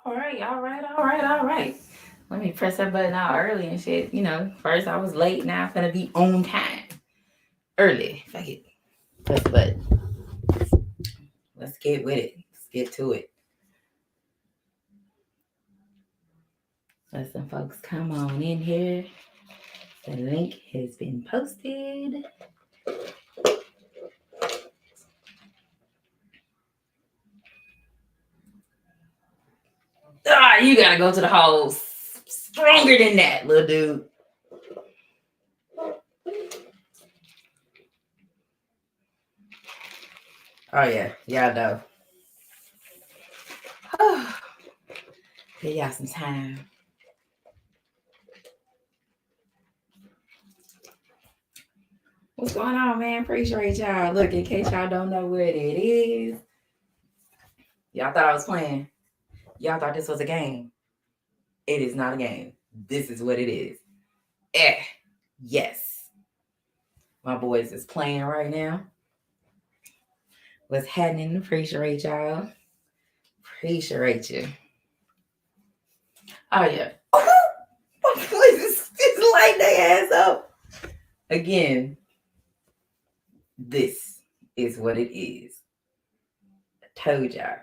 All right. Let me press that button out early and shit. First I was late, now I'm gonna be on time. Early. Fuck it. Press the button. Let's get with it. Let's get to it. Let some folks come on in here. The link has been posted. You gotta go to the hole stronger than that, little dude. Oh yeah, y'all know. Give y'all some time. What's going on, man? Appreciate y'all. Look, in case y'all don't know what it is, y'all thought I was playing. Y'all thought this was a game. It is not a game. This is what it is. Yes. My boys is playing right now. What's happening? Appreciate y'all. Appreciate you. Oh yeah. My boys is lighting their ass up. Again, this is what it is. I told y'all.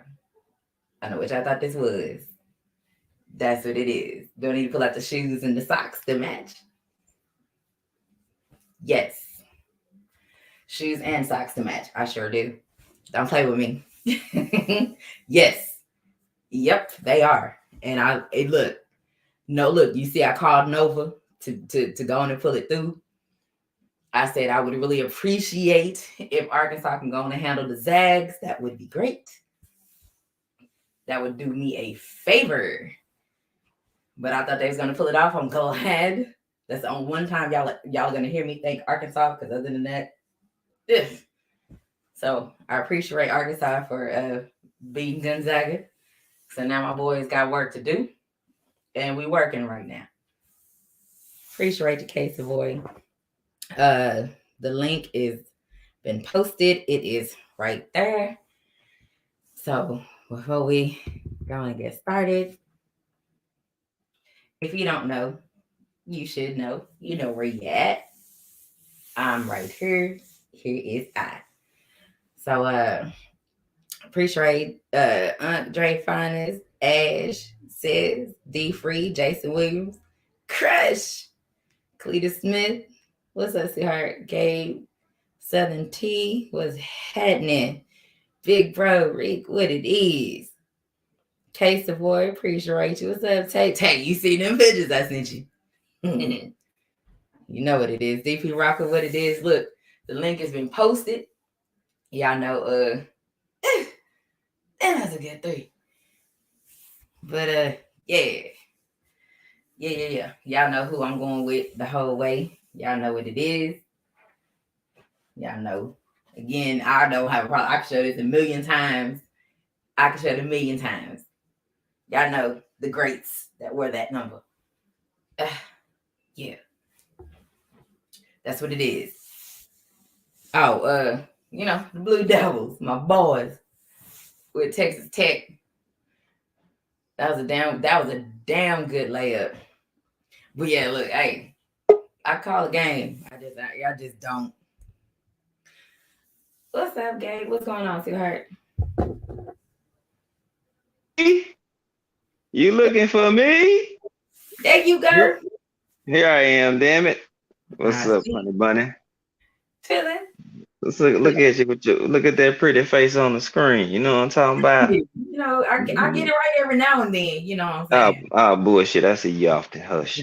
I know what y'all thought this was. That's what it is. Don't need to pull out the shoes and the socks to match. Yes. Shoes and socks to match. I sure do. Don't play with me. Yes. Yep, they are. And look. No, look, you see I called Nova to go on and pull it through. I said I would really appreciate if Arkansas can go on and handle the Zags. That would be great. That would do me a favor. But I thought they was gonna pull it off. I'm glad. That's the only one time y'all gonna hear me thank Arkansas, because other than that, so I appreciate Arkansas for beating Gonzaga. So now my boys got work to do, and we working right now. Appreciate the case of boy. The link is been posted. It is right there. So before we go and get started, if you don't know, you should know. You know where you at. I'm right here. Here is I. So appreciate Aunt Dre Finest, Ash, Says, D Free, Jason Williams, Crush, Cleta Smith. What's up, sweetheart? Gabe, Southern T, what's happening? Big bro, Rick, what it is? Case Savoy, appreciate you. What's up, Tay? Tay, you see them pictures I sent you? You know what it is. DP Rocker, what it is. Look, the link has been posted. Y'all know, that's a good 3. But, yeah. Y'all know who I'm going with the whole way. Y'all know what it is. Y'all know. Again, I don't have a problem. I can show this a million times. I can show it a million times. Y'all know the greats that were that number. Yeah. That's what it is. Oh, the Blue Devils, my boys with Texas Tech. That was a damn good layup. But yeah, look, hey, I call a game. I just don't. What's up, Gabe? What's going on, sweetheart? You looking for me? There you go. Here I am, damn it. What's up, honey bunny? Chilling. Let's look at you look at that pretty face on the screen. You know what I'm talking about? I get it right every now and then. You know what I'm saying? Bullshit. I see you often. Hush.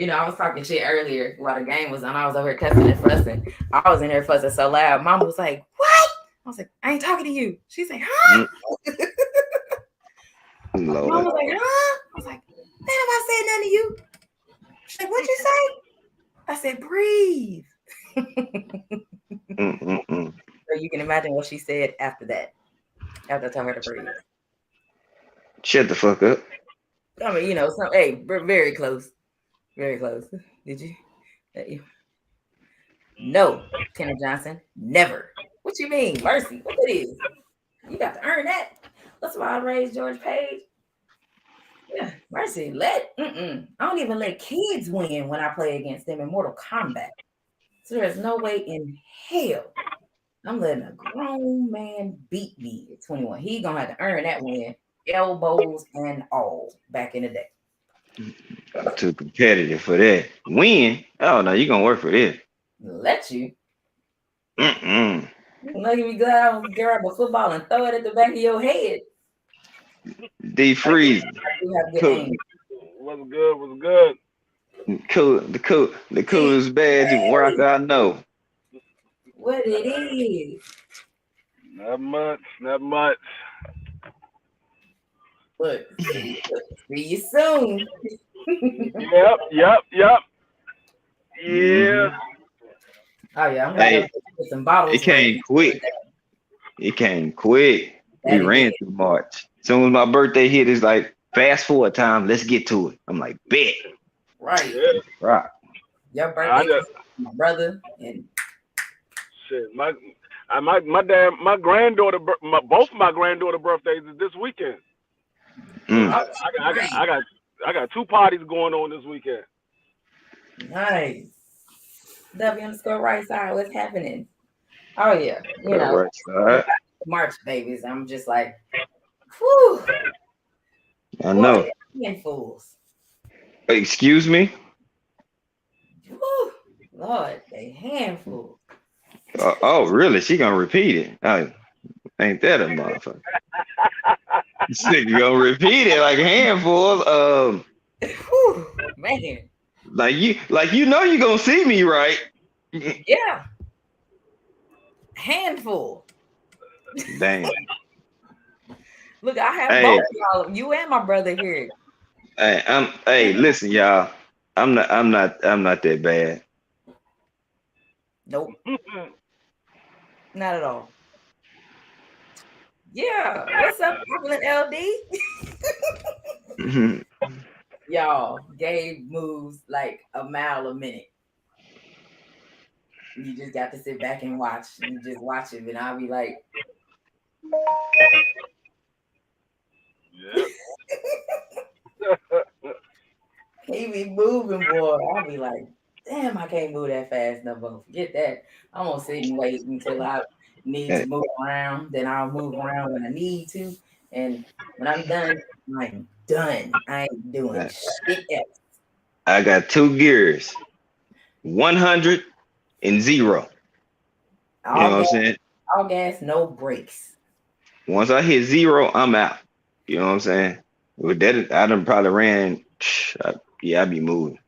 I was talking shit earlier while the game was on. I was over here cussing and fussing. I was in there fussing so loud. Mama was like, "What?" I was like, "I ain't talking to you." She's like, "Huh?" Lord. Mama was like, "Huh?" I was like, "Damn, I said nothing to you." She's like, "What'd you say?" I said, "Breathe." So you can imagine what she said after that. After I told her to breathe. Shut the fuck up. I mean, hey, we're very close. Very close. Did you? No, Kenny Johnson, never. What you mean, mercy? What it is? You got to earn that. What's why I raised George Page. Yeah, mercy. I don't even let kids win when I play against them in Mortal Kombat. So there's no way in hell I'm letting a grown man beat me at 21. He gonna have to earn that win, elbows and all, back in the day. I'm too competitive for that. Win? Oh no, you gonna work for this. Let you. Mm-mm. You lucky me glad I don't grab a football and throw it at the back of your head. Defreeze. I do have good Cool. aim. What's good? What's good? Cool. The See, coolest badge rocker I know. what it is. Not much. Not much. Look, see you soon. Yep. Yep. Yep. Hmm. Yeah. Oh yeah, I'm gonna go Hey, get some it bottles ready. came quick. It came quick. We That it did. ran through March. Soon as my birthday hit, it's like fast forward time. Let's get to it. I'm like, bet. Right. Yeah. Right. Your I birthday, just my brother, and shit. My granddaughter, both my granddaughter birthdays is this weekend. So Mm. oh, I got two parties going on this weekend. nice. W underscore right side, what's happening? Oh yeah, Right the side. March babies. I'm just like, whew, I boy, know. handfuls. Excuse me. Whew, Lord, they handfuls. Oh, really? She gonna repeat it? Oh, ain't that a motherfucker? She gonna repeat it like a handful. Whew, man, Like you know you gonna see me, right? yeah, handful. Damn. Look, I have both Hey, of y'all, you and my brother here. hey, listen, y'all. I'm not that bad. Nope, not at all. Yeah, what's up, Evelyn LD? Y'all, Gabe moves like a mile a minute. You just got to sit back and watch. You just watch him, and I'll be like, Yeah. he be moving, boy. I'll be like, damn, I can't move that fast no more. Forget that. I'm gonna sit and wait until I need to Hey, move around. Then I'll move around when I need to. And when I'm done, I'm done. I ain't doing I shit else. I got two gears, 100 and 0. You know All what I'm gas, saying? all gas, no brakes. Once I hit 0, I'm out. You know what I'm saying? With that, I done probably ran. Yeah, I be moving.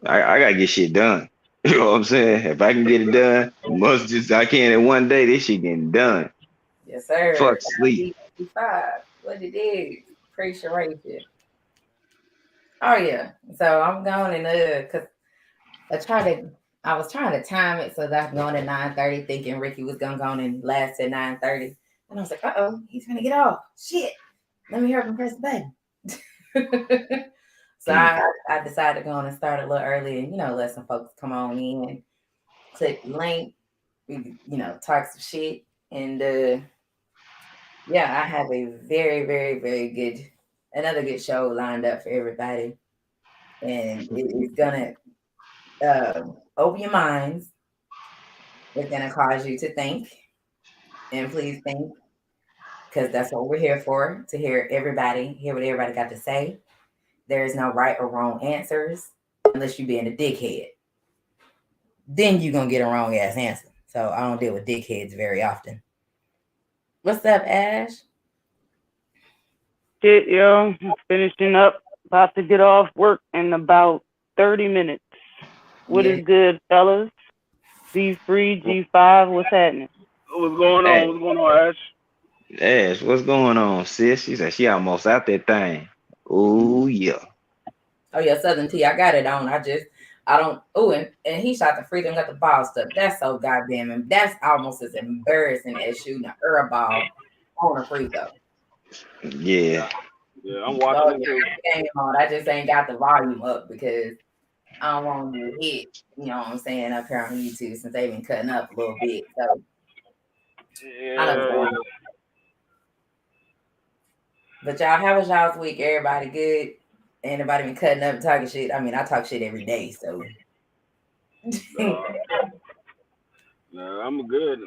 I gotta get shit done. You know what I'm saying? If I can get it done, must just I can in one day. This shit getting done. Yes, sir. Fuck sleep. 55. What it is. Appreciation. Oh yeah. So I'm going and cause I was trying to time it so that I'm going at 9:30, thinking Ricky was gonna go on and last at 9:30. And I was like, he's gonna get off. Shit. Let me hurry up and press the button. So Mm. I decided to go on and start a little early and let some folks come on in, click the link, we talk some shit. And yeah, I have a very, very, very another good show lined up for everybody. And it is gonna open your minds. It's gonna cause you to think, and please think, because that's what we're here for, to hear what everybody got to say. There is no right or wrong answers unless you being a dickhead. Then you're gonna get a wrong ass answer. So I don't deal with dickheads very often. What's up, Ash? Shit, yo. Finishing up. About to get off work in about 30 minutes. What Yeah. is good, fellas? G3, G5, what's happening? What's going on? Hey, What's going on, Ash? Ash, what's going on, sis? She said she almost out that thing. Oh yeah. Oh yeah, Southern T. I got it on. I don't. Oh, and he shot the free throw and got the ball stuff. That's so goddamn. That's almost as embarrassing as shooting an air ball on a free throw. Yeah. Yeah, I'm So watching it yeah, too. I got the game on. I just ain't got the volume up because I don't want to hit. You know what I'm saying up here on YouTube since they've been cutting up a little bit. So I know what's Yeah, going yeah. on. But y'all, how was y'all's week? Everybody good? Anybody been cutting up and talking shit? I mean, I talk shit every day, so Uh, nah, I'm good.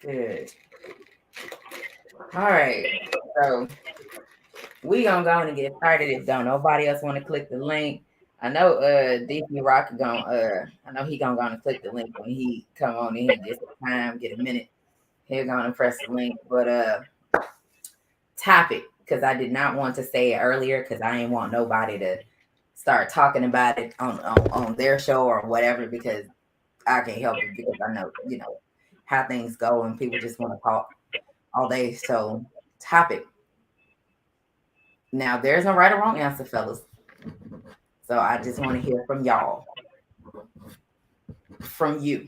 good. All right, so we gonna go on and get started. If don't nobody else want to click the link, I know DC Rock gonna I know he gonna go on and click the link when he come on in. He gets the time, get a minute. He'll go on and press the link. But topic, because I did not want to say it earlier because I ain't want nobody to start talking about it on their show or whatever because I can't help it because I know, how things go and people just want to talk all day. So topic. Now there's no right or wrong answer, fellas. So I just want to hear from y'all. From you.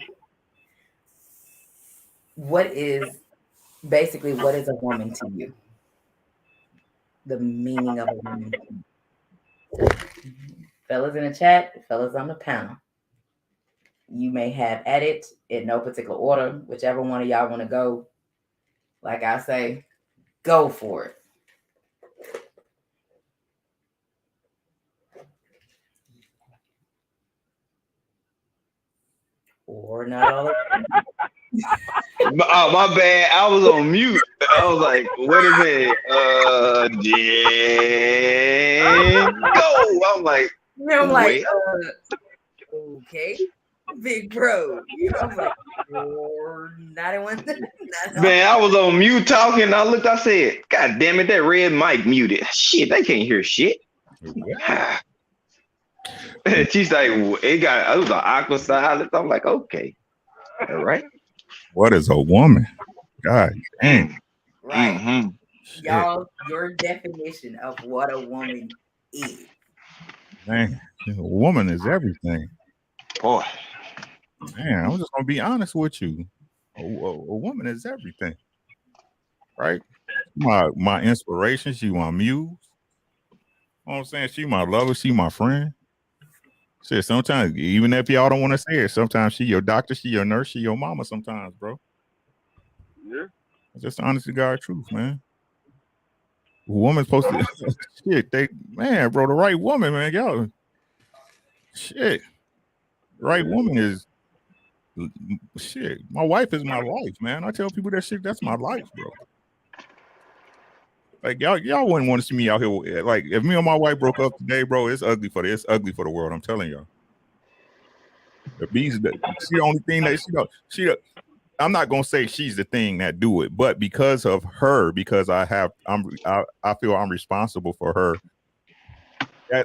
What is what is a woman to you? The meaning of a woman. Fellas in the chat, fellas on the panel. You may have at it in no particular order, whichever one of y'all want to go. Like I say, go for it. Or not all of Oh, my bad. I was on mute. I was like, wait a minute. Then go. I'm like, them. I'm like, well, okay, big bro. I'm like, or not in one. Not all. man, I was on mute talking. I looked, I said, God damn it, that red mic muted. Shit, they can't hear shit. What? She's like, it was an awkward silence. I'm like, okay, all right. What is a woman? God dang. Mm, Right. mm-hmm. Shit. Y'all, your definition of what a woman is. Man, a woman is everything. Boy, Man, I'm just gonna be honest with you. A woman is everything, right? My inspiration. She my muse. You know what I'm saying? She my lover. She my friend. Shit, sometimes even if y'all don't want to say it, sometimes she your doctor, she your nurse, she your mama. Sometimes, bro. Yeah. It's just the honest to God truth, man. A woman's supposed to shit. Man, bro, the right woman, man, y'all. Shit, the right woman is shit. My wife is my life, man. I tell people that shit. That's my life, bro. Like y'all wouldn't want to see me out here. Like if me and my wife broke up today, bro, it's ugly for the world. I'm telling y'all. The bees, she the only thing that I'm not gonna say she's the thing that do it, but because of her, because I feel I'm responsible for her.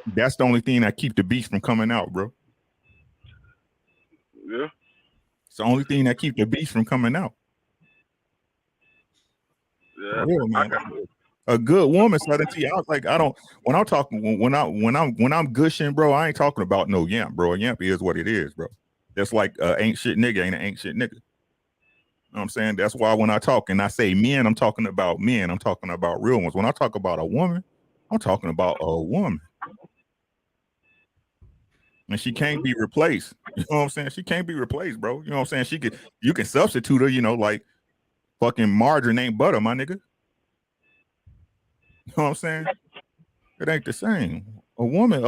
That's the only thing that keep the beast from coming out, bro. Yeah. It's the only thing that keep the beast from coming out. For Yeah. real, man. A good woman, suddenly, I was like, I don't. When I'm talking, when I'm gushing, bro, I ain't talking about no yamp, bro. A yamp is what it is, bro. That's like ain't shit nigga ain't an ain't shit nigga. You know what I'm saying? That's why when I talk and I say men, I'm talking about men. I'm talking about real ones. When I talk about a woman, I'm talking about a woman. And she can't be replaced. You know what I'm saying? She can't be replaced, bro. You know what I'm saying? You can substitute her, like fucking margarine ain't butter, my nigga. You know what I'm saying? It ain't the same. A woman,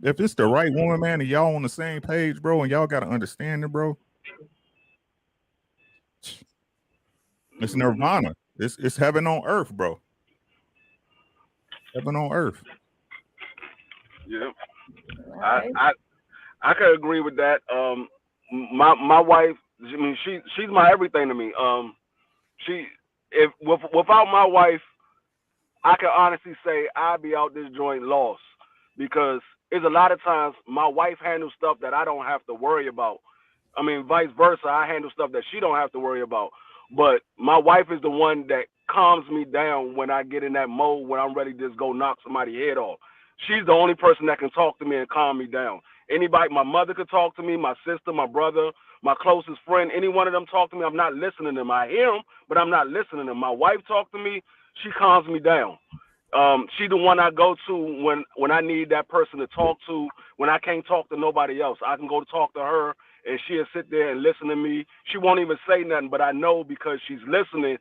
if it's the right woman, man, and y'all on the same page, bro, and y'all gotta understand it, bro. It's nirvana. It's heaven on earth, bro. Heaven on earth. Yeah. I Right. I I could agree with that. My wife. I mean, she's my everything to me. She without my wife, I can honestly say I'd be out this joint lost because there's a lot of times my wife handles stuff that I don't have to worry about. I mean, vice versa, I handle stuff that she don't have to worry about. But my wife is the one that calms me down when I get in that mode when I'm ready to just go knock somebody's head off. She's the only person that can talk to me and calm me down. Anybody, my mother could talk to me, my sister, my brother, my closest friend, any one of them talk to me. I'm not listening to them. I hear them, but I'm not listening to them. My wife talk to me, she calms me down. She the one I go to when I need that person to talk to when I can't talk to nobody else. I can go to talk to her and she'll sit there and listen to me. She won't even say nothing, but I know because she's listening.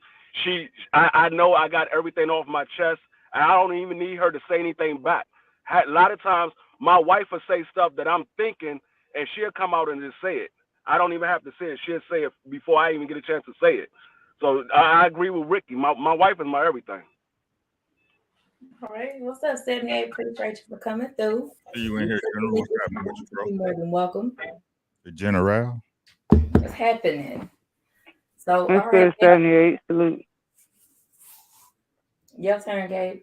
I know I got everything off my chest, and I don't even need her to say anything back. A lot of times, my wife will say stuff that I'm thinking, and she'll come out and just say it. I don't even have to say it. She'll say it before I even get a chance to say it. So I agree with Ricky. My wife is my everything. All right. What's up, 78? Appreciate you for coming through. See you in here, General. What's happening with you, bro? You're more than welcome. The General. What's happening? So, That's all right. good, 78. Salute. Your turn, Gabe.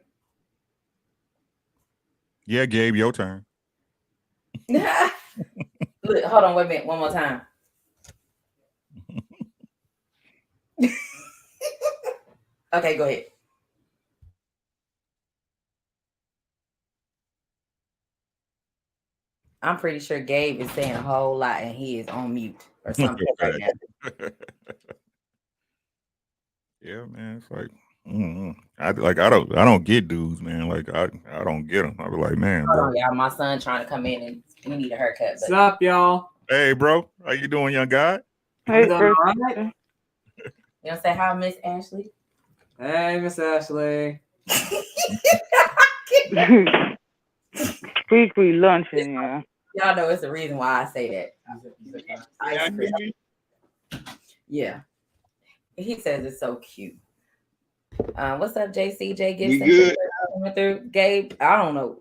Yeah, Gabe, your turn. Look, hold on, wait a minute. One more time. Okay, go ahead. I'm pretty sure Gabe is saying a whole lot and he is on mute or something right now. Yeah, man. It's like, I don't get dudes, man. Like, I don't get them. I be like, man, Hold bro. on, y'all. My son trying to come in and he need a haircut. What's up, y'all? Hey, bro, how you doing, young guy? Hey, doing Chris. all right? You know, say hi, Miss Ashley. Hey, Miss Ashley. Free luncheon, yeah. Y'all know it's the reason why I say that. Yeah. He says it's so cute. What's up, JCJ? We good? Coming through. Gabe, I don't know.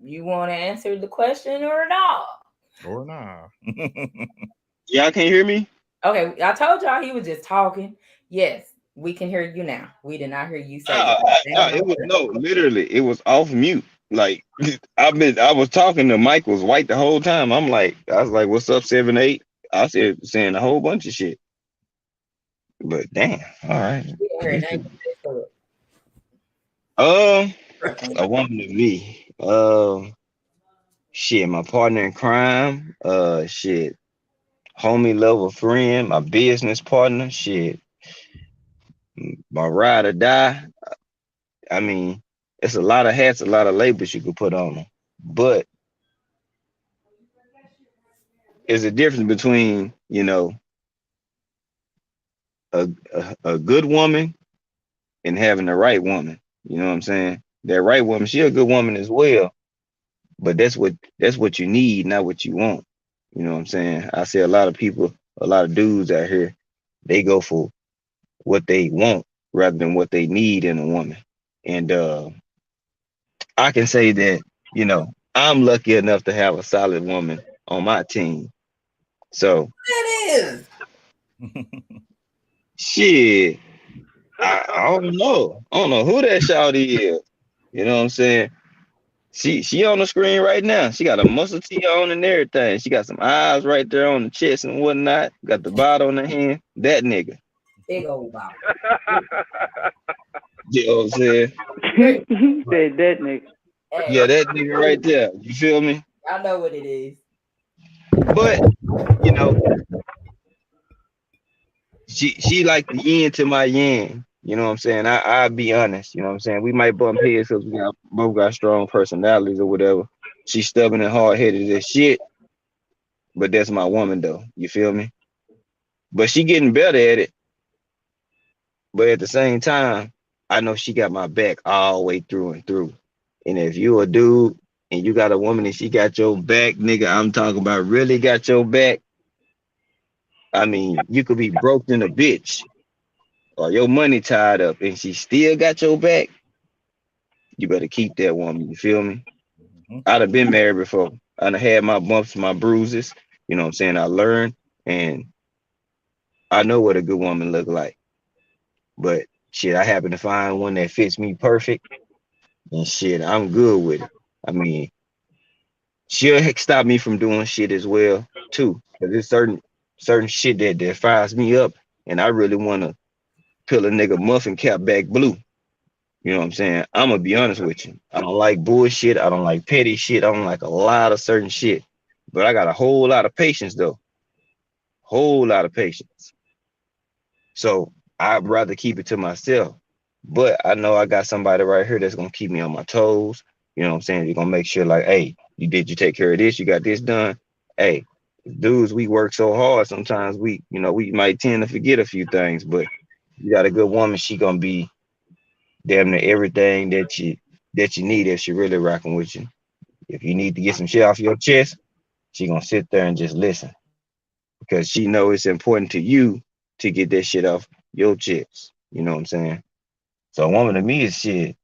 You want to answer the question or not? Or nah. Y'all can't hear me? Okay, I told y'all he was just talking. Yes, we can hear you now. We did not hear you say It was literally, it was off mute. Like I was talking, the mic was white the whole time. I was like, "What's up, 7-8?" I said saying a whole bunch of shit. But damn, all right. We didn't hear nothing. A woman to me. Shit, my partner in crime. Shit, homie, lover, friend, my business partner. Shit, my ride or die. I mean, it's a lot of hats, a lot of labels you could put on them. But there's a difference between, a good woman and having the right woman. You know what I'm saying? That right woman, she a good woman as well. But that's what you need, not what you want. You know what I'm saying? I see a lot of people, a lot of dudes out here, they go for what they want rather than what they need in a woman. And I can say that, I'm lucky enough to have a solid woman on my team. So It is. shit, I don't know. I don't know who that shawty is. You know what I'm saying? She on the screen right now. She got a muscle tee on and everything. She got some eyes right there on the chest and whatnot. Got the bottle in the hand. That nigga. Big old bottle. You know what I'm saying? Said that nigga. Hey, Yeah, that nigga right there. You feel me? I know what it is. But she like the yin to my yang. You know what I'm saying? I'll be honest. You know what I'm saying? We might bump heads because we both got strong personalities or whatever. She's stubborn and hard headed as shit. But that's my woman though. You feel me? But she getting better at it. But at the same time, I know she got my back all the way through and through. And if you a dude and you got a woman and she got your back, nigga, I'm talking about really got your back. I mean, you could be broke than a bitch or your money tied up and she still got your back. You better keep that woman. You feel me? I'd have been married before. I'd have had my bumps, my bruises. You know what I'm saying? I learned and I know what a good woman look like. But shit, I happen to find one that fits me perfect. And shit, I'm good with it. I mean, she'll stop me from doing shit as well too. Cause there's certain shit that fires me up, and I really want to peel a nigga muffin cap back blue. You know what I'm saying? I'm gonna be honest with you. I don't like bullshit. I don't like petty shit. I don't like a lot of certain shit. But I got a whole lot of patience though. Whole lot of patience. So I'd rather keep it to myself. But I know I got somebody right here that's gonna keep me on my toes. You know what I'm saying? You're gonna make sure like, hey, you take care of this, you got this done. Hey, Dudes, we work so hard. Sometimes we might tend to forget a few things, but you got a good woman, she gonna be damn near everything that you need if she really rocking with you. If you need to get some shit off your chest, she gonna sit there and just listen because she know it's important to you to get that shit off your chest. You know what I'm saying? So a woman to me is shit.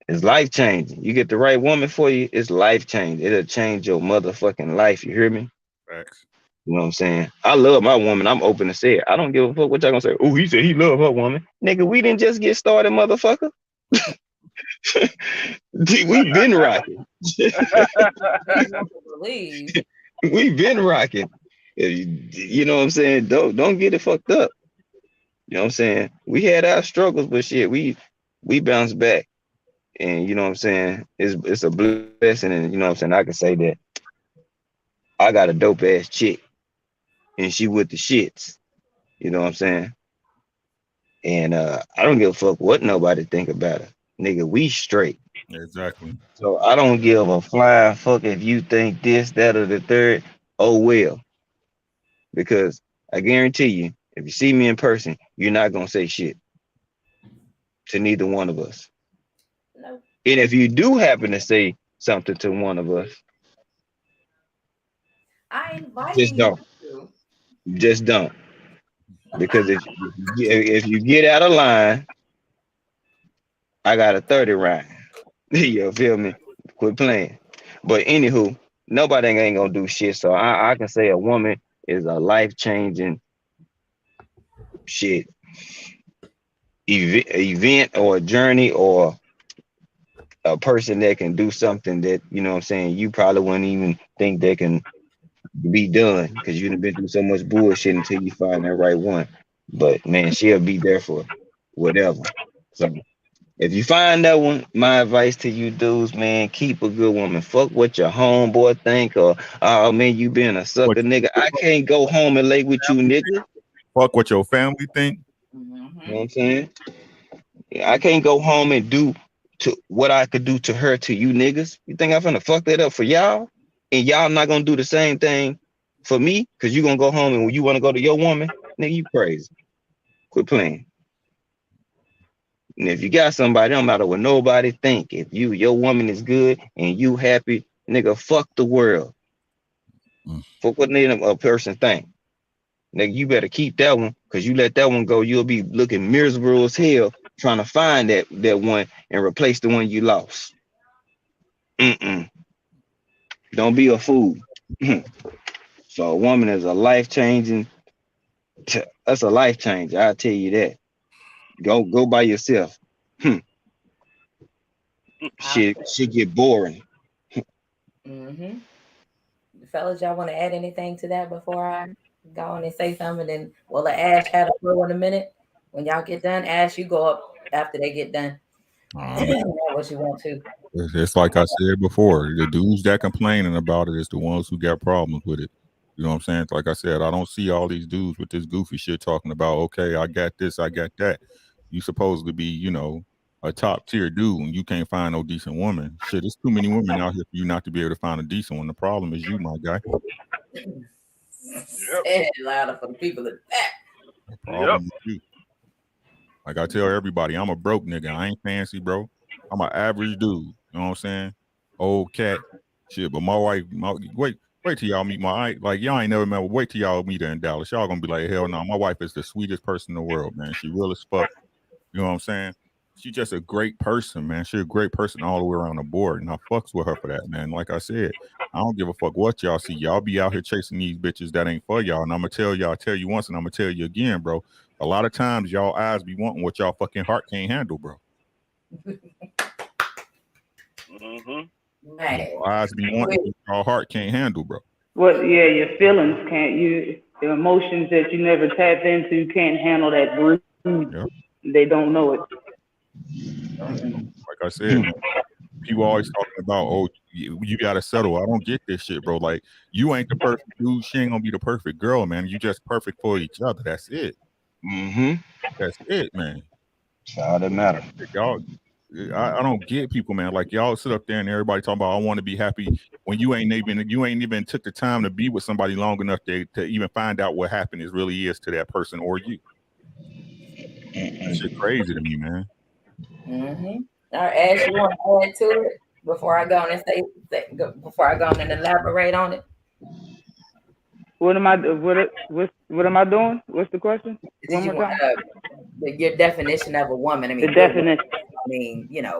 It's life changing. You get the right woman for you, it's life changing. It'll change your motherfucking life. You hear me? Facts. You know what I'm saying? I love my woman. I'm open to say it. I don't give a fuck what y'all gonna say. Oh, he said he love her woman. Nigga, we didn't just get started, motherfucker. We been rocking. Believe. We been rocking. You know what I'm saying? Don't get it fucked up. You know what I'm saying? We had our struggles, but shit, we bounced back. And you know what I'm saying? It's a blessing, and you know what I'm saying? I can say that I got a dope ass chick and she with the shits. You know what I'm saying? And I don't give a fuck what nobody think about it. Nigga, we straight. Exactly. So I don't give a flying fuck if you think this, that, or the third. Oh well. Because I guarantee you, if you see me in person, you're not gonna say shit to neither one of us. No, And if you do happen to say something to one of us, I just inviting don't. you. Just don't. Because if you get out of line, I got a 30 round. You feel me? Quit playing. But anywho, nobody ain't gonna do shit. So I can say a woman is a life changing shit event or a journey or a person that can do something that you know what I'm saying you probably wouldn't even think they can be done because you've been through so much bullshit until you find that right one. But man, she'll be there for whatever. So if you find that one, my advice to you dudes, man, keep a good woman. Fuck what your homeboy think or oh man, you being a What sucker, nigga. I can't go home and lay with you, nigga. fuck what your family think? You know what Mm-hmm. I'm saying? Yeah, I can't go home and do to what I could do to her to you niggas. You think I'm finna fuck that up for y'all? And y'all not gonna do the same thing for me? Cause you gonna go home and when you wanna go to your woman, nigga, you crazy. Quit playing. And if you got somebody, don't matter what nobody think. If your woman is good and you happy, nigga, fuck the world. Mm. Fuck what a person think. Nigga, you better keep that one, cause you let that one go, you'll be looking miserable as hell trying to find that one and replace the one you lost. Mm-mm. Don't be a fool. So a woman is a life changing. That's a life changer. I'll tell you that. Go by yourself. Hmm. I Shit get boring. mm-hmm. Fellas, y'all want to add anything to that before I go on and say something? And then, well, Ash had a flow in a minute. When y'all get done, Ash, you go up after they get done. Um, What you want to? it's like I said before, the dudes that complaining about it is the ones who got problems with it. You know what I'm saying? Like I said, I don't see all these dudes with this goofy shit talking about, okay, I got this, I got that. You supposed to be, a top tier dude and you can't find no decent woman. Shit, there's too many women out here for you not to be able to find a decent one. The problem is you, my guy. Yep. Say it louder for the people in the back. The Yep. problem is you. Like I tell everybody, I'm a broke nigga. I ain't fancy, bro. I'm an average dude. You know what I'm saying? Old cat, shit. But my wife, wait till y'all meet like y'all ain't never met. Wait till y'all meet her in Dallas. Y'all gonna be like, hell no. My wife is the sweetest person in the world, man. She real as fuck. You know what I'm saying? She's just a great person, man. She's a great person all the way around the board, and I fucks with her for that, man. Like I said, I don't give a fuck what y'all see. Y'all be out here chasing these bitches that ain't for y'all, and I'm gonna tell you once, and I'm gonna tell you again, bro. A lot of times, y'all eyes be wanting what y'all fucking heart can't handle, bro. Mhm. Man, Y'all eyes be wanting what y'all heart can't handle, bro. What? Yeah, your feelings can't. The emotions that you never tap into can't handle that brood. Yeah, They don't know it. like I said, man. People always talking about, oh, you gotta settle. I don't get this shit, bro. Like, you ain't the perfect dude. She ain't gonna be the perfect girl, man. You just perfect for each other. That's it. Mm-hmm. That's it, man. That's all that matter. Y'all. I don't get people, man. Like y'all sit up there and everybody talking about I want to be happy when you ain't even took the time to be with somebody long enough to even find out what happiness really is to that person or you. That shit crazy to me, man. Mm-hmm. All right, Ash, you want to add to it before I go on and before I go on and elaborate on it? What am I what am I doing? What's the question? Did One you more want time. your definition of a woman? I The mean, good woman. definition. I mean, we kind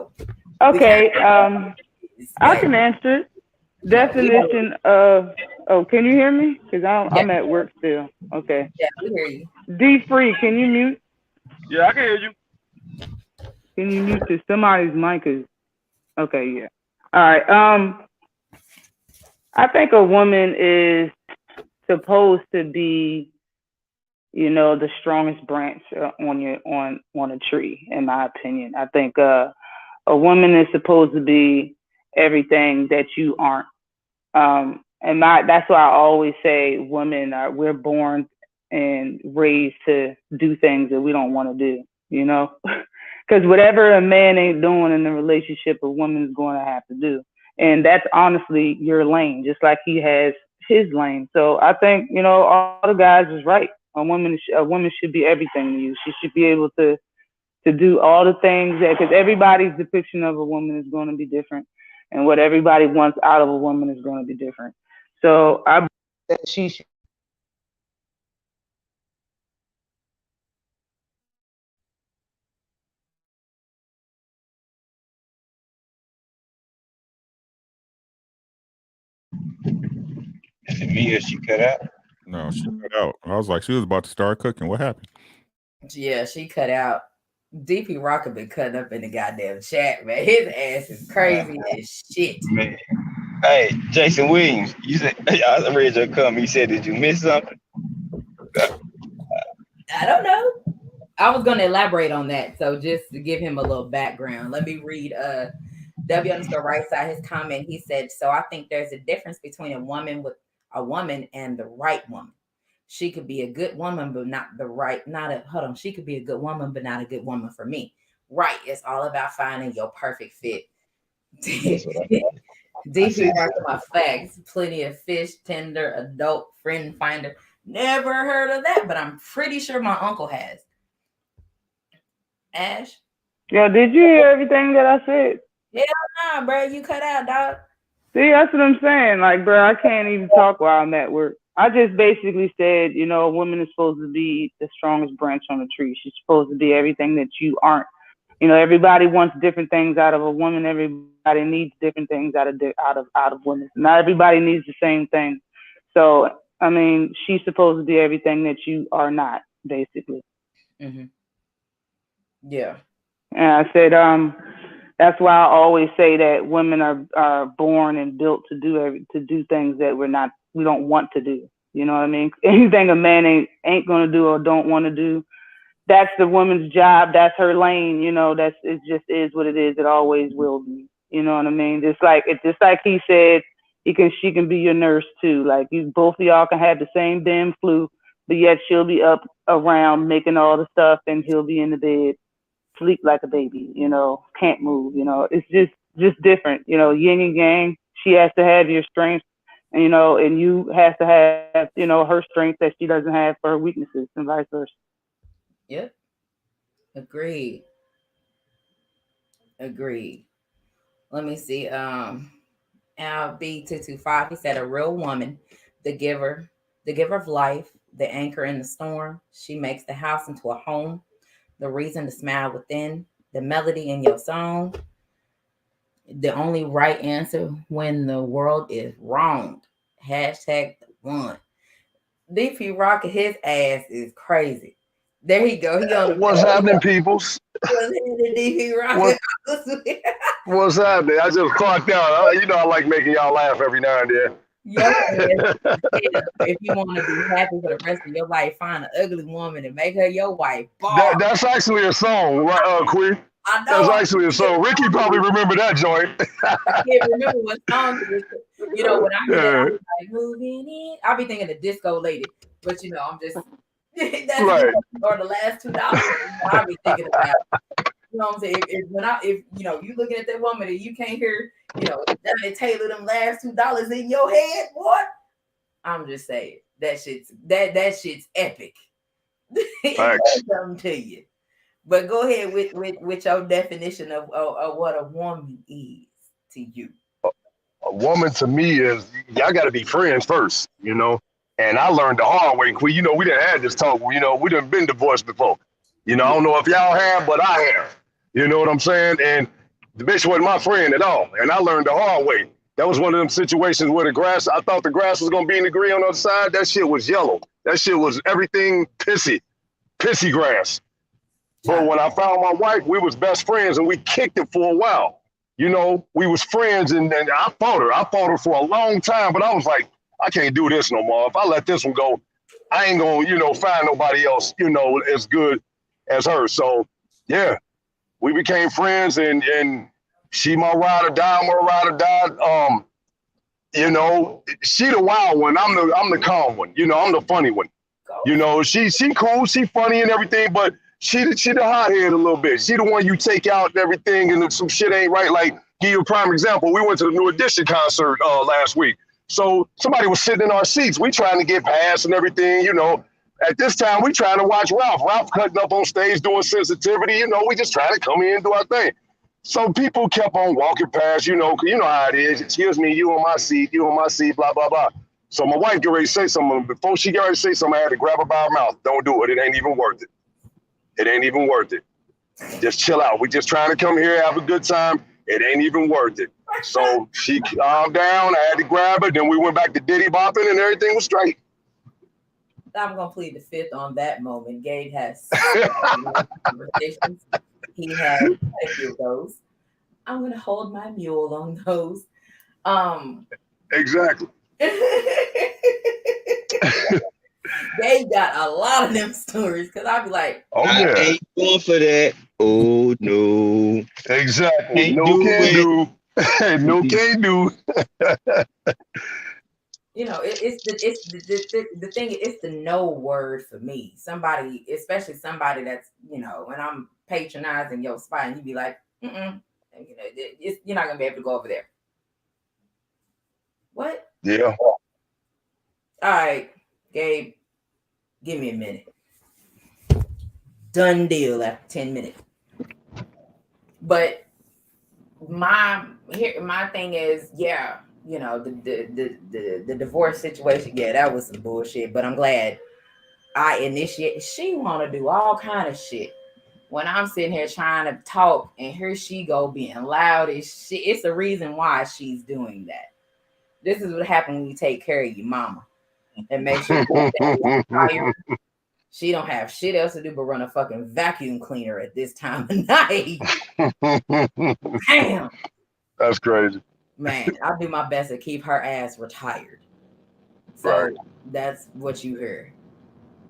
Okay. of, I but can answer it. we know. Definition of. Oh, can you hear me? Cause Yeah, I'm at work still. Okay. yeah, we hear you. D free. Can you mute? Yeah, I can hear you. Can you mute this? Somebody's mic is. Okay. Yeah. All right. I think a woman is supposed to be, the strongest branch on a tree. In my opinion, I think a woman is supposed to be everything that you aren't. And that's why I always say we're born and raised to do things that we don't want to do, because whatever a man ain't doing in the relationship, a woman's going to have to do. And that's honestly your lane, just like he has his lane. So I think, all the guys is right. A woman should be everything to you. She should be able to do all the things because everybody's depiction of a woman is going to be different, and what everybody wants out of a woman is going to be different. So I believe that she should. Is it me or she cut out? No, she cut out. I was like, she was about to start cooking. What happened? Yeah, she cut out. DP Rocker been cutting up in the goddamn chat, man. His ass is crazy as shit. Man. Hey, Jason Williams, you said I read your comment. You said, did you miss something? I don't know. I was going to elaborate on that. So just to give him a little background, let me read W underscore right side his comment. He said, so I think there's a difference between a woman and the right woman. She could be a good woman, but not the right, not a, hold on. She could be a good woman, but not a good woman for me. Right. It's all about finding your perfect fit. That's what I DP said. rocking my facts. Plenty of fish, tender, adult, friend finder. Never heard of that, but I'm pretty sure my uncle has. Ash? Yo, did you hear everything that I said? Hell nah, bro. You cut out, dog. See, that's what I'm saying. Like, bro, I can't even talk while I'm at work. I just basically said, a woman is supposed to be the strongest branch on the tree. She's supposed to be everything that you aren't. Everybody wants different things out of a woman. Everybody needs different things out of women. Not everybody needs the same thing. So, I mean, she's supposed to be everything that you are not, basically. Mm-hmm. Yeah. And I said, that's why I always say that women are born and built to do things that we don't want to do. You know what I mean? Anything a man ain't gonna do or don't want to do, that's the woman's job. That's her lane. It just is what it is. It always will be. You know what I mean? Just like he said, she can be your nurse too. Like you, both of y'all can have the same damn flu, but yet she'll be up around making all the stuff, and he'll be in the bed, sleep like a baby. Can't move. It's just different. Yin and yang. She has to have your strength, and you have to have her strength that she doesn't have for her weaknesses, and vice versa. Yep. Agreed. Agreed. Let me see. LB225. He said a real woman, the giver of life, the anchor in the storm. She makes the house into a home, the reason to smile within, the melody in your song, the only right answer when the world is wrong. Hashtag the one. DP Rocket, his ass is crazy. There he go. He on the What's happening, peoples? DP What Rocket. what's happening? I just clocked out. I like making y'all laugh every now and then. Your ass, if you want to be happy for the rest of your life, find an ugly woman and make her your wife. Bar. That's actually a song, right, Queen? I know. That's actually a song. Ricky probably remember that joint. I can't remember what song it is. When I hear that, Yeah, I'm like moving in. I'll be thinking of Disco Lady, but I'm just that's right. or the last $2. I'll be thinking about. You know what I'm saying? If you looking at that woman and you can't hear, Johnny Taylor them last $2 in your head, what? I'm just saying that shit's epic. It Facts. does something to you. But go ahead with your definition of what a woman is to you. A woman to me is y'all got to be friends first, you know. And I learned the hard way. We didn't have this talk. We done been divorced before. I Yeah. don't know if y'all have, but I have. You know what I'm saying? And the bitch wasn't my friend at all. And I learned the hard way. That was one of them situations where I thought the grass was gonna be in the green on the other side. That shit was yellow. That shit was everything pissy grass. But Child. when I found my wife, we was best friends and we kicked it for a while. We was friends and I fought her. I fought her for a long time, but I was like, I can't do this no more. If I let this one go, I ain't gonna, find nobody else, as good as her. So yeah, we became friends and she my ride or die, I'm her ride or die. She the wild one. I'm the calm one. I'm the funny one. Go. She cool, she funny and everything, but she the hothead a little bit. She the one you take out and everything, and if some shit ain't right. Like, give you a prime example. We went to the New Edition concert last week. So somebody was sitting in our seats. We trying to get past and everything. At this time, we trying to watch Ralph. Ralph cutting up on stage doing sensitivity. We just trying to come in and do our thing. So people kept on walking past, 'cause you know how it is. Excuse me, you on my seat, blah, blah, blah. So my wife get ready to say something. Before she get ready to say something, I had to grab her by her mouth. Don't do it. It ain't even worth it. It ain't even worth it. Just chill out. We just trying to come here, have a good time. It ain't even worth it. So she calmed down. I had to grab her. Then we went back to Diddy bopping and everything was straight. I'm gonna plead the fifth on that moment. Gabe has conversations. He has a few of those. I'm gonna hold my mule on those. Exactly. They got a lot of them stories because I'd be like, Oh, I yeah. ain't going for that. Oh no. Exactly. Can't No do can it. do. No can do. it's the thing. It's the no word for me. Somebody, especially somebody that's when I'm patronizing your spot, and you be like, you're not gonna be able to go over there. What? Yeah. All right, Gabe, give me a minute. Done deal after 10 minutes. But my thing is, yeah, the divorce situation, yeah, that was some bullshit. But I'm glad I initiate. She want to do all kind of shit when I'm sitting here trying to talk, and here she go being loud as shit. It's the reason why she's doing that. This is what happened when you take care of your mama and make sure that tired. She don't have shit else to do but run a fucking vacuum cleaner at this time of night. Damn. That's crazy. Man, I'll do my best to keep her ass retired. So Right. that's what you hear.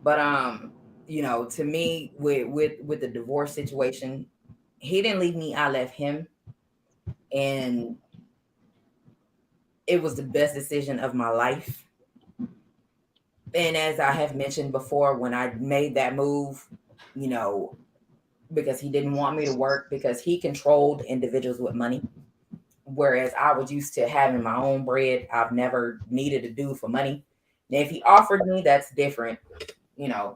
But to me, with the divorce situation, he didn't leave me, I left him. And it was the best decision of my life. And as I have mentioned before, when I made that move, because he didn't want me to work, because he controlled individuals with money. Whereas I was used to having my own bread. I've never needed to do for money. Now, if he offered me, that's different.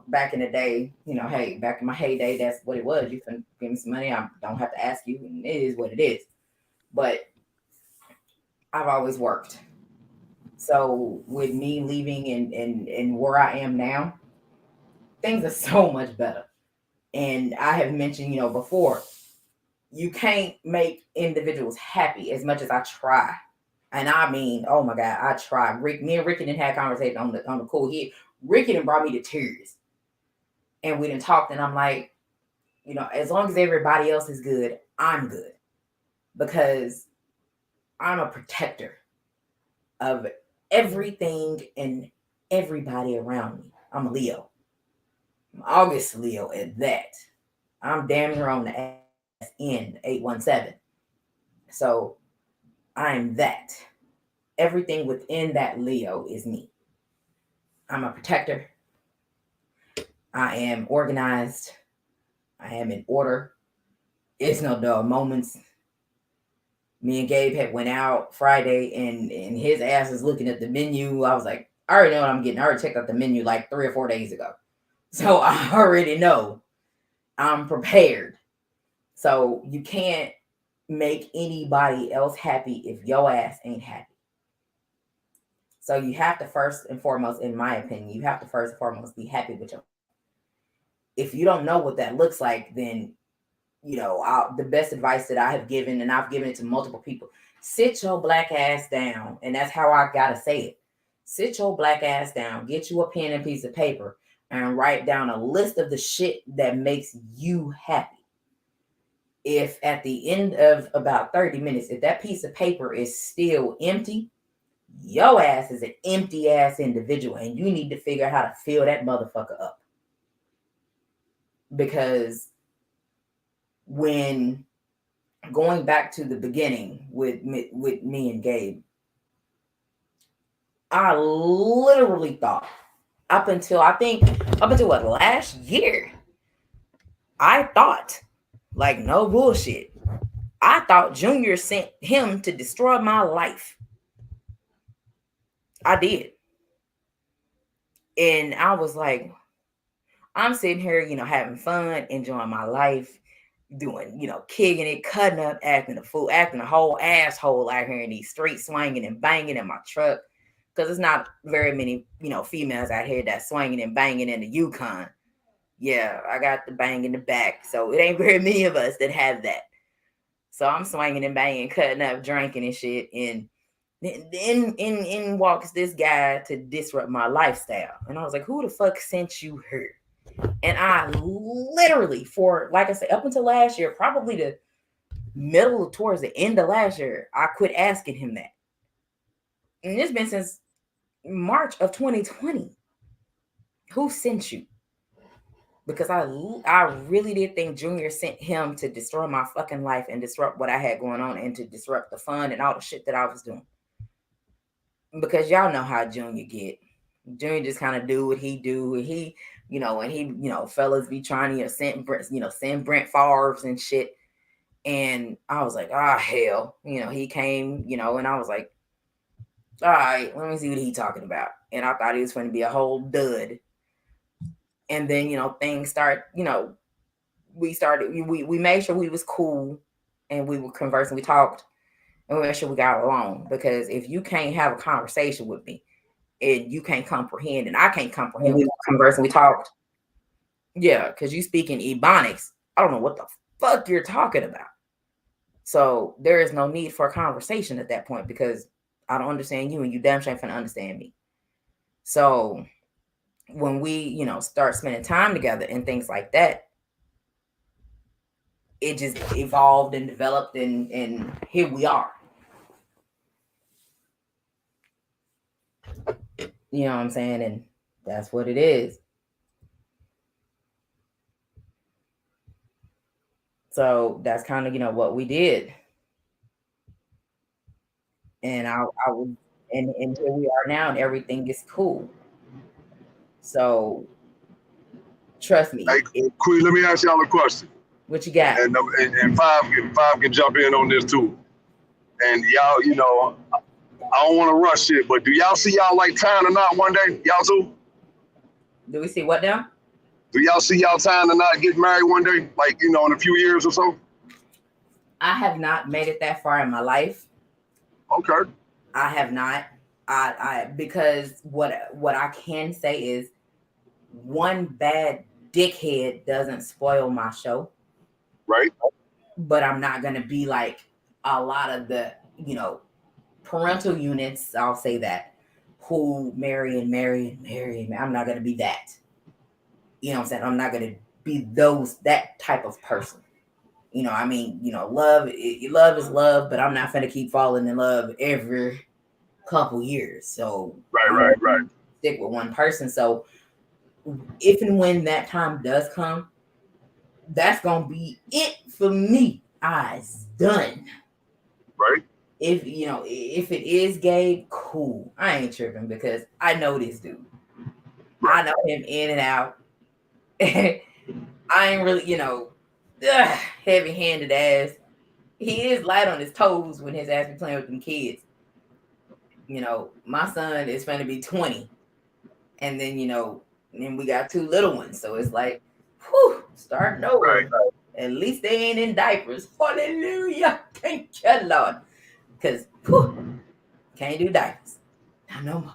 Back in the day, hey, back in my heyday, that's what it was. You can give me some money. I don't have to ask you. And it is what it is. But I've always worked. So with me leaving and where I am now, things are so much better. And I have mentioned, before, you can't make individuals happy as much as I try. And I mean, oh my God, I try. Me and Ricky didn't have a conversation on the cool here. Ricky didn't brought me to tears. And we didn't talk. And I'm like, as long as everybody else is good, I'm good. Because I'm a protector of everything and everybody around me. I'm a Leo. I'm August Leo at that. I'm damn near on the SN 817. So I'm that. Everything within that Leo is me. I'm a protector. I am organized. I am in order. It's no dull moments. Me and Gabe had went out Friday, and his ass is looking at the menu. I was like, I already know what I'm getting. I already checked out the menu like 3 or 4 days ago, so I already know I'm prepared. So you can't make anybody else happy if your ass ain't happy. So you have to first and foremost, in my opinion, you have to first and foremost be happy with your. If you don't know what that looks like, then the best advice that I have given, and I've given it to multiple people, sit your black ass down. And that's how I gotta say it. Sit your black ass down, get you a pen and piece of paper, and write down a list of the shit that makes you happy. If at the end of about 30 minutes, if that piece of paper is still empty, your ass is an empty ass individual, and you need to figure out how to fill that motherfucker up. Because when going back to the beginning with me and Gabe, I literally thought up until what, last year, I thought, like, no bullshit, I thought Junior sent him to destroy my life. I did. And I was like, I'm sitting here, having fun, enjoying my life, doing, kicking it, cutting up, acting a fool, acting a whole asshole out here in these streets, swinging and banging in my truck. Because it's not very many, females out here that swinging and banging in the Yukon. Yeah, I got the bang in the back. So it ain't very many of us that have that. So I'm swinging and banging, cutting up, drinking and shit. And then in walks this guy to disrupt my lifestyle. And I was like, who the fuck sent you here? And I literally, for, like I said, up until last year, probably the middle towards the end of last year, I quit asking him that. And it's been since March of 2020. Who sent you? Because I really did think Junior sent him to destroy my fucking life and disrupt what I had going on and to disrupt the fun and all the shit that I was doing. Because y'all know how Junior get. Junior just kind of do what he do. And he, fellas be trying to send Brent Favre's and shit. And I was like, hell. He came, and I was like, all right, let me see what he talking about. And I thought he was going to be a whole dud. And then, things start, we made sure we was cool and we were conversing, we talked, and we made sure we got along. Because if you can't have a conversation with me and you can't comprehend and I can't comprehend, we were conversing, we talked. Yeah, because you speak in Ebonics. I don't know what the fuck you're talking about. So there is no need for a conversation at that point because I don't understand you and you damn sure ain't finna understand me. So when we, start spending time together and things like that, it just evolved and developed and here we are. You know what I'm saying? And that's what it is. So that's kind of, what we did. And I was, and here we are now and everything is cool. So trust me. Hey, Queen, let me ask y'all a question. What you got? And five can jump in on this too. And y'all, I don't want to rush it, but do y'all see y'all like tying a knot one day? Y'all too? Do we see what now? Do y'all see y'all tying a knot, get married one day, like in a few years or so? I have not made it that far in my life. Okay. I have not. I because what I can say is one bad dickhead doesn't spoil my show. Right. But I'm not gonna be like a lot of the, parental units, I'll say that, who marry. I'm not gonna be that. You know what I'm saying? I'm not gonna be that type of person. Love is love, but I'm not gonna keep falling in love every couple years. So Right. Stick with one person. So if and when that time does come, that's gonna be it for me. Eyes done. Right. If it is Gabe, cool. I ain't tripping because I know this dude. Right. I know him in and out. I ain't really, heavy-handed ass. He is light on his toes when his ass be playing with them kids. You know, my son is going to be 20. And then, and we got 2 little ones. So it's like, whew, starting over. Right. At least they ain't in diapers. Hallelujah. Thank you, Lord. Because, can't do diapers. Not no more.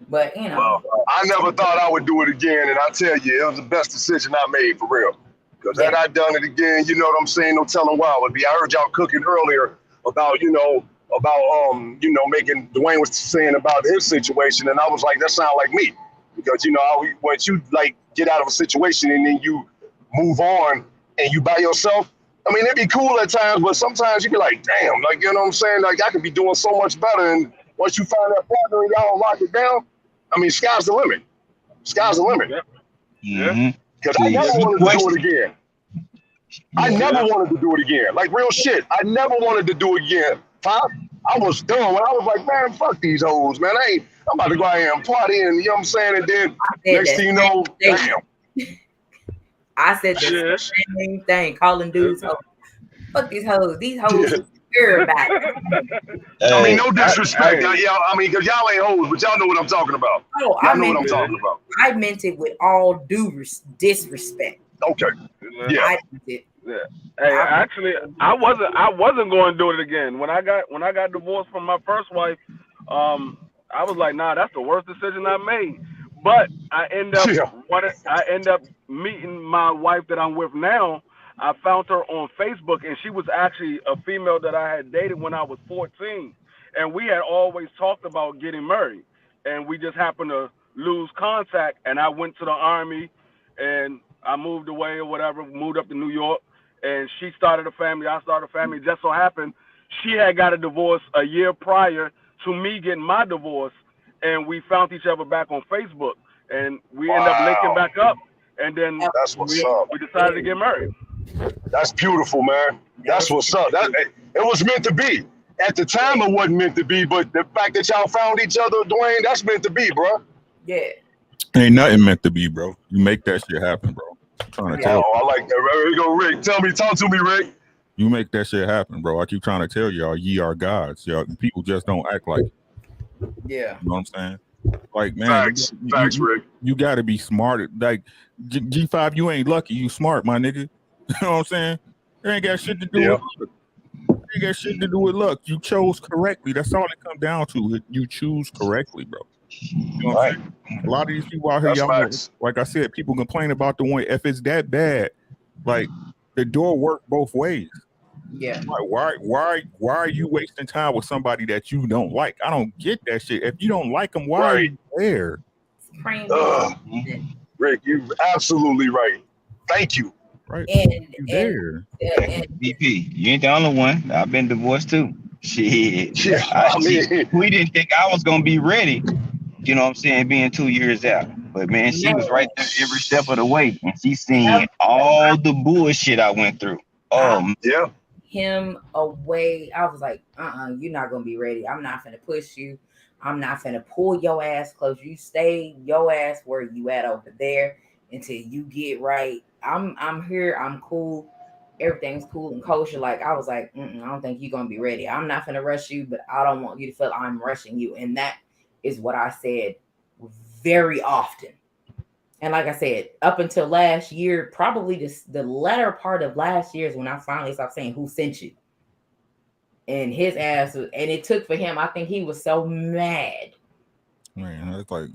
But, Well, I never thought I would do it again, and I tell you, it was the best decision I made for real. Because had I done it again, you know what I'm saying? No telling why it would be. I heard y'all cooking earlier about, making Dwayne was saying about his situation, and I was like, that sounds like me. Because once you like get out of a situation and then you move on and you by yourself, I mean, it'd be cool at times, but sometimes you be like, damn, like, you know what I'm saying? Like, I could be doing so much better. And once you find that partner and y'all lock it down, I mean, sky's the limit. Sky's the limit. Mm-hmm. Because I never wanted to do it again. I never wanted to do it again. Like, real shit. I never wanted to do it again. I was done when I was like, man, fuck these hoes, man. I'm about to go out here and party, and you know what I'm saying? And then next thing you know, damn. I said the same thing, calling dudes hoes. Fuck these hoes. These hoes secure about it. I mean, no disrespect, y'all. I mean, because y'all ain't hoes, but y'all know what I'm talking about. Oh, y'all know what I'm talking about. I meant it with all due disrespect. Okay. Yeah. I meant it. Yeah. Hey, actually, I wasn't going to do it again. When I got divorced from my first wife, I was like, nah, that's the worst decision I made. But I end up meeting my wife that I'm with now. I found her on Facebook, and she was actually a female that I had dated when I was 14, and we had always talked about getting married, and we just happened to lose contact. And I went to the Army, and I moved away or whatever, moved up to New York, and she started a family. I started a family. It just so happened she had got a divorce a year prior to me getting my divorce, and we found each other back on Facebook, and we ended up linking back up, and then that's what's up. We decided to get married. That's beautiful, man. That's what's up. It was meant to be. At the time, it wasn't meant to be, but the fact that y'all found each other, Dwayne, that's meant to be, bro. Yeah. Ain't nothing meant to be, bro. You make that shit happen, bro. I'm trying to tell you. Oh, I like that. Here you go, Rick. Talk to me, Rick. You make that shit happen, bro. I keep trying to tell y'all, ye are gods. Y'all, people just don't act like it. Yeah. You know what I'm saying? Like, man, Facts, Rick. You got to be smart. Like, G5, you ain't lucky. You smart, my nigga. You know what I'm saying? It ain't got shit to do with luck. It ain't got shit to do with luck. You chose correctly. That's all it comes down to. You choose correctly, bro. You know what I'm saying? A lot of these people out here, y'all, like I said, people complain about the one. If it's that bad, like, the door works both ways. Yeah. Like, why are you wasting time with somebody that you don't like? I don't get that shit. If you don't like them, why are you there? Rick, you're absolutely right. Thank you. Right. And VP, you ain't the only one. I've been divorced too. Shit. We didn't think I was gonna be ready. You know what I'm saying? Being 2 years out. But man, she was right there every step of the way. And she seen all the bullshit I went through. Yeah. Him away. I was like, you're not gonna be ready. I'm not finna push you. I'm not finna pull your ass close. You stay your ass where you at over there until you get right. I'm here. I'm cool. Everything's cool and kosher. Like, I was like, I don't think you're gonna be ready. I'm not finna rush you, but I don't want you to feel I'm rushing you. And that is what I said very often. And like I said, up until last year, probably the latter part of last year is when I finally stopped saying who sent you. And his ass was, and it took for him, I think he was so mad. Man, it's like,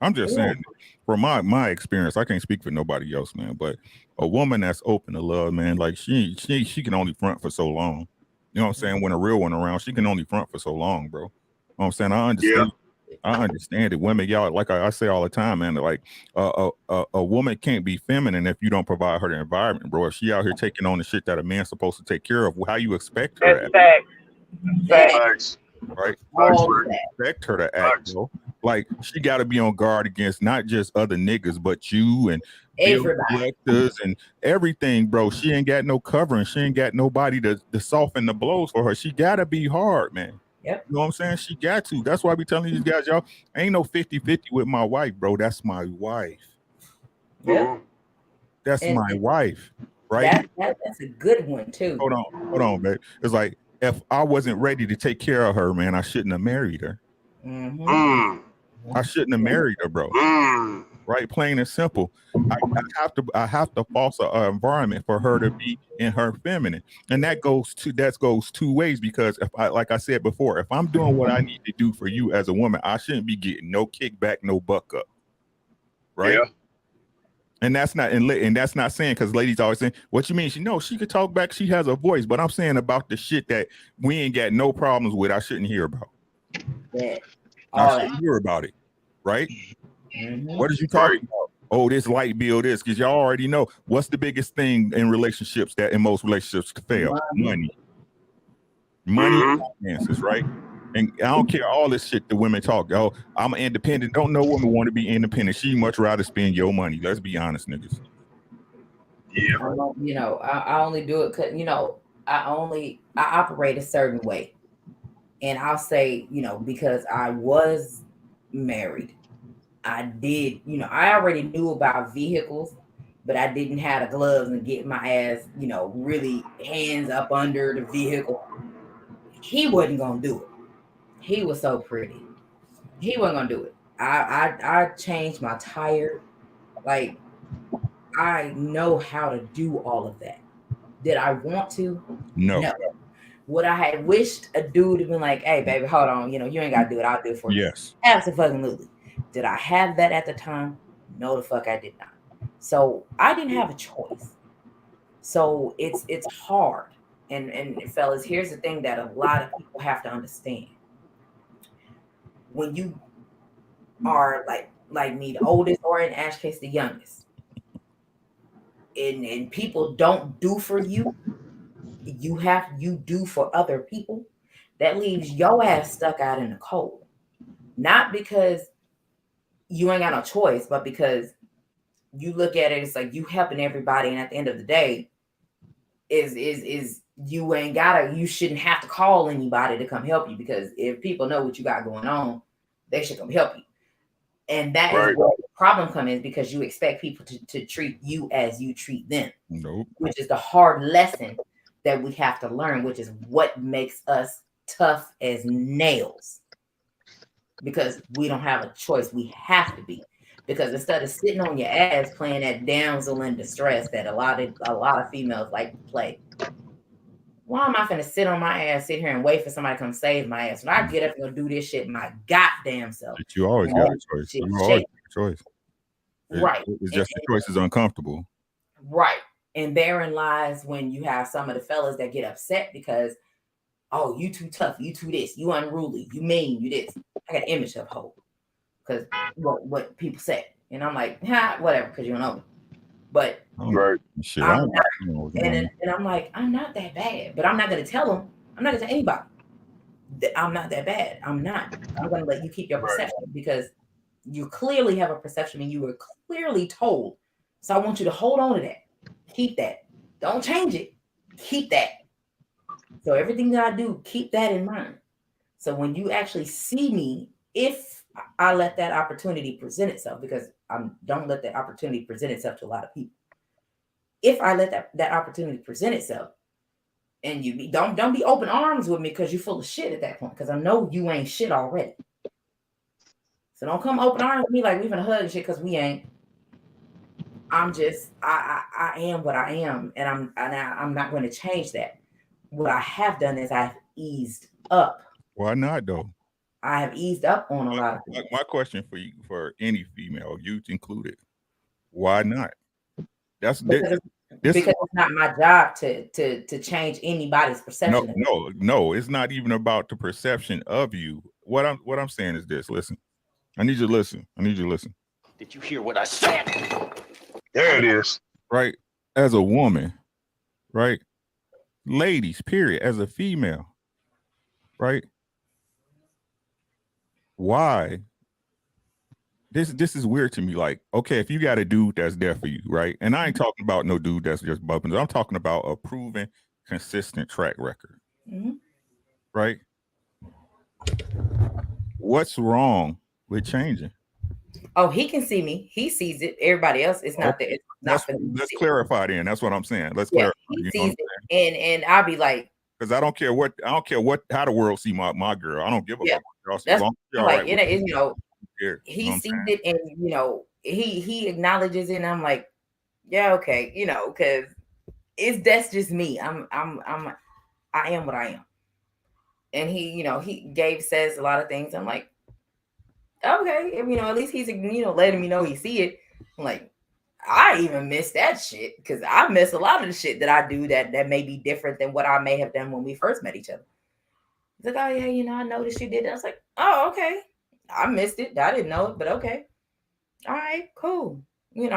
I'm just saying, from my experience, I can't speak for nobody else, man. But a woman that's open to love, man, like she can only front for so long. You know what I'm saying? When a real one around, she can only front for so long, bro. You know what I'm saying? I understand. Yeah. I understand it. Women, y'all, like I say all the time, man. Like a woman can't be feminine if you don't provide her the environment, bro. If she out here taking on the shit that a man's supposed to take care of, how you expect her to act? Facts. Right? Expect her to act, bro. Like, she got to be on guard against not just other niggas, but you and collectors and everything, bro. She ain't got no covering. She ain't got nobody to soften the blows for her. She got to be hard, man. Yep. You know what I'm saying? She got to. That's why I be telling these guys, y'all, ain't no 50-50 with my wife, bro. That's my wife. Yeah. That's my wife. right? That's a good one too. Hold on, babe. It's like if I wasn't ready to take care of her, man, I shouldn't have married her. Mm. I shouldn't have married her, bro. Mm. Right? Plain and simple. I have to foster an environment for her to be in her feminine. And that goes two ways, because if I, like I said before, if I'm doing what I need to do for you as a woman, I shouldn't be getting no kickback, no buck up. Right? Yeah. And that's not saying, because ladies always saying, what you mean? She could talk back, she has a voice, but I'm saying about the shit that we ain't got no problems with, I shouldn't hear about. Yeah. I shouldn't hear about it. Right? What is you talking about? Oh, this light bill, this, because y'all already know what's the biggest thing in relationships that in most relationships fail? Money and finances, right? And I don't care all this shit the women talk. Oh, I'm independent. Don't no woman want to be independent. She much rather spend your money. Let's be honest, niggas. Yeah. I only do it because I operate a certain way, and I'll say because I was married. I did, I already knew about vehicles, but I didn't have the gloves and get my ass, really hands up under the vehicle. He wasn't gonna do it. He was so pretty. He wasn't gonna do it. I changed my tire. Like, I know how to do all of that. Did I want to? No. Would I have wished a dude had been like, "Hey, baby, hold on, you ain't gotta do it. I'll do it for you." Yes. Absolutely. Did I have that at the time? No, the fuck I did not. So I didn't have a choice. So it's hard. And fellas, here's the thing that a lot of people have to understand. When you are like me, the oldest, or in Ash case, the youngest, and people don't do for you, you do for other people, that leaves your ass stuck out in the cold. Not because you ain't got no choice, but because you look at it, it's like you helping everybody, and at the end of the day, is you shouldn't have to call anybody to come help you, because if people know what you got going on, they should come help you. And that is where the problem comes in, because you expect people to treat you as you treat them. Nope. Which is the hard lesson that we have to learn, which is what makes us tough as nails. Because we don't have a choice. We have to be. Because instead of sitting on your ass playing that damsel in distress that a lot of females like to play, why am I finna sit on my ass, sit here and wait for somebody to come save my ass? When I get up and go do this shit my goddamn self. You always got a choice. You always got a choice. Right. It's just the choice is uncomfortable. Right. And therein lies when you have some of the fellas that get upset because, oh, you too tough, you too this, you unruly, you mean, you this. I got an image of hope. Because what people say. And I'm like, whatever, because you don't know me. But shit, I'm not, and I'm like, I'm not that bad. But I'm not going to tell them. I'm not going to tell anybody that I'm not that bad. I'm not. I'm going to let you keep your perception, because you clearly have a perception and you were clearly told. So I want you to hold on to that. Keep that. Don't change it. Keep that. So everything that I do, keep that in mind. So when you actually see me, if I let that opportunity present itself, because I don't let that opportunity present itself to a lot of people. If I let that opportunity present itself, and you don't be open arms with me because you're full of shit at that point, because I know you ain't shit already. So don't come open arms with me like we finna hug and shit, because we ain't. I'm just I am what I am, and I'm not going to change that. What I have done is I've eased up. Why not though? I have eased up on a lot of things. My question for you, for any female, youth included, why not? Because it's not my job to change anybody's perception. No, it's not even about the perception of you. What I'm saying is this. Listen, I need you to listen. Did you hear what I said? There it is. Right, as a woman, right, ladies, period, as a female, right. Why? This is weird to me. Like, okay, if you got a dude that's there for you, right? And I ain't talking about no dude that's just bumping. I'm talking about a proven, consistent track record. Mm-hmm. Right? What's wrong with changing? Oh, he can see me. He sees it. Everybody else, it's not that. It's not for them to let's see. clarify then. That's what I'm saying. Let's Yeah, clarify. he You know sees it, and I'll be like, because I don't care how the world see my girl. I don't give a yeah, fuck what y'all see. As that's long as you're all like right with it. You know, it, you know he what I'm sees saying? it, and he acknowledges it, and I'm like, yeah, okay, because that's just me. I am what I am, and he says a lot of things. I'm like, okay, at least he's letting me know he see it. I'm like, I even miss that shit because I miss a lot of the shit that I do that may be different than what I may have done when we first met each other. He's like, oh yeah, I noticed you did that. I was like, oh, okay. I missed it. I didn't know it, but okay. All right, cool. And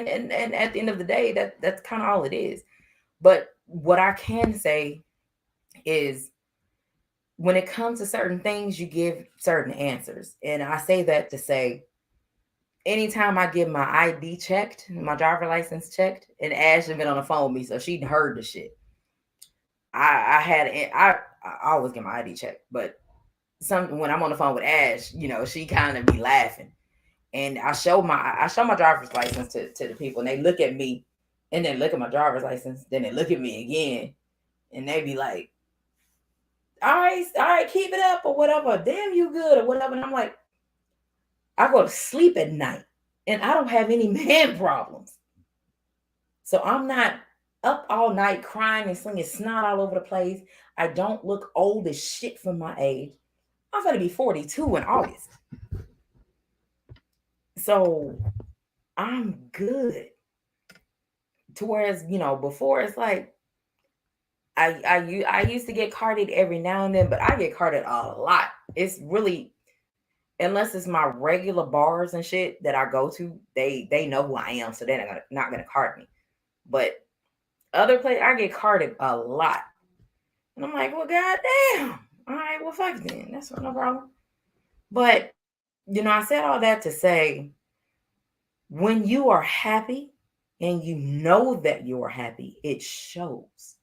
and at the end of the day, that's kind of all it is. But what I can say is when it comes to certain things, you give certain answers. And I say that to say anytime I get my ID checked, my driver license checked, and Ash had been on the phone with me, so she'd heard the shit. I always get my ID checked, but when I'm on the phone with Ash, she kind of be laughing, and I show my driver's license to the people, and they look at me, and then look at my driver's license, then they look at me again, and they be like, all right, keep it up or whatever, damn you good or whatever, and I'm like, I go to sleep at night, and I don't have any man problems, so I'm not up all night crying and slinging snot all over the place. I don't look old as shit for my age. I'm going to be 42 in August. So I'm good. To whereas, before it's like I used to get carded every now and then, but I get carded a lot. It's really, unless it's my regular bars and shit that I go to, they know who I am, so they're not gonna card me. But other places I get carded a lot. And I'm like, well, goddamn. All right, well, fuck it then. That's no problem. But, I said all that to say, when you are happy and you know that you are happy, it shows.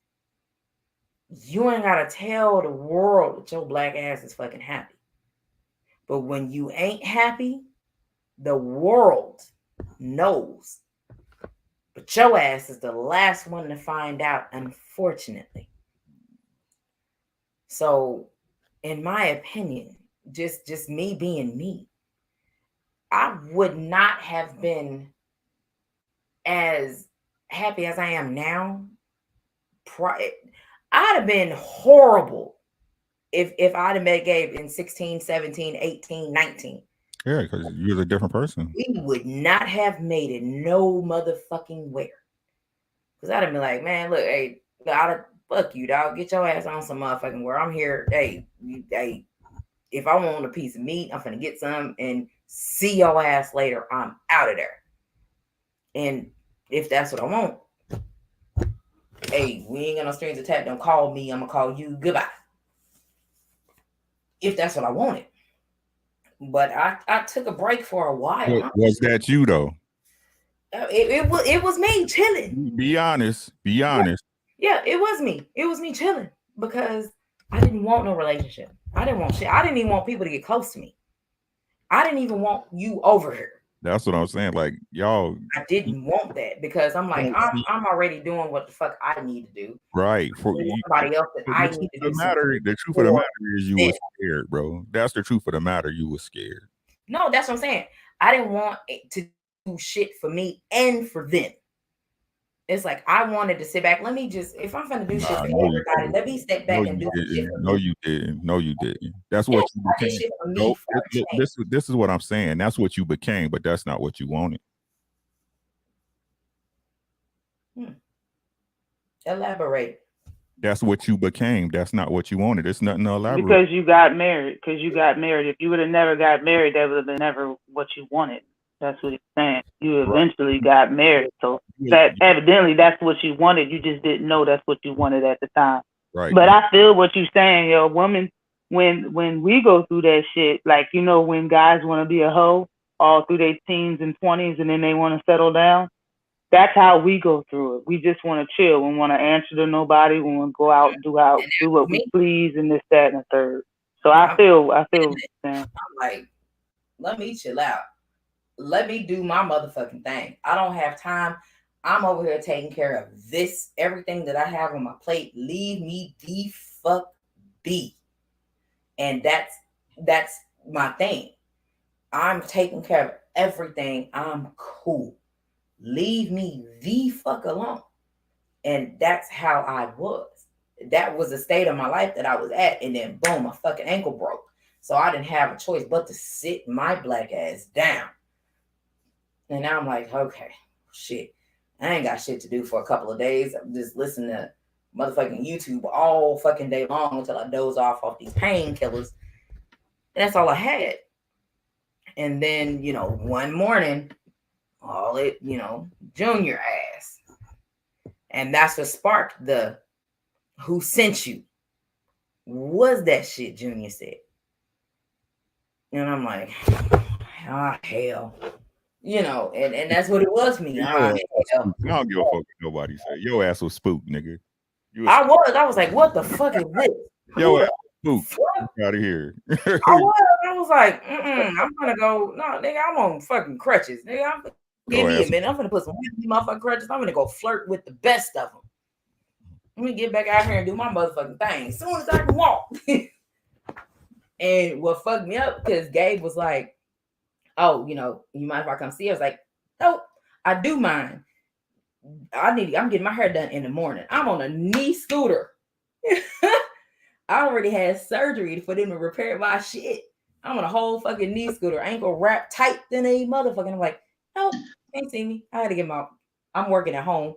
You ain't got to tell the world that your black ass is fucking happy. But when you ain't happy, the world knows. But your ass is the last one to find out, unfortunately. So, in my opinion, just me being me, I would not have been as happy as I am now. I'd have been horrible if I'd have met Gabe in 16, 17, 18, 19. Yeah, because you're a different person. We would not have made it no motherfucking where. Because I'd have been like, man, look, hey, fuck you, dog. Get your ass on some motherfucking where. I'm here. Hey, if I want a piece of meat, I'm finna get some and see your ass later. I'm out of there. And if that's what I want, hey, we ain't got no strings attached. Don't call me. I'm gonna call you. Goodbye. If that's what I wanted. But I took a break for a while. Was that you though? It was me chilling. Be honest. Be honest. Yeah, it was me. It was me chilling because I didn't want no relationship. I didn't want shit. I didn't even want people to get close to me. I didn't even want you over here. That's what I'm saying. Like y'all, I didn't want that because I'm like, I'm already doing what the fuck I need to do. Right. For somebody else that I need to do. The truth of the matter is you were scared, bro. That's the truth of the matter. You were scared. No, that's what I'm saying. I didn't want it to do shit for me and for them. It's like I wanted to sit back. Let me just, if I'm gonna do shit for everybody, let me step back and do shit for No, you didn't. No, you didn't. That's what you became. No, this is what I'm saying. That's what you became, but that's not what you wanted. Elaborate. That's what you became. That's not what you wanted. It's nothing to elaborate. Because you got married. If you would have never got married, that would have been never what you wanted. That's what he's saying. You eventually got married. So that evidently that's what you wanted. You just didn't know that's what you wanted at the time. Right. But I feel what you're saying, yo. Women, when we go through that shit, like, when guys want to be a hoe all through their teens and 20s and then they want to settle down, that's how we go through it. We just want to chill. We want to answer to nobody. We want to go out and do what we please and this, that, and the third. So I feel what you're saying. I'm like, let me chill out. Let me do my motherfucking thing. I don't have time. I'm over here taking care of this, everything that I have on my plate. Leave me the fuck be. And that's my thing. I'm taking care of everything. I'm cool. Leave me the fuck alone. And that's how I was. That was the state of my life that I was at. And then boom, my fucking ankle broke. So I didn't have a choice but to sit my black ass down. And now I'm like, okay, shit. I ain't got shit to do for a couple of days. I'm just listening to motherfucking YouTube all fucking day long until I doze off these painkillers. And that's all I had. And then, one morning, all it, Junior ass. And that's what sparked the who sent you. Was that shit, Junior said. And I'm like, hell. And that's what it was me. I don't give a fuck what nobody say. Your ass was spooked, nigga. I was like, what the fuck is this? Your ass was spooked. Out of here. I was like, I'm gonna go. No, nigga, I'm on fucking crutches. Nigga, give me a minute. I'm gonna put some weight in these motherfucking crutches. I'm gonna go flirt with the best of them. Let me get back out here and do my motherfucking thing as soon as I can walk. And what fucked me up, because Gabe was like, oh, you mind if I come see you? I was like, nope, I do mind. I'm getting my hair done in the morning. I'm on a knee scooter. I already had surgery for them to repair my shit. I'm on a whole fucking knee scooter, ankle wrapped tight than a motherfucker. I'm like, nope, can't see me. I had to get I'm working at home.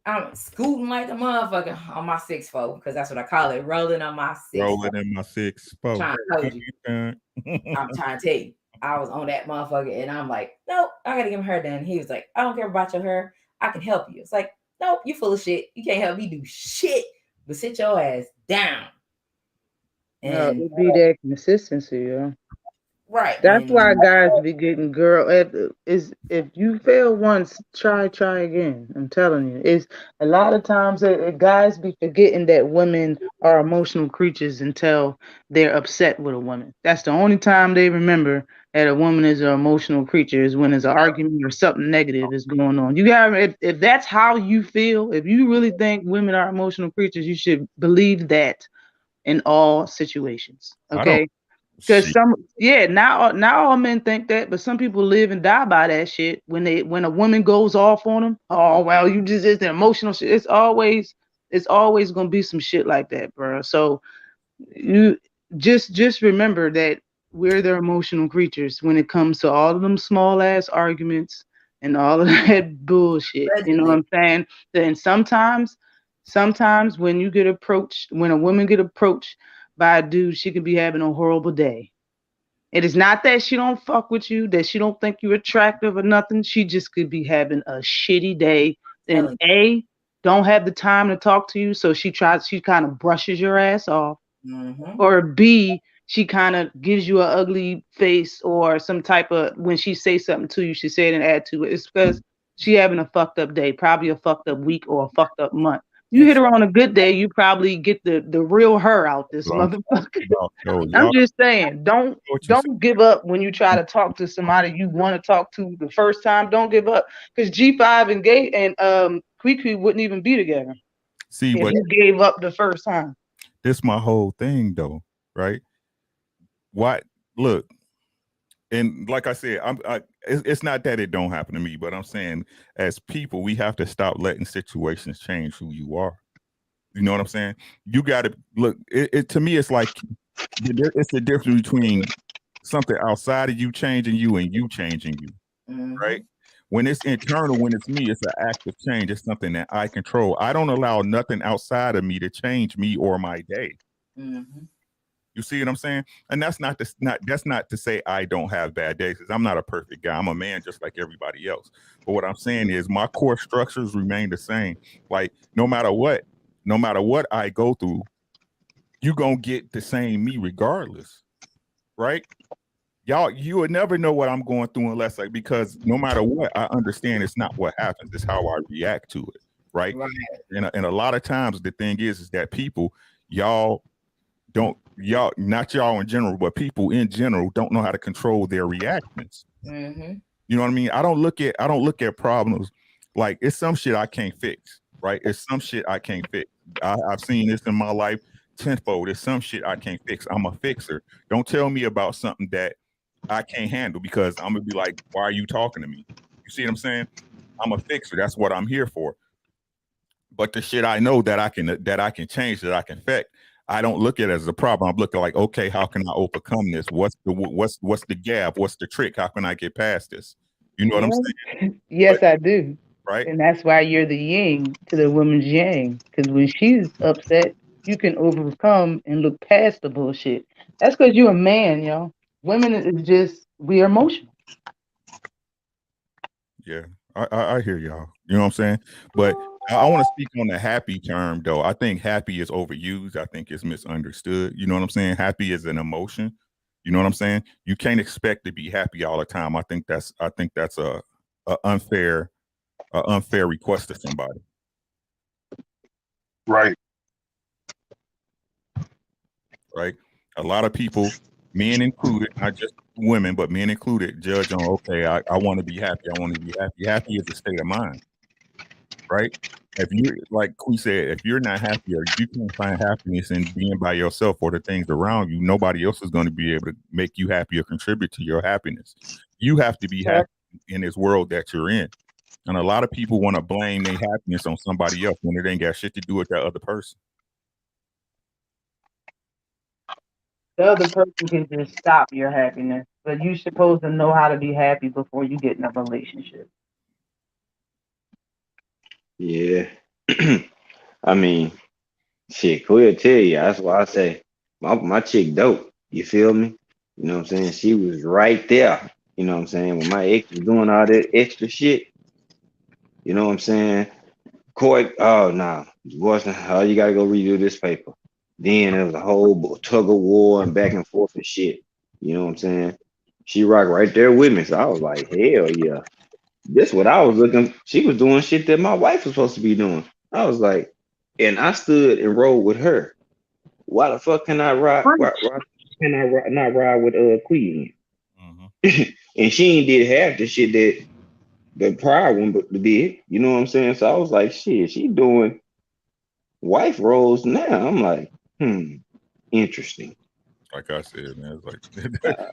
I'm scooting like a motherfucker on my 6'4", because that's what I call it, rolling on my 6'4". Rolling in my 6'4". Trying to tell you. I'm trying to tell you. I was on that motherfucker, and I'm like, nope, I gotta get my hair done. He was like, I don't care about your hair. I can help you. It's like, nope, you full of shit. You can't help me do shit, but sit your ass down. And it'd be that consistency, yo. Right. That's why guys be getting girl. Is if you fail once, try again. I'm telling you, it's a lot of times that guys be forgetting that women are emotional creatures until they're upset with a woman. That's the only time they remember that a woman is an emotional creature is when there's an argument or something negative is going on. You got if that's how you feel, if you really think women are emotional creatures, you should believe that in all situations. Okay. Because not all men think that, but some people live and die by that shit. When a woman goes off on them, oh well, it's the emotional shit. It's always gonna be some shit like that, bro. So you just remember that we're the emotional creatures when it comes to all of them small ass arguments and all of that bullshit. You know what I'm saying? And sometimes when a woman get approached by a dude, she could be having a horrible day. It is not that she don't fuck with you, that she don't think you're attractive or nothing. She just could be having a shitty day. And A, don't have the time to talk to you, so she kind of brushes your ass off. Mm-hmm. Or B, she kind of gives you an ugly face or some type of, when she says something to you, she say it and add to it. It's because she having a fucked up day, probably a fucked up week or a fucked up month. You hit her on a good day, you probably get the real her out this motherfucker. I'm just saying, don't give up when you try to talk to somebody you want to talk to the first time. Don't give up, because G5 and Gay and Kwee wouldn't even be together. See, if you gave up the first time. This my whole thing, though, right? Look, and like I said, it's not that it don't happen to me, but I'm saying as people, we have to stop letting situations change who you are. You know what I'm saying? You got to look. It to me, it's like it's the difference between something outside of you changing you and you changing you, right? When it's internal, when it's me, it's an active change. It's something that I control. I don't allow nothing outside of me to change me or my day. Mm-hmm. You see what I'm saying? And that's not to say I don't have bad days, because I'm not a perfect guy. I'm a man just like everybody else. But what I'm saying is my core structures remain the same. Like no matter what I go through, you're gonna get the same me regardless. Right? Y'all, you would never know what I'm going through because no matter what, I understand it's not what happens, it's how I react to it. Right. And a lot of times the thing is that people, y'all don't y'all, not y'all in general, but people in general don't know how to control their reactions. Mm-hmm. You know what I mean? I don't look at problems like it's some shit I can't fix, right? It's some shit I can't fix. I've seen this in my life tenfold. It's some shit I can't fix. I'm a fixer. Don't tell me about something that I can't handle because I'm gonna be like, why are you talking to me? You see what I'm saying? I'm a fixer. That's what I'm here for. But the shit I know that I can change, that I can affect, I don't look at it as a problem. I'm looking like, okay, how can I overcome this? What's the gap? What's the trick? How can I get past this? You know what I'm saying? Yes, But, I do. right? And that's why you're the yin to the woman's yang. Because when she's upset, you can overcome and look past the bullshit. That's because you're a man, y'all. Women is just, we are emotional. Yeah, I hear y'all. You know what I'm saying? But I want to speak on the happy term though. I think happy is overused. I think it's misunderstood. You know what I'm saying? Happy is an emotion. You know what I'm saying? You can't expect to be happy all the time. I think that's a unfair request to somebody. Right. Right? A lot of people, men included, not just women, but men included, judge on, okay, I want to be happy. I want to be happy. Happy is a state of mind. Right? If you, like we said, if you're not happy or you can't find happiness in being by yourself or the things around you, nobody else is going to be able to make you happy or contribute to your happiness. You have to be happy in this world that you're in. And a lot of people want to blame their happiness on somebody else when it ain't got shit to do with that other person. The other person can just stop your happiness, but you're supposed to know how to be happy before you get in a relationship. Yeah. I mean, shit, Queer tell you. That's why I say my chick dope. You feel me? You know what I'm saying? She was right there. You know what I'm saying? When my ex was doing all that extra shit, you know what I'm saying? Court, oh no, divorce. Oh, you gotta go redo this paper. Then there was a whole tug of war and back and forth and shit. You know what I'm saying? She rocked right there with me. So I was like, hell yeah. This what I was looking. She was doing shit that my wife was supposed to be doing. I was like, and I stood and rode with her. Why the fuck can I ride? Why can I not ride with Queen? Mm-hmm. And she ain't did half the shit that the prior one but did. You know what I'm saying? So I was like, shit, she doing wife roles now. I'm like, interesting. Like I said, man, it's like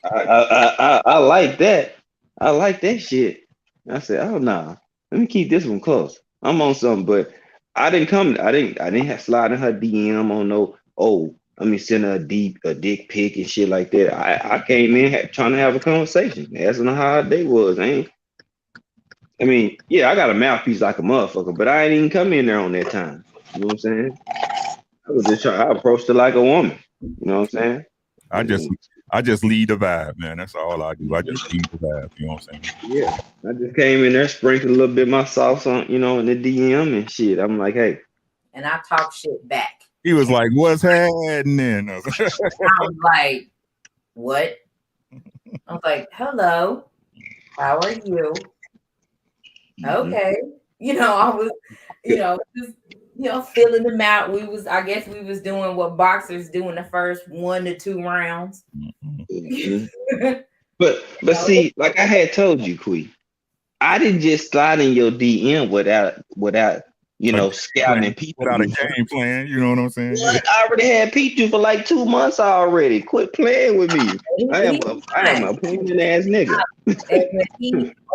I like that. I like that shit. I said, oh no, let me keep this one close. I'm on something, but I didn't have slide in her DM on no. Oh, let me send her a dick pic and shit like that. I came in trying to have a conversation, asking her how her day was. I mean, yeah, I got a mouthpiece like a motherfucker, but I ain't even come in there on that time. You know what I'm saying? I was just trying. I approached her like a woman. You know what I'm saying? I just lead the vibe, man. That's all I do. I just lead the vibe. You know what I'm saying? Yeah. I just came in there, sprinkled a little bit of my sauce on, in the DM and shit. I'm like, hey. And I talk shit back. He was like, "What's happening?" I was like, "What?" I was like, "Hello, how are you?" Okay, I was, just filling them out. I guess we was doing what boxers do in the first 1 to 2 rounds. Mm-hmm. But see, like I had told you, Quee, I didn't just slide in your DM without scouting people. Without a game plan, you know what I'm saying? What? I already had people for like 2 months already. Quit playing with me. I am a playing ass nigga. And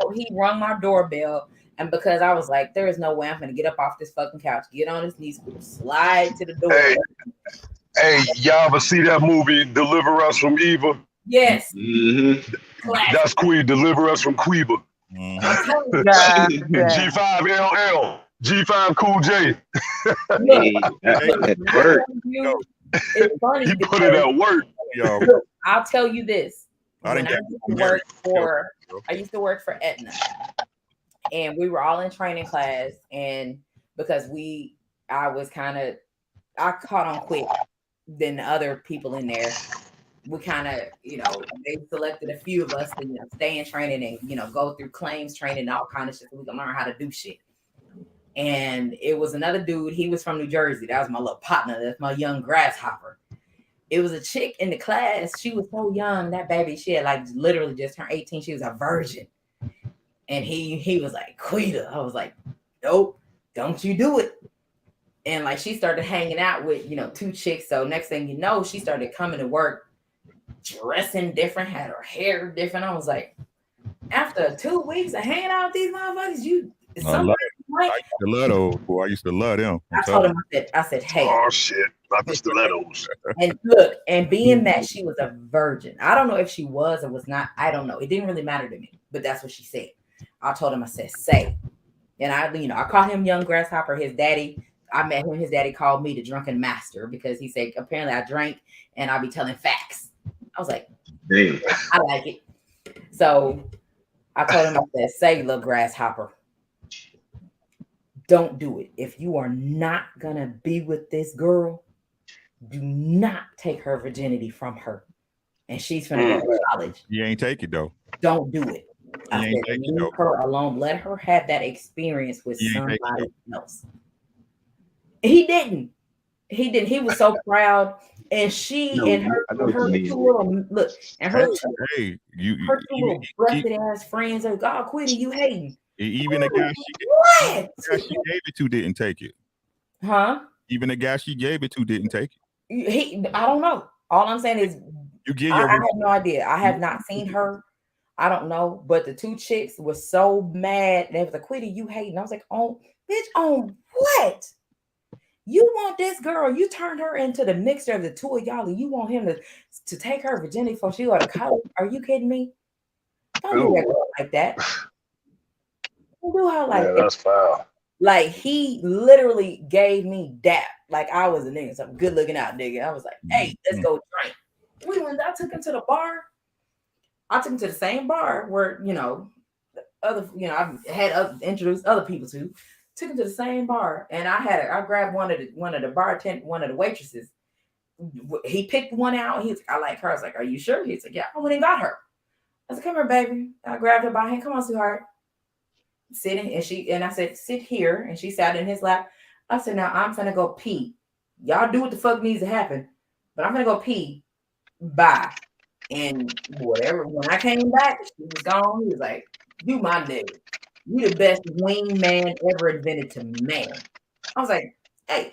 when he rung my doorbell, and because I was like, there is no way I'm gonna get up off this fucking couch, get on his knees, slide to the door. Hey, y'all ever see that movie Deliver Us from Eva? Yes. Mm-hmm. That's Queen, Deliver Us from Queba. Mm-hmm. G5LL, G5 Cool J. It's funny. He put it at work. I'll tell you this. I used to work for Aetna, and we were all in training class, and because I caught on quick than the other people in there. We kind of, they selected a few of us to, stay in training and, go through claims training and all kind of shit so we can learn how to do shit. And it was another dude. He was from New Jersey. That was my little partner. That's my young grasshopper. It was a chick in the class. She was so young. That baby, she had like literally just turned 18. She was a virgin. And he was like, Quita. I was like, nope, don't you do it. And like she started hanging out with, 2 chicks. So next thing you know, she started coming to work dressing different, had her hair different. I was like, after 2 weeks of hanging out with these motherfuckers, something right. I used to love those, boy. I used to love them. I told him, I said, hey. Oh shit, not the stilettos. And look, and being that she was a virgin, I don't know if she was or was not. I don't know. It didn't really matter to me, but that's what she said. I told him, I said, say. And I called him Young Grasshopper. His daddy, I met him. His daddy called me the drunken master because he said, apparently I drank and I'll be telling facts. I was like, Damn. I like it. So I told him, I said, say, little grasshopper, don't do it. If you are not going to be with this girl, do not take her virginity from her. And she's going to go to college. You ain't take it, though. Don't do it. I said, leave her alone. Let her have that experience with somebody else. He didn't. He was so proud. And she and her two little look and her two little breasted ass friends are God quitting, you hating. Even the guy she gave it to didn't take it. Huh? Even the guy she gave it to didn't take it. I don't know. All I'm saying is I have no idea. I have not seen her. I don't know. But the 2 chicks were so mad. They was like, Quitty, you hating. I was like, oh, bitch, on what? You want this girl, you turned her into the mixture of the 2 of y'all, and you want him to take her virginity before she go to college. Are you kidding me? Don't do that girl like that. Don't do her like that. That's foul. Like, he literally gave me dap. Like I was a nigga, some good looking out nigga. I was like, hey, let's go drink. I took him to the bar. I took him to the same bar where, I've had introduced other people to. Took him to the same bar, and I grabbed one of the waitresses. He picked one out. He's like, I like her. I was like, are you sure? He's like, yeah. I went and got her. I said, come here, baby. I grabbed her by hand. Come on, sweetheart. Sitting, and I said, sit here. And she sat in his lap. I said, now I'm gonna go pee. Y'all do what the fuck needs to happen, but I'm gonna go pee. Bye. And whatever. When I came back, she was gone. He was like, you my nigga. You the best wingman ever invented to man. I was like, hey,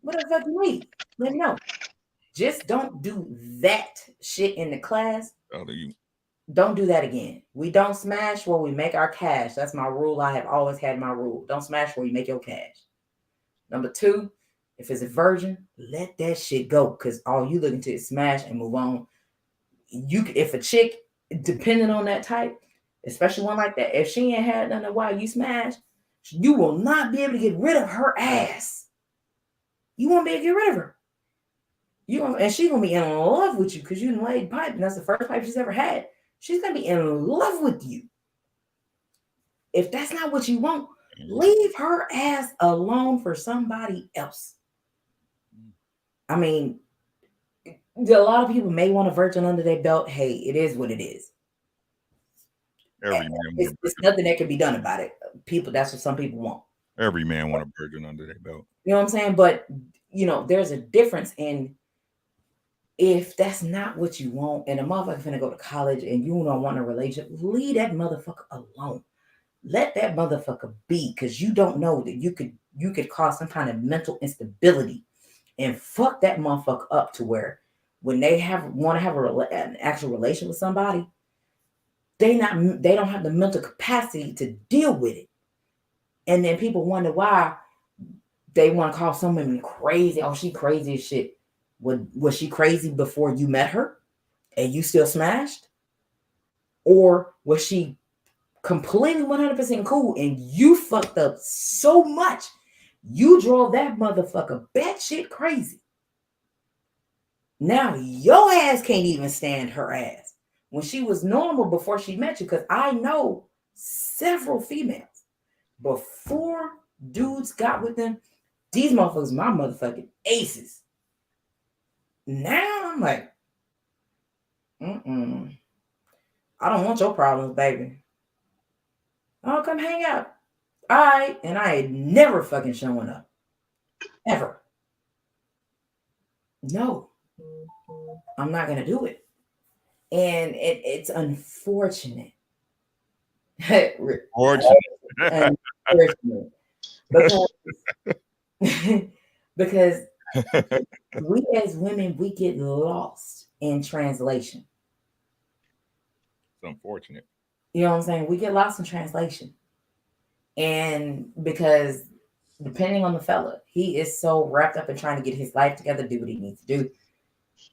what the fuck you need? Let me know. Just don't do that shit in the class. Don't do that again. We don't smash where we make our cash. That's my rule. I have always had my rule. Don't smash where you make your cash. Number 2, if it's a virgin, let that shit go. Because all you looking to is smash and move on. If a chick, depending on that type, especially one like that, if she ain't had nothing while you smash, you will not be able to get rid of her ass. You won't be able to get rid of her. And she's gonna be in love with you because you laid pipe, and that's the first pipe she's ever had. She's gonna be in love with you. If that's not what you want, leave her ass alone for somebody else. I mean, a lot of people may want a virgin under their belt. Hey, it is what it is. It's nothing that can be done about it. That's what some people want. Every man want a virgin under their belt. You know what I'm saying? But there's a difference in if that's not what you want, and a motherfucker finna go to college and you don't want a relationship, leave that motherfucker alone. Let that motherfucker be, because you don't know that you could cause some kind of mental instability and fuck that motherfucker up to where when they want to have an actual relation with somebody, they don't have the mental capacity to deal with it. And then people wonder why they want to call someone crazy. Oh, she crazy as shit. Was she crazy before you met her and you still smashed? Or was she completely 100% cool and you fucked up so much you drove that motherfucker batshit crazy? Now your ass can't even stand her ass when she was normal before she met you. Because I know several females before dudes got with them, these motherfuckers, my motherfucking aces. Now I'm like, I don't want your problems, baby. I'll come hang out. All right. And I ain't never fucking showing up. Ever. No. I'm not gonna do it. And it's unfortunate. Fortunate. Unfortunate. Because because we as women, we get lost in translation. It's unfortunate. You know what I'm saying? We get lost in translation. And because depending on the fella, he is so wrapped up in trying to get his life together, do what he needs to do.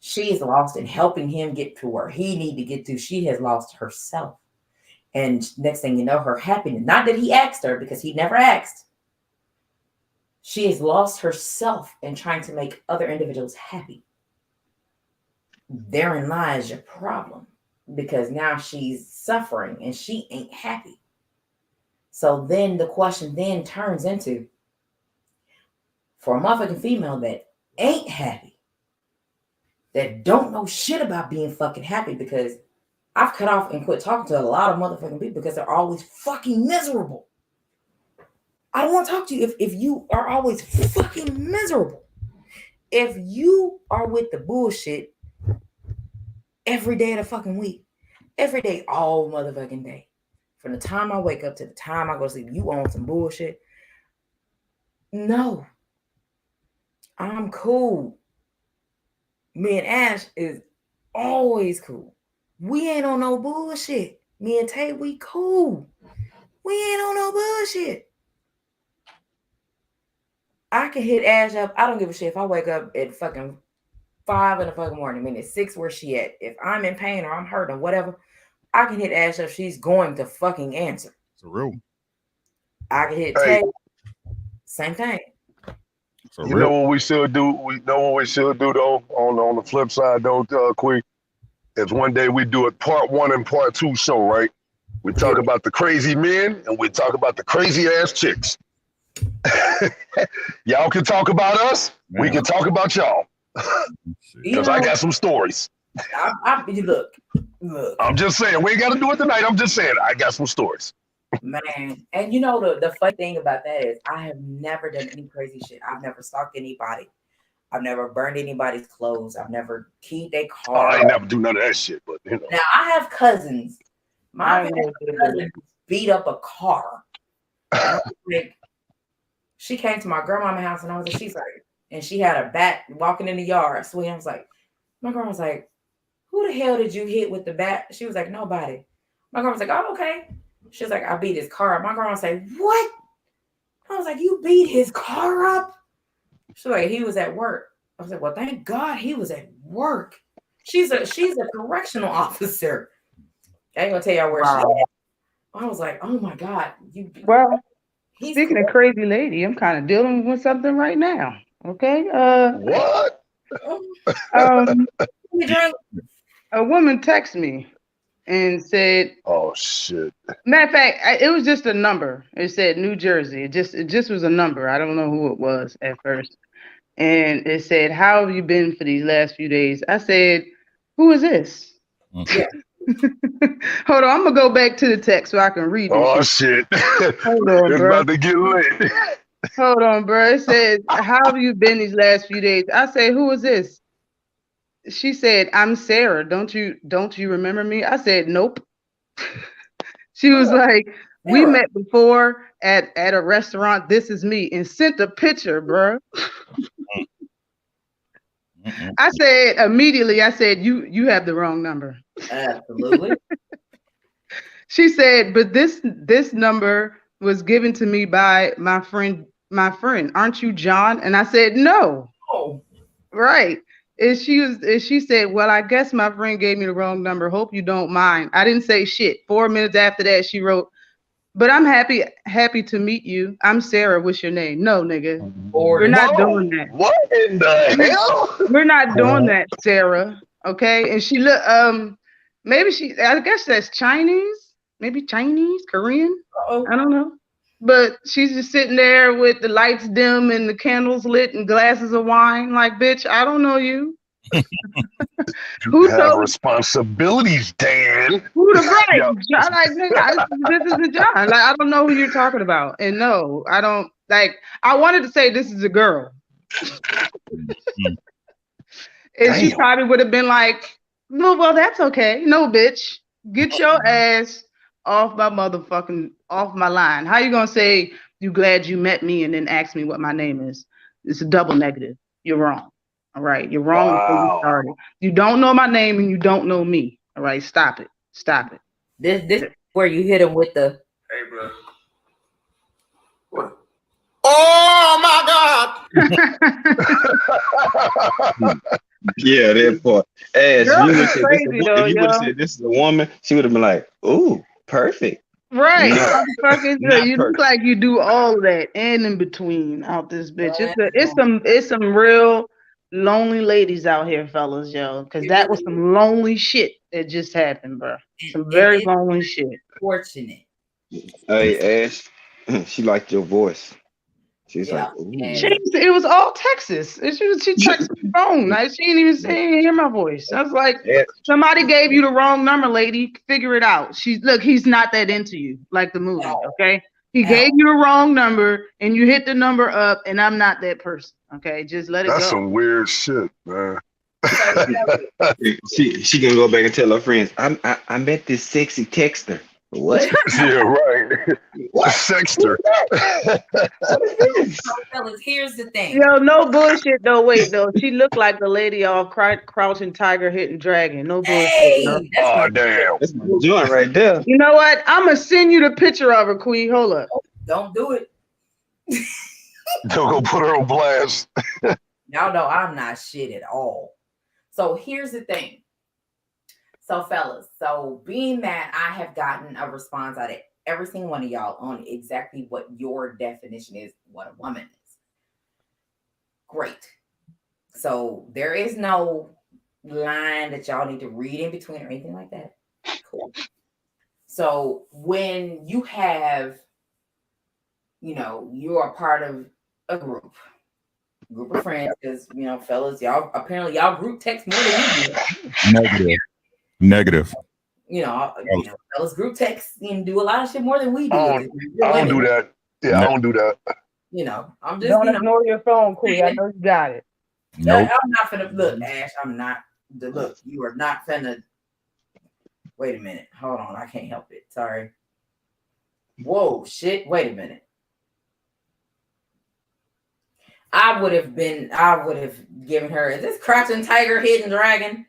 She is lost in helping him get to where he need to get to. She has lost herself. And next thing you know, her happiness, not that he asked her because he never asked. She has lost herself in trying to make other individuals happy. Therein lies your problem because now she's suffering and she ain't happy. So then the question then turns into, for a motherfucking female that ain't happy, that don't know shit about being fucking happy, because I've cut off and quit talking to a lot of motherfucking people because they're always fucking miserable. I don't want to talk to you if you are always fucking miserable. If you are with the bullshit every day of the fucking week, every day, all motherfucking day, from the time I wake up to the time I go to sleep, you on some bullshit. No, I'm cool. Me and Ash is always cool. We ain't on no bullshit. Me and Tay, we cool. We ain't on no bullshit. I can hit Ash up. I don't give a shit if I wake up at fucking 5 in the fucking morning. I mean, it's 6 where she at. If I'm in pain or I'm hurt or whatever, I can hit Ash up. She's going to fucking answer. It's a real. I can hit Hey. Tay. Same thing. You know what we should do? We know what we should do though. On the flip side though, quick, is one day we do a part 1 and part 2 show, right? We talk about the crazy men and we talk about the crazy ass chicks. Y'all can talk about us. Man. We can talk about y'all. Because I got some stories. Look. I'm just saying, we ain't got to do it tonight. I'm just saying, I got some stories. Man, and you know the funny thing about that is I have never done any crazy shit. I've never stalked anybody. I've never burned anybody's clothes. I've never keyed their car. I ain't never do none of that shit, but you know. Now I have cousins. My cousin beat up a car. Like, she came to my grandmama's house and I was like, she's like, and she had a bat walking in the yard. So I was like, my grandma was like, who the hell did you hit with the bat? She was like, nobody. My grandma was like, oh, okay. She was like, I beat his car up. My grandma was like, what? I was like, you beat his car up? She was like, he was at work. I was like, well, thank God he was at work. She's a correctional officer. I ain't gonna tell y'all where she is. I was like, oh my God. Speaking of crazy lady, I'm kind of dealing with something right now. Okay. What? A woman texted me and said, "Oh shit." Matter of fact, it was just a number. It said New Jersey. It just was a number. I don't know who it was at first. And it said, how have you been for these last few days? I said, who is this? Yeah. Hold on, I'm gonna go back to the text so I can read this. Oh shit. Hold on, it's bro. about to get lit. Hold on, bro. It said, how have you been these last few days? I said, who is this? She said, I'm Sarah. Don't you remember me? I said, nope. She was like, we met before at a restaurant. This is me, and sent a picture, bro. I said immediately, I said, you have the wrong number. Absolutely. She said, but this number was given to me by my friend. Aren't you John? And I said, no. Oh. Right. And she said, well, I guess my friend gave me the wrong number. Hope you don't mind. I didn't say shit. 4 minutes after that, she wrote, but I'm happy to meet you. I'm Sarah. What's your name? No, nigga. We're not doing that. What in the hell? We're not doing that, Sarah. Okay. And she look, maybe I guess that's Chinese, maybe Chinese, Korean. Uh-oh. I don't know. But she's just sitting there with the lights dim and the candles lit and glasses of wine. Like, bitch, I don't know you. You have responsibilities, Dan. Who the right? Yep. John, like, nigga, this isn't John. Like, I don't know who you're talking about. And no, I don't. Like, I wanted to say this is a girl. And she Damn. probably would have been like, no, well, that's okay. No, bitch. Get your ass off off my line. How you gonna say you glad you met me and then ask me what my name is? It's a double negative. You're wrong. All right. You're wrong before you Wow. started. You don't know my name and you don't know me. All right. Stop it. Stop it. This is where you hit him with the Hey, bro. What? Oh my God! Yeah, that part. As Girl, if you would it's have said this, crazy though, if you would have yo. said this is a woman, she would have been like, "Ooh, perfect." Right. No, Motherfuckers, not you look perfect. like you do all of that and in between out this bitch. man. It's some real lonely ladies out here, fellas, yo. Cause It that really was some lonely shit that just happened, bro. Some very it's lonely shit. fortunate. Hey, Ash, she liked your voice. She's like, Yeah. "Ooh." And It was all Texas. And she texted the phone. She didn't even hear my voice. I was like, Ash, somebody gave you the wrong number, lady. Figure it out. He's not that into you, like the movie, okay? He gave you the wrong number and you hit the number up, and I'm not that person. Okay, just let it That's go. some weird shit, man. she can go back and tell her friends, I met this sexy texter. What? Yeah, right. What? Sexter. What is this? so, fellas, here's the thing. Yo, no bullshit though. Wait though, she looked like the lady off Crouching Tiger, Hidden Dragon. No bullshit. Yo. Hey, that's Oh, my damn. That's my joint right there. You know what? I'm gonna send you the picture of her, Queen. Hold up. don't do it. They'll go put her on blast. Y'all know I'm not shit at all. So here's the thing. So, fellas, so being that I have gotten a response out of every single one of y'all on exactly what your definition is, what a woman is. Great. So there is no line that y'all need to read in between or anything like that. Cool. So when you have, you're a part of a group of friends, because fellas, y'all apparently y'all group text more than you do. Negative. Fellas group text and do a lot of shit more than we do. I don't do that. Yeah, I don't do that. I'm just Don't ignore your phone, Queen. I know you got it. Nope. I'm not finna look, Ash. I'm not look. You are not finna. Wait a minute. Hold on. I can't help it. Sorry. Whoa, shit. Wait a minute. I would have given her, is this Crouching Tiger, Hidden Dragon?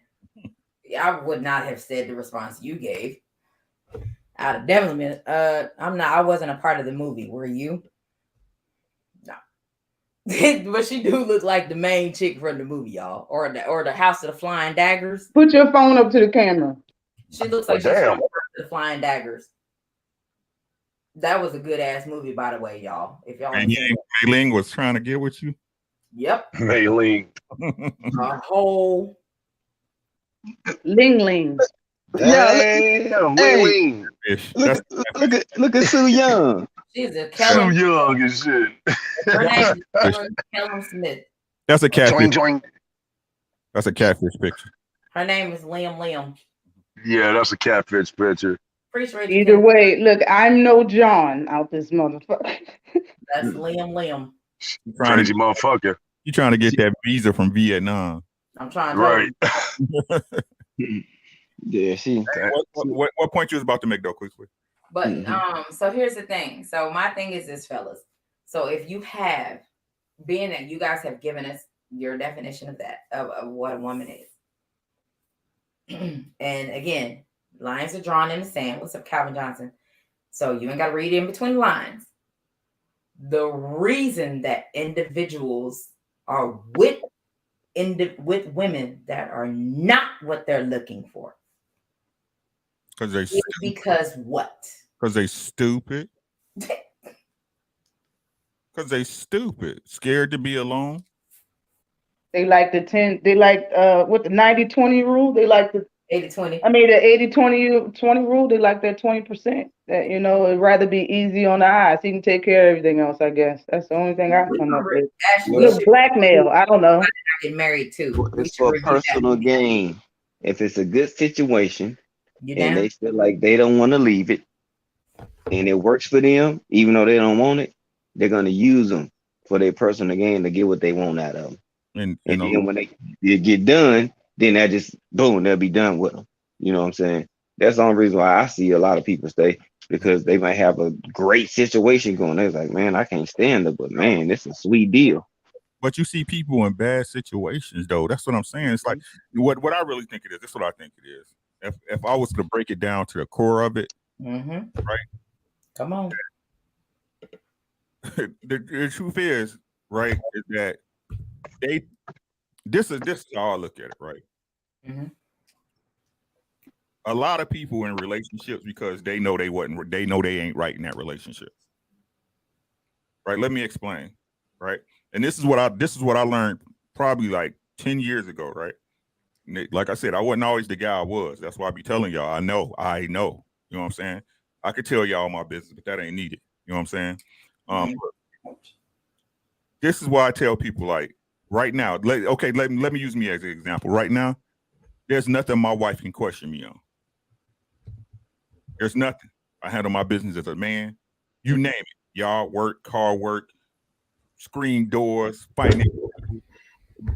I would not have said the response you gave. I'd have definitely been, I wasn't a part of the movie. Were you? No. But she do look like the main chick from the movie, y'all. Or the House of the Flying Daggers. Put your phone up to the camera. She looks like she's from the Flying Daggers. That was a good ass movie, by the way, y'all. If y'all And Mei-Ling was trying to get with you. Yep. Mei-Ling. A whole Ling Ling. Damn, Mei-Ling. Look at Sue Young. She's a Too young and shit. Her name is Kellen Smith. That's a catfish. Join. That's a catfish picture. Her name is Liam. Yeah, that's a catfish picture. Appreciate Either way, look, I'm no John out this motherfucker. That's Liam. Crazy motherfucker. You trying to get that visa from Vietnam? I'm trying to. Right. Yeah, she. What point you was about to make though, quickly? But so here's the thing. So my thing is this, fellas. So if you have, being that you guys have given us your definition of that, of what a woman is. And again, lines are drawn in the sand. What's up, Calvin Johnson? So you ain't got to read in between the lines. The reason that individuals are with women that are not what they're looking for. Because what? Because they stupid. Because they stupid. Scared to be alone. They like the 10, they like what the 90-20 rule. They like the 80-20. I mean the 80-20 rule. They like that 20%. That it'd rather be easy on the eyes. He can take care of everything else, I guess. That's the only thing I come up with. Look, blackmail. I don't know. I get married too. It's for personal gain. If it's a good situation and they feel like they don't want to leave it and it works for them, even though they don't want it, they're going to use them for their personal gain to get what they want out of them. And then when they get done, then that just boom, they'll be done with them. You know what I'm saying? That's the only reason why I see a lot of people stay, because they might have a great situation going. They're like, man, I can't stand it, but man, this is a sweet deal. but you see people in bad situations though. That's what I'm saying. It's like what I really think it is. This is what I think it is. If I was to break it down to the core of it, right? Come on. the truth is, right, is that this is how I look at it, right? A lot of people in relationships because they know they ain't right in that relationship. Right? Let me explain. Right? And this is what I learned probably like 10 years ago, right? Like I said, I wasn't always the guy I was. That's why I be telling y'all, I know. You know what I'm saying? I could tell y'all my business, but that ain't needed. You know what I'm saying? This is why I tell people, like, right now, let me use me as an example. Right now, there's nothing my wife can question me on. There's nothing. I handle my business as a man. You name it. Yard work, car work, screen doors, finance.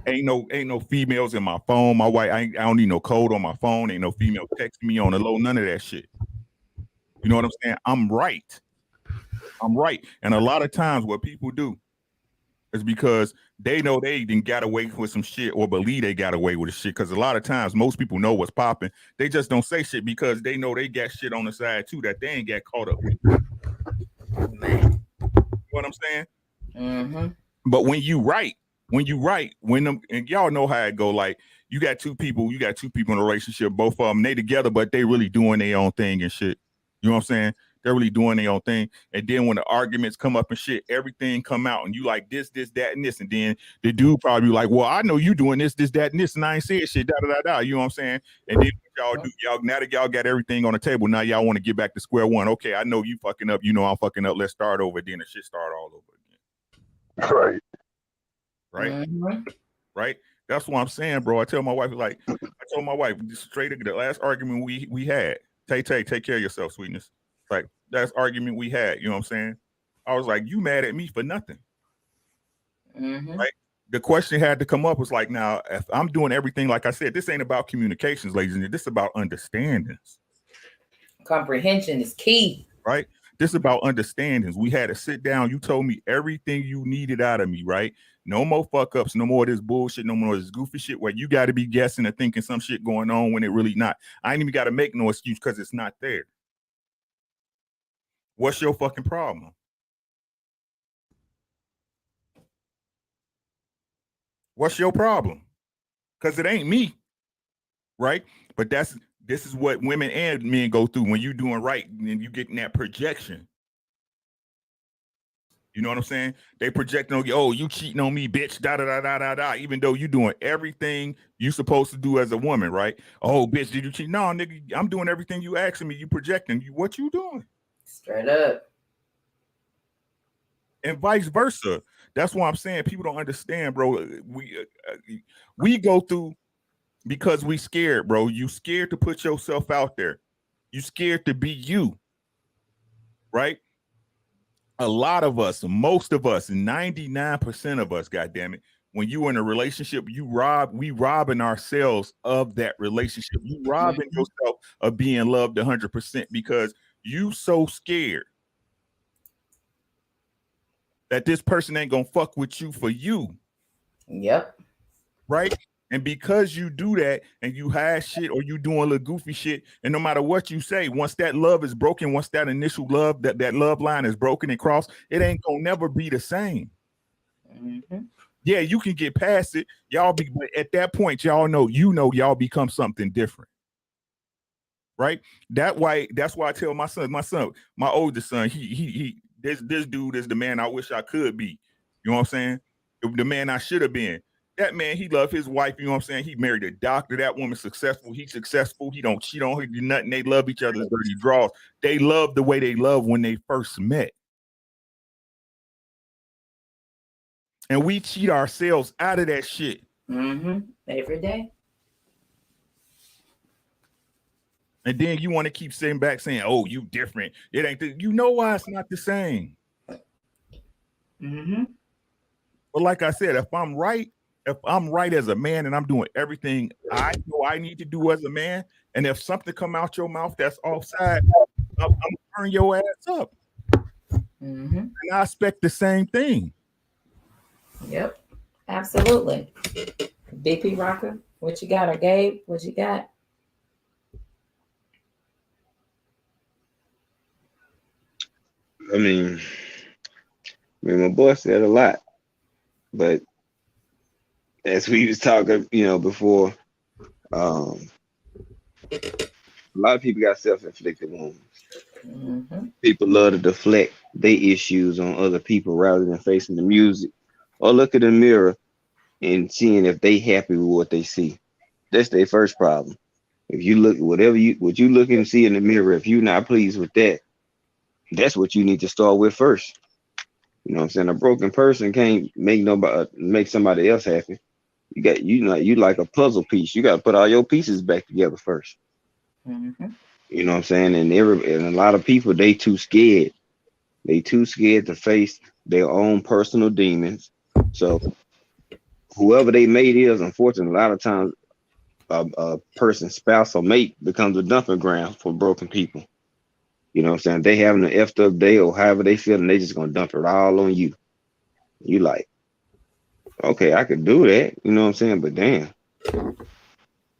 Ain't no females in my phone. My wife, I don't need no code on my phone. Ain't no female texting me on the low. None of that shit. You know what I'm saying? I'm right. And a lot of times what people do is because they know they didn't got away with some shit or believe they got away with the shit. Because a lot of times most people know what's popping. They just don't say shit because they know they got shit on the side too that they ain't got caught up with. You know what I'm saying? But when you right, and y'all know how it go, like you got two people in a relationship, both of them, they together, but they really doing their own thing and shit. You know what I'm saying? They're really doing their own thing. And then when the arguments come up and shit, everything come out and you like this, that, and this. And then the dude probably like, well, I know you doing this, that, and this, and I ain't saying shit, da. You know what I'm saying? And then what y'all do, now that y'all got everything on the table, now y'all want to get back to square one. Okay, I know you fucking up, you know I'm fucking up. Let's start over. Then the shit start all over again. Right? Right? That's what I'm saying, bro. I told my wife straight the last argument we had. Tay, take care of yourself, sweetness. Like last argument we had, you know what I'm saying? I was like, you mad at me for nothing. Right? The question had to come up was like, now, if I'm doing everything, like I said, this ain't about communications, ladies and gentlemen. This is about understandings. Comprehension is key. Right? This is about understandings. We had to sit down. You told me everything you needed out of me, right? No more fuck ups, no more of this bullshit, no more of this goofy shit where you got to be guessing and thinking some shit going on when it really not. I ain't even got to make no excuse because it's not there. What's your fucking problem? What's your problem? Because it ain't me, right? But this is what women and men go through when you doing right and you getting that projection. You know what I'm saying? They projecting on you, oh, you cheating on me, bitch, da, even though you doing everything you supposed to do as a woman, right? Oh, bitch, did you cheat? No, nigga, I'm doing everything you asking me. You projecting. What you doing? Straight up. And vice versa. That's why I'm saying people don't understand, bro. We go through because we scared, bro. You scared to put yourself out there. You scared to be you, right? A lot of us, most of us, 99% of us, goddammit, when you in a relationship, we robbing ourselves of that relationship. You robbing yourself of being loved 100% because you so scared that this person ain't gonna fuck with you for you. Yep. Right? And because you do that and you hide shit or you doing a little goofy shit, and no matter what you say, once that love is broken, once that initial love, that love line is broken and crossed, it ain't gonna never be the same. Yeah, you can get past it. But at that point, y'all know, y'all become something different. Right? That's why I tell my oldest son, this dude is the man I wish I could be. You know what I'm saying? The man I should have been. That man, he loved his wife. You know what I'm saying? He married a doctor. That woman's successful. He's successful. He don't cheat on her, do nothing. They love each other's dirty draws. They love the way they love when they first met. And we cheat ourselves out of that shit. Every day. And then you want to keep sitting back saying, oh, you different. It ain't you know why it's not the same. But like I said, if I'm right, if I'm right as a man and I'm doing everything I know I need to do as a man, and if something come out your mouth that's offside, I'm gonna turn your ass up. Mm-hmm. And I expect the same thing. Yep. Absolutely. BP Rocker, what you got? Or Gabe, what you got? I mean, my boy said a lot, but as we was talking, before, um, a lot of people got self-inflicted wounds. Mm-hmm. People love to deflect their issues on other people rather than facing the music or look in the mirror and seeing if they happy with what they see. That's their first problem. If you look what you look and see in the mirror, if you're not pleased with that, that's what you need to start with first. You know what I'm saying? A broken person can't make somebody else happy. You like a puzzle piece. You got to put all your pieces back together first. Mm-hmm. You know what I'm saying? And a lot of people, they too scared. They too scared to face their own personal demons. So whoever they mate is, unfortunately, a lot of times a person's spouse or mate becomes a dumping ground for broken people. You know what I'm saying? They having an effed up day or however they feel, and they just gonna dump it all on you. You like, okay, I could do that. You know what I'm saying? But damn,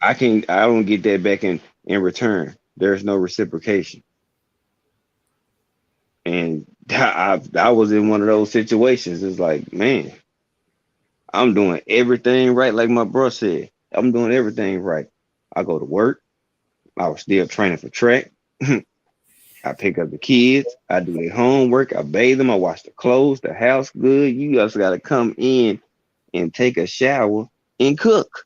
I don't get that back in return. There's no reciprocation. And I was in one of those situations. It's like, man, I'm doing everything right, like my bro said. I'm doing everything right. I go to work. I was still training for track. I pick up the kids. I do their homework. I bathe them. I wash the clothes, the house good. You also got to come in and take a shower and cook.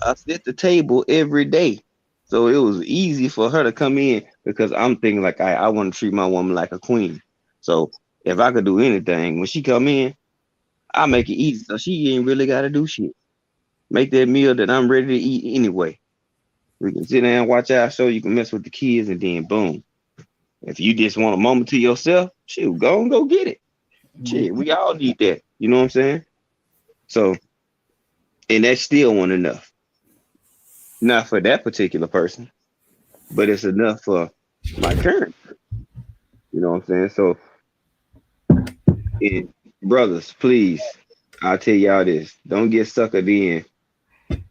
I sit the table every day. So it was easy for her to come in because I'm thinking like I want to treat my woman like a queen. So if I could do anything, when she come in, I make it easy. So she ain't really got to do shit. Make that meal that I'm ready to eat anyway. We can sit down and watch our show. You can mess with the kids and then boom. If you just want a moment to yourself, shoot, go and go get it. Shit, we all need that. You know what I'm saying? So, and that still wasn't enough. Not for that particular person, but it's enough for my current. You know what I'm saying? So, and brothers, please, I'll tell y'all this: don't get suckered in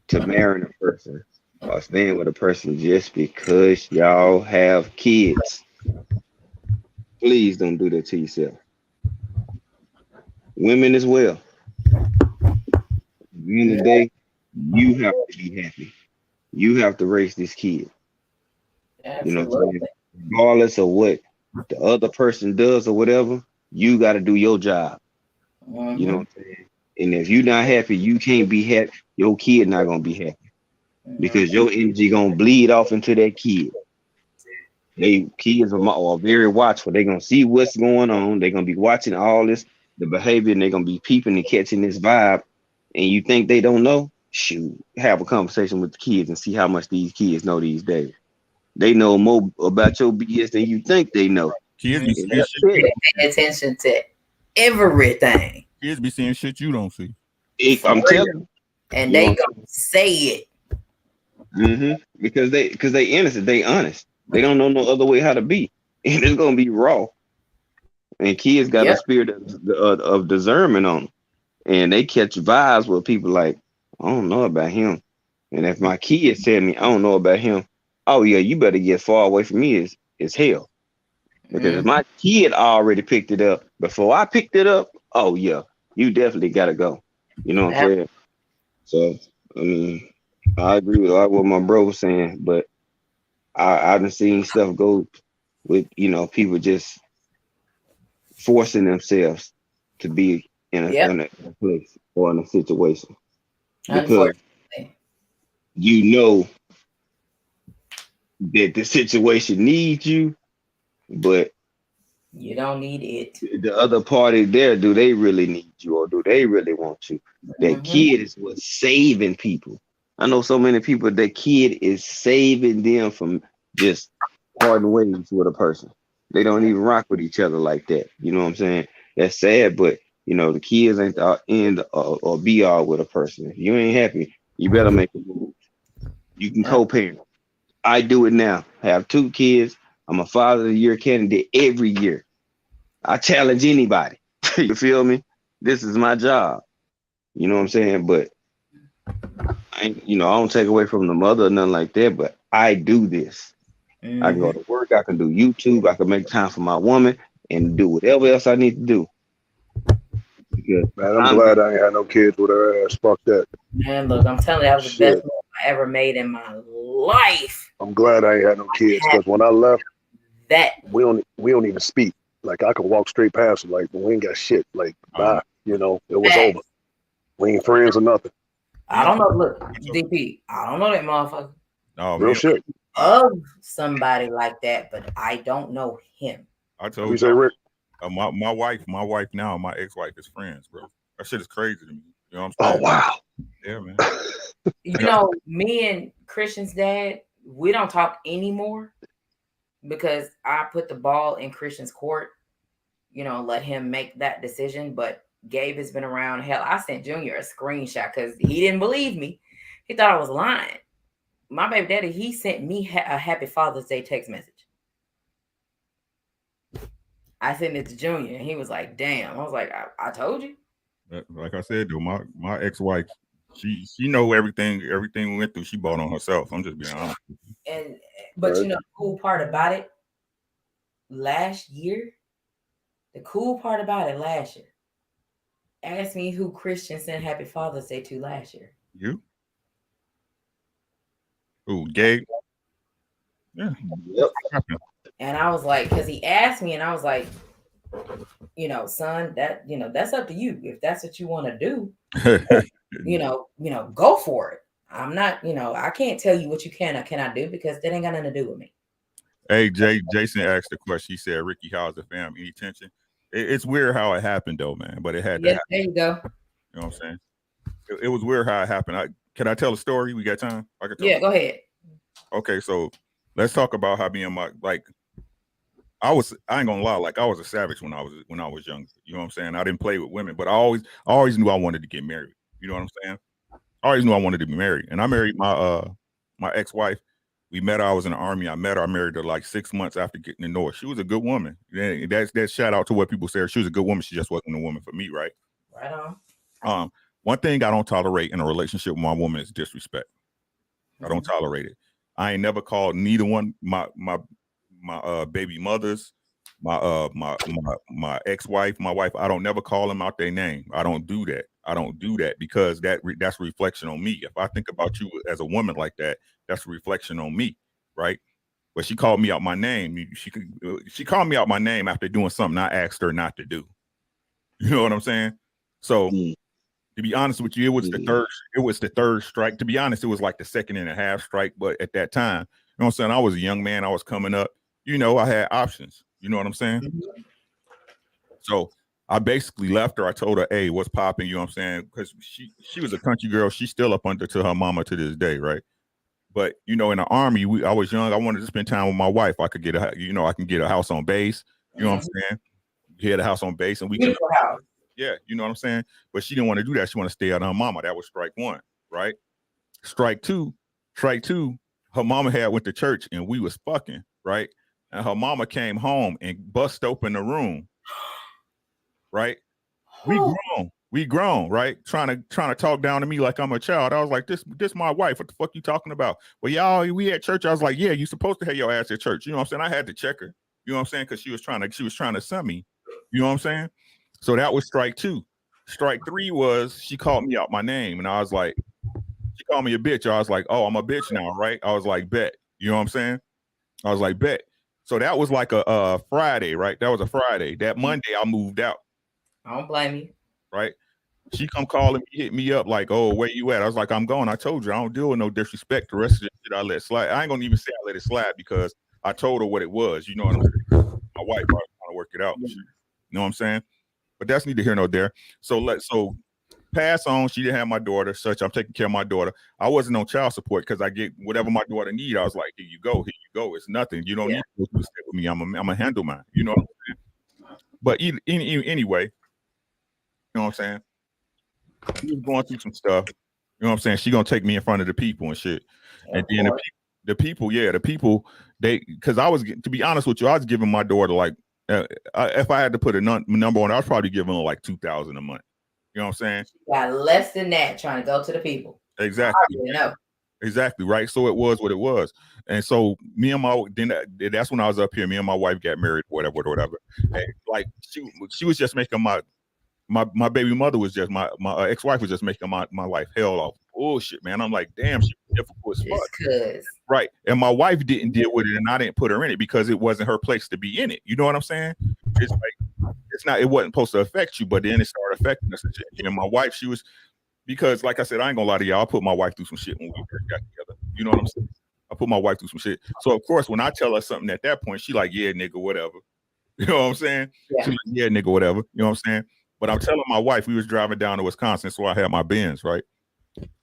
to marrying a person or staying with a person just because y'all have kids. Please don't do that to yourself. Women as well. At the end of the day, you have to be happy. You have to raise this kid. You know what I'm saying? Absolutely. Regardless of what the other person does or whatever, you got to do your job. You know Mm-hmm. what I'm saying? And if you're not happy, you can't be happy. Your kid not gonna be happy because your energy gonna bleed off into that kid. They kids are very watchful. They're gonna see what's going on. They're gonna be watching all this, the behavior, and they're gonna be peeping and catching this vibe. And you think they don't know? Shoot, have a conversation with the kids and see how much these kids know these days. They know more about your BS than you think they know. Kids be And seeing that's shit you it. don't Pay see. attention to everything. Kids be seeing shit you don't see. For I'm real. telling you. And You know they what gonna say it. Because they innocent, they honest. They don't know no other way how to be, and it's gonna be raw. And kids got a Yep. spirit of discernment on them, and they catch vibes with people like, I don't know about him. And if my kids tell me I don't know about him, oh yeah, you better get far away from me is hell. Because if Mm-hmm. my kid already picked it up before I picked it up, oh yeah, you definitely gotta go. You know what I'm saying? So I mean, I agree with what my bro was saying, but I've seen stuff go with people just forcing themselves to be Yep. in a place or in a situation because Unfortunately. you know that the situation needs you, but You don't need it. the other party there, do they really need you or do they really want you? That Mm-hmm. kid is what's saving people. I know so many people that kid is saving them from just parting ways with a person. They don't even rock with each other like that. You know what I'm saying? That's sad, but The kids ain't the end or be all with a person. If you ain't happy, you better make a move. You can co-parent. I do it now. I have 2 kids. I'm a Father of the Year candidate every year. I challenge anybody. You feel me? This is my job. You know what I'm saying? But I don't take away from the mother or nothing like that. But I do this. I can go to work. I can do YouTube. I can make time for my woman and do whatever else I need to do. Because Man, I'm glad I ain't had no kids with her ass. Fuck that. Man, look, I'm telling you, that was the best move I ever made in my life. I'm glad I ain't had no kids because when I left, that we don't even speak. Like I could walk straight past them. Like we ain't got shit. Like bye. It was over. We ain't friends or nothing. I don't know. Look, DP, I don't know that motherfucker. Oh, real shit. Of somebody like that, but I don't know him. I told you, Rick. My wife now, my ex-wife is friends, bro. That shit is crazy to me. You know what I'm saying? Oh wow. Yeah, man. Me and Christian's dad, we don't talk anymore because I put the ball in Christian's court. Let him make that decision. But Gabe has been around. Hell, I sent Junior a screenshot because he didn't believe me. He thought I was lying. My baby daddy, he sent me a Happy Father's Day text message. I sent it to Junior, and he was like, "Damn!" I was like, "I told you." Like I said, though, my ex-wife, she know everything we went through. She bought on herself. I'm just being honest. But the cool part about it, last year, ask me who Christian sent Happy Father's Day to last year. You? Ooh, Gabe. Yeah. Yep. And I was like, because he asked me, and I was like, son, that that's up to you. If that's what you want to do, go for it. I'm not, I can't tell you what you can or cannot do because that ain't got nothing to do with me. Hey, Jason asked the question. He said, "Ricky, how's the fam? Any tension?" It's weird how it happened, though, man. But it had to happen. There you go. You know what I'm saying? It was weird how it happened. Can I tell a story? We got time? I can tell. Yeah, go ahead. Okay, so let's talk about how being I ain't gonna lie, like I was a savage when I was young. You know what I'm saying? I didn't play with women, but I always knew I wanted to get married. You know what I'm saying? I always knew I wanted to be married. And I married my ex-wife. We met her. I was in the Army. I met her. I married her like 6 months after getting to know her. She was a good woman. That's shout out to what people say. She was a good woman. She just wasn't a woman for me, right? Right on. One thing I don't tolerate in a relationship with my woman is disrespect. I don't tolerate it. I ain't never called neither one my baby mothers, my ex-wife, my wife. I don't never call them out their name. I don't do that. I don't do that because that's a reflection on me. If I think about you as a woman like that, that's a reflection on me, right? But she called me out my name. She called me out my name after doing something I asked her not to do. You know what I'm saying? So to be honest with you, it was the third strike. To be honest, it was like the second and a half strike. But at that time, you know what I'm saying? I was a young man. I was coming up. I had options. You know what I'm saying? Mm-hmm. So I basically left her. I told her, "Hey, what's popping?" You know what I'm saying? Because she was a country girl. She's still up under to her mama to this day, right? But in the Army, I was young. I wanted to spend time with my wife. I could get I can get a house on base. You know what I'm saying? He had a house on base, and we could. Yeah, you know what I'm saying? But she didn't want to do that. She wanted to stay out of her mama. That was strike one, right? Strike two, her mama had went to church and we was fucking, right? And her mama came home and bust open the room, right? We grown, right? Trying to talk down to me like I'm a child. I was like, this my wife. What the fuck you talking about? Well, y'all, we at church. I was like, yeah, you supposed to have your ass at church. You know what I'm saying? I had to check her. You know what I'm saying? Because she was trying to send me. You know what I'm saying? So that was strike two. Strike three was she called me out my name, and I was like, she called me a bitch. I was like, oh, I'm a bitch now, right? I was like, bet. You know what I'm saying? I was like, bet. So that was like a Friday, right? That was a Friday. That Monday, I moved out. I don't blame you. Right? She come calling me, hit me up like, oh, where you at? I was like, I'm going. I told you, I don't deal with no disrespect. The rest of the shit I let slide. I ain't gonna even say I let it slide because I told her what it was. You know what I'm saying? My wife, I was trying to work it out. You know what I'm saying? But that's neither here nor there. So pass on. She didn't have my daughter. Such I'm taking care of my daughter. I wasn't on child support because I get whatever my daughter need. I was like, here you go. It's nothing. You don't need to stay with me. I'm a handle man. You know what I'm saying? But anyway, know what I'm saying? She was going through some stuff. You know what I'm saying? She gonna take me in front of the people and shit. And then the people, they, because I was, to be honest with you, I was giving my daughter like, if I had to put a number on, I was probably giving her like $2,000 a month. You know what I'm saying? Got less than that trying to go to the people. Exactly. know. Exactly, right? So it was what it was. And so me and that's when I was up here. Me and my wife got married, whatever. And like she was just making my baby mother was just my ex-wife was just making my life hell off bullshit, man. I'm like, damn, she was difficult as fuck. Cause right. And my wife didn't deal with it, and I didn't put her in it because it wasn't her place to be in it. You know what I'm saying? It's like it wasn't supposed to affect you, but then it started affecting us and shit. And my wife, she was, because like I said, I ain't gonna lie to y'all, I put my wife through some shit when we first got together. You know what I'm saying? I put my wife through some shit. So of course, when I tell her something at that point, she like, yeah, nigga, whatever. You know what I'm saying? Yeah. She like, yeah, nigga, whatever. You know what I'm saying? But I'm telling my wife, we was driving down to Wisconsin, so I had my Benz, right?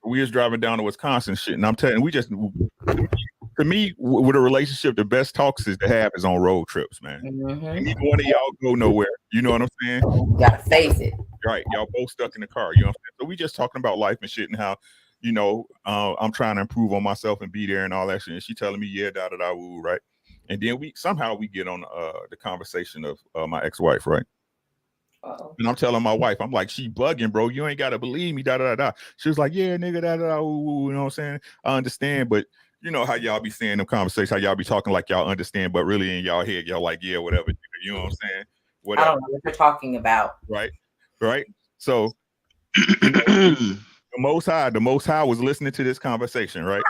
We was driving down to Wisconsin shit, and I'm telling, to me, with a relationship, the best talks is to have is on road trips, man. Neither one of y'all go nowhere. You know what I'm saying? You gotta face it. Right. Y'all both stuck in the car. You know what I'm saying? So we just talking about life and shit and how, you know, I'm trying to improve on myself and be there and all that shit. And she telling me, yeah, woo, right? And then we get on the conversation of my ex-wife, right? Uh-oh. And I'm telling my wife, I'm like, she bugging, bro. You ain't gotta believe me, She was like, yeah, nigga, woo, you know what I'm saying? I understand, but you know how y'all be saying them conversations, how y'all be talking like y'all understand, but really in y'all head, y'all like, yeah, whatever, you know what I'm saying? Whatever. I don't know what you're talking about. Right. So you know, the Most High was listening to this conversation, right?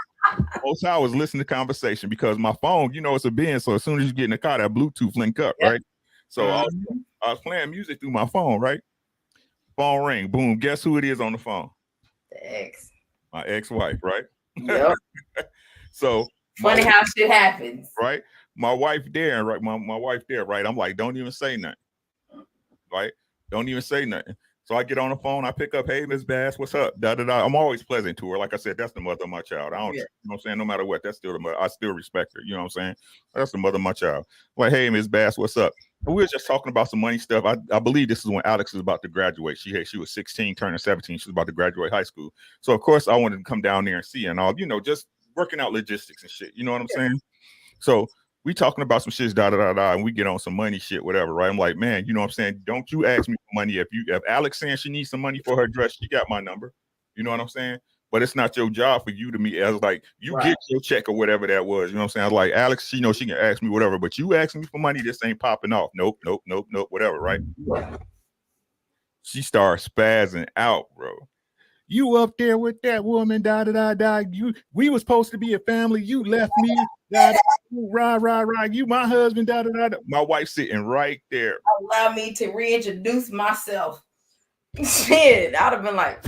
Most High was listening to the conversation because my phone, you know, it's a Benz, so as soon as you get in the car, that Bluetooth link up, right? So I was playing music through my phone, right? Phone ring, boom. Guess who it is on the phone? The ex. My ex-wife, right? Yep. So funny how shit happens, right? My wife there, right? My wife there, right? I'm like, don't even say nothing, right? Don't even say nothing. So I get on the phone, I pick up, hey, Miss Bass, what's up? I'm always pleasant to her. Like I said, that's the mother of my child. I don't, you know what I'm saying? No matter what, that's still the mother. I still respect her. You know what I'm saying? That's the mother of my child. I'm like, hey, Miss Bass, what's up? And we were just talking about some money stuff. I believe this is when Alex was about to graduate. She was 16, turning 17. She was about to graduate high school. So of course I wanted to come down there and see her and all, you know, just working out logistics and shit. You know what I'm saying? So we talking about some shit, and we get on some money shit, whatever, right? I'm like, man, you know what I'm saying? Don't you ask me for money. If Alex saying she needs some money for her dress, she got my number. You know what I'm saying? But it's not your job for you to me as like, you get your check or whatever that was. You know what I'm saying? I was like, Alex, she knows she can ask me whatever, but you asking me for money, this ain't popping off. Nope, whatever, right? She starts spazzing out, bro. You up there with that woman, we was supposed to be a family. You left me, rah. You my husband, My wife sitting right there. Allow me to reintroduce myself. Shit, I'd have been like.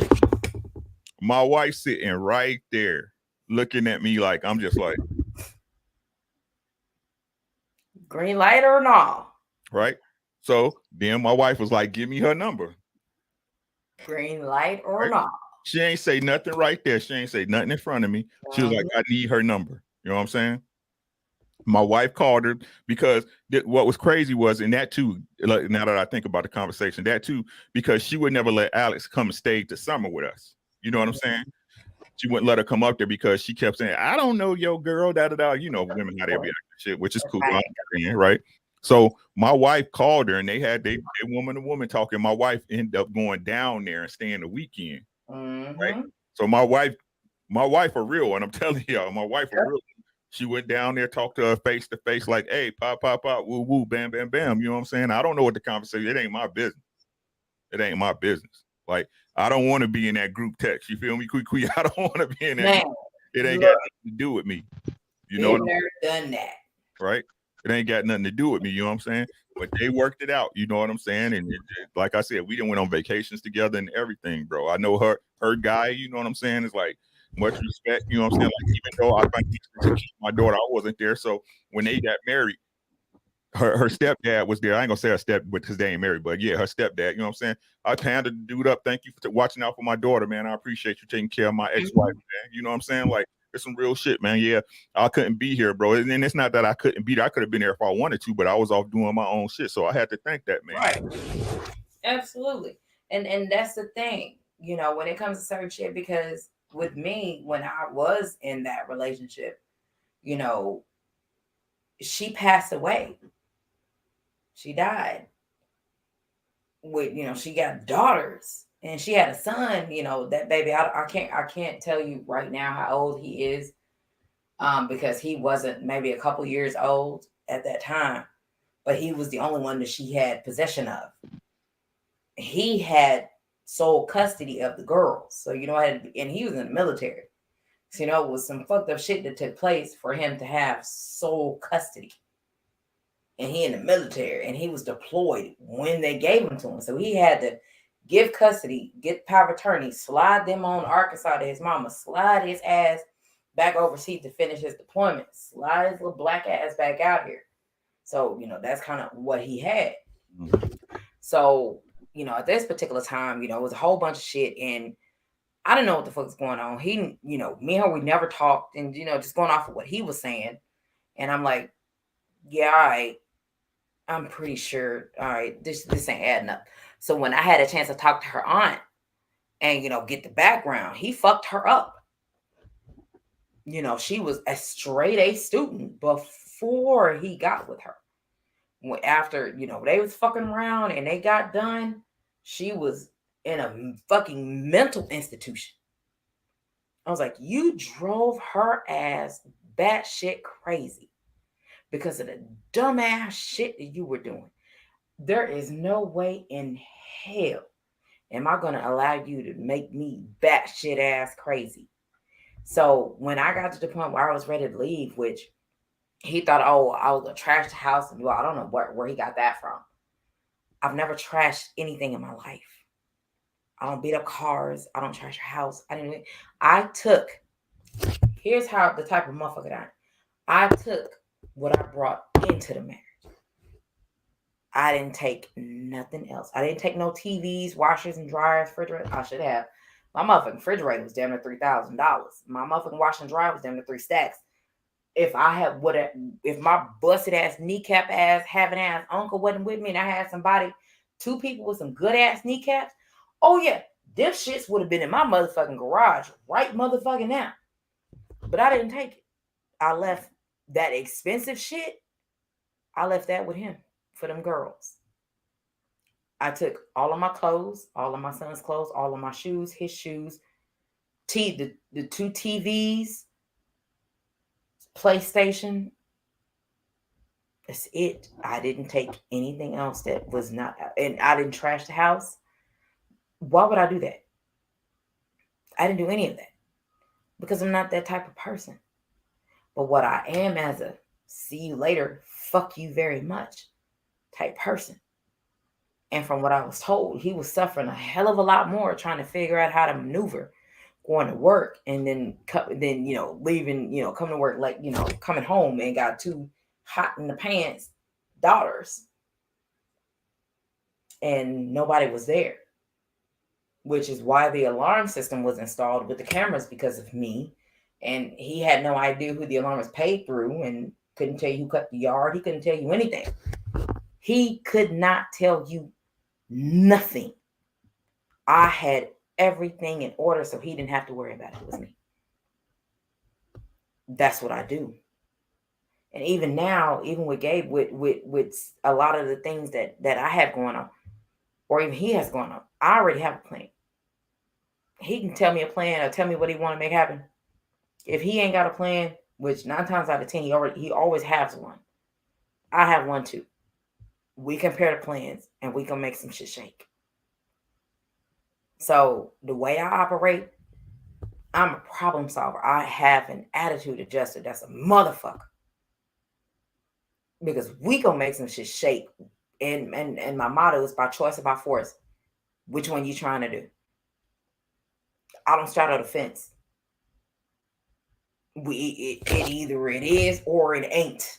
My wife sitting right there, looking at me like I'm just like. Green light or not? Right. So then my wife was like, give me her number. Green light or not? She ain't say nothing right there. She ain't say nothing in front of me. She was like, I need her number. You know what I'm saying? My wife called her because what was crazy was, and that too, like, now that I think about the conversation, that too, because she would never let Alex come and stay the summer with us. You know what I'm saying? She wouldn't let her come up there because she kept saying, I don't know your girl, You know, women how they be acting shit, which is cool. Right. So my wife called her and they woman to woman talking. My wife ended up going down there and staying the weekend. Right. So my wife a real one. I'm telling y'all, my wife a real one. She went down there, talked to her face to face, like, hey, pop, woo, woo, bam, bam, bam. You know what I'm saying? I don't know what the conversation. It ain't my business. It ain't my business. Like, I don't want to be in that group text. You feel me? Quick. I don't want to be in that. It ain't got nothing to do with me. You know what I'm saying? Done that. Right? It ain't got nothing to do with me. You know what I'm saying? But they worked it out. You know what I'm saying? And like I said, we done went on vacations together and everything, bro. I know her guy, you know what I'm saying? It's like much respect. You know what I'm saying? Like, even though I think to keep my daughter, I wasn't there. So when they got married, her stepdad was there. I ain't gonna say her step because they ain't married, but yeah, her stepdad. You know what I'm saying? I handed the dude up. Thank you for watching out for my daughter, man. I appreciate you taking care of my ex-wife, man. You know what I'm saying? Like, it's some real shit, man. Yeah, I couldn't be here, bro. And it's not that I couldn't be there. I could have been there if I wanted to, but I was off doing my own shit. So I had to thank that man. Right. Absolutely. And that's the thing, you know, when it comes to certain shit, because with me, when I was in that relationship, you know, she passed away. She died. With, you know, she got daughters and she had a son, you know, that baby, I can't tell you right now how old he is, because he wasn't maybe a couple years old at that time, but he was the only one that she had possession of. He had sole custody of the girls. So, you know, and he was in the military. So, you know, it was some fucked up shit that took place for him to have sole custody. And he in the military and he was deployed when they gave him to him. So he had to give custody, get power of attorney, slide them on Arkansas to his mama, slide his ass back overseas to finish his deployment, slide his little black ass back out here. So, you know, that's kind of what he had. So, you know, at this particular time, you know, it was a whole bunch of shit. And I didn't know what the fuck was going on. He, you know, me and her, we never talked. And, you know, just going off of what he was saying. And I'm like, yeah, all right. I'm pretty sure, all right, this ain't adding up. So when I had a chance to talk to her aunt and, you know, get the background, he fucked her up. You know, she was a straight A student before he got with her. After, you know, they was fucking around and they got done, she was in a fucking mental institution. I was like, you drove her ass batshit crazy because of the dumbass shit that you were doing. There is no way in hell am I going to allow you to make me batshit ass crazy. So when I got to the point where I was ready to leave, which he thought, oh, I was going to trash the house. And well, I don't know where he got that from. I've never trashed anything in my life. I don't beat up cars. I don't trash your house. Here's how the type of motherfucker that I took what I brought into the marriage. I didn't take nothing else. I didn't take no TVs, washers and dryers, refrigerators. I should have. My motherfucking refrigerator was damn near $3,000. My motherfucking washer and dryer was damn near 3 stacks. If my busted ass kneecap ass having ass uncle wasn't with me and I had somebody, 2 people with some good ass kneecaps, oh yeah, them shits would have been in my motherfucking garage right motherfucking now. But I didn't take it. I left that expensive shit. I left that with him for them girls. I took all of my clothes, all of my son's clothes, all of my shoes, his shoes, the 2 TVs, PlayStation. That's it. I didn't take anything else that was not, and I didn't trash the house. Why would I do that? I didn't do any of that because I'm not that type of person. But what I am as a see you later, fuck you very much type person. And from what I was told, he was suffering a hell of a lot more trying to figure out how to maneuver going to work and then you know, leaving, you know, coming to work, like, you know, coming home and got 2 hot in the pants daughters and nobody was there, which is why the alarm system was installed with the cameras, because of me. And he had no idea who the alarm was paid through and couldn't tell you who cut the yard. He couldn't tell you anything. He could not tell you nothing. I had everything in order so he didn't have to worry about it. It was me. That's what I do. And even now, even with Gabe, with a lot of the things that I have going on, or even he has going on, I already have a plan. He can tell me a plan or tell me what he want to make happen. If he ain't got a plan, which 9 times out of 10 he always has one, I have one too. We compare the plans and we can make some shit shake. So the way I operate, I'm a problem solver. I have an attitude adjuster that's a motherfucker. Because we gonna make some shit shake. And my motto is by choice or by force. Which one you trying to do? I don't straddle the fence. It either it is or it ain't.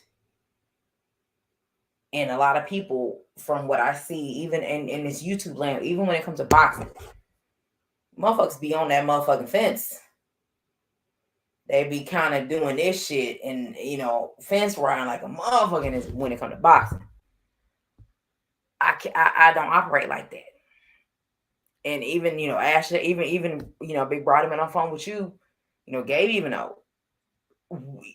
And a lot of people, from what I see, even in this YouTube land, even when it comes to boxing, motherfuckers be on that motherfucking fence. They be kind of doing this shit and, you know, fence riding like a motherfucking when it comes to boxing. I don't operate like that. And even, Ashley, even, Big Brother man on the phone with you, Gabe even know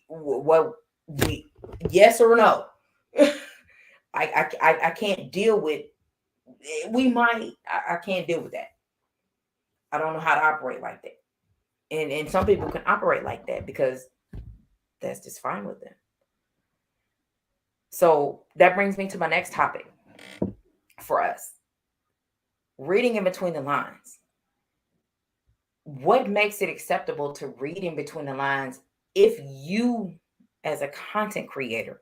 what we, yes or no. I can't deal with, we might, I can't deal with that. I don't know how to operate like that. And some people can operate like that because that's just fine with them. So that brings me to my next topic for us. Reading in between the lines. What makes it acceptable to read in between the lines if you, as a content creator,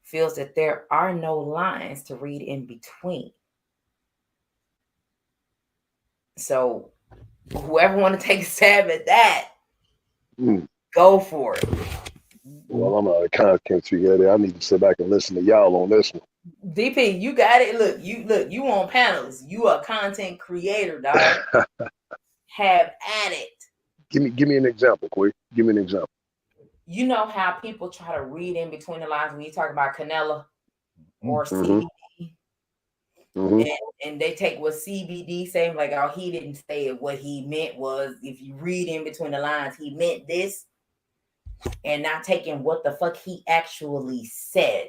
feels that there are no lines to read in between? So whoever want to take a stab at that, go for it. Well, I'm not a content creator. I need to sit back and listen to y'all on this one. DP, you got it. Look, you on panels. You a content creator, dog. Have at it. Give me an example, quick. Give me an example. You know how people try to read in between the lines when you talk about Canela or CBD, and they take what CBD saying like, oh, he didn't say it. What he meant was, if you read in between the lines, he meant this, and not taking what the fuck he actually said,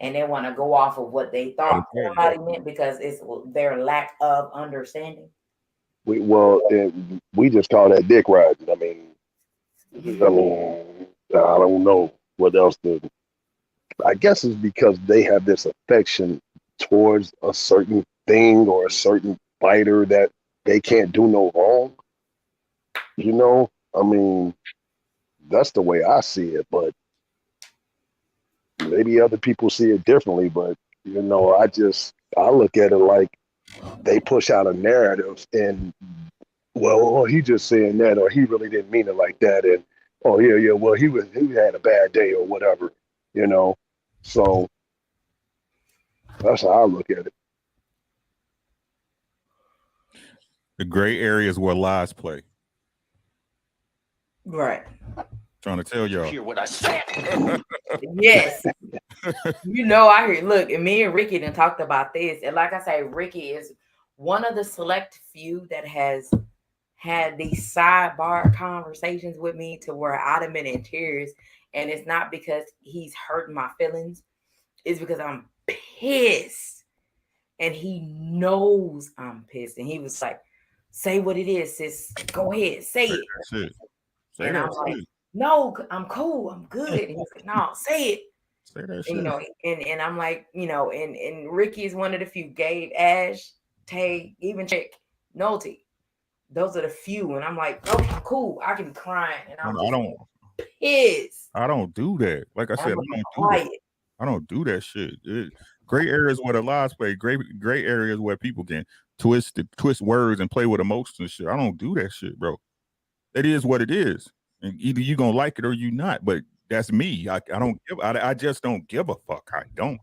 and they want to go off of what they thought somebody meant because it's their lack of understanding. We just call that dick riding. I mean, I don't know what else to. I guess it's because they have this affection towards a certain thing or a certain fighter that they can't do no wrong. I mean, that's the way I see it, but maybe other people see it differently. But I look at it like they push out a narrative and, well, he just saying that, or he really didn't mean it like that, and well, he had a bad day or whatever, So that's how I look at it. The gray areas where lies play. Right. Trying to tell y'all. Hear what I said? Yes. I hear. Look, and me and Ricky done talked about this, and like I say, Ricky is one of the select few that has had these sidebar conversations with me to where I'd have been in tears, and it's not because he's hurting my feelings, it's because I'm pissed, and he knows I'm pissed, and he was like, "Say what it is, sis. Go ahead, say it." Say and that I'm shit. like, "No, I'm cool, I'm good." And he's like, "No, say it." Say that shit. And I'm like, and Ricky is one of the few. Gabe, Ash, Tay, even Chick, Nolty. Those are the few. And I'm like, okay, I'm cool. I can be crying. And I'm pissed. I don't do that. Like I said, I don't do that shit. Gray areas where the lies play. Gray areas where people can twist words and play with emotions and shit. I don't do that shit, bro. It is what it is. And either you gonna like it or you not. But that's me. I just don't give a fuck. I don't.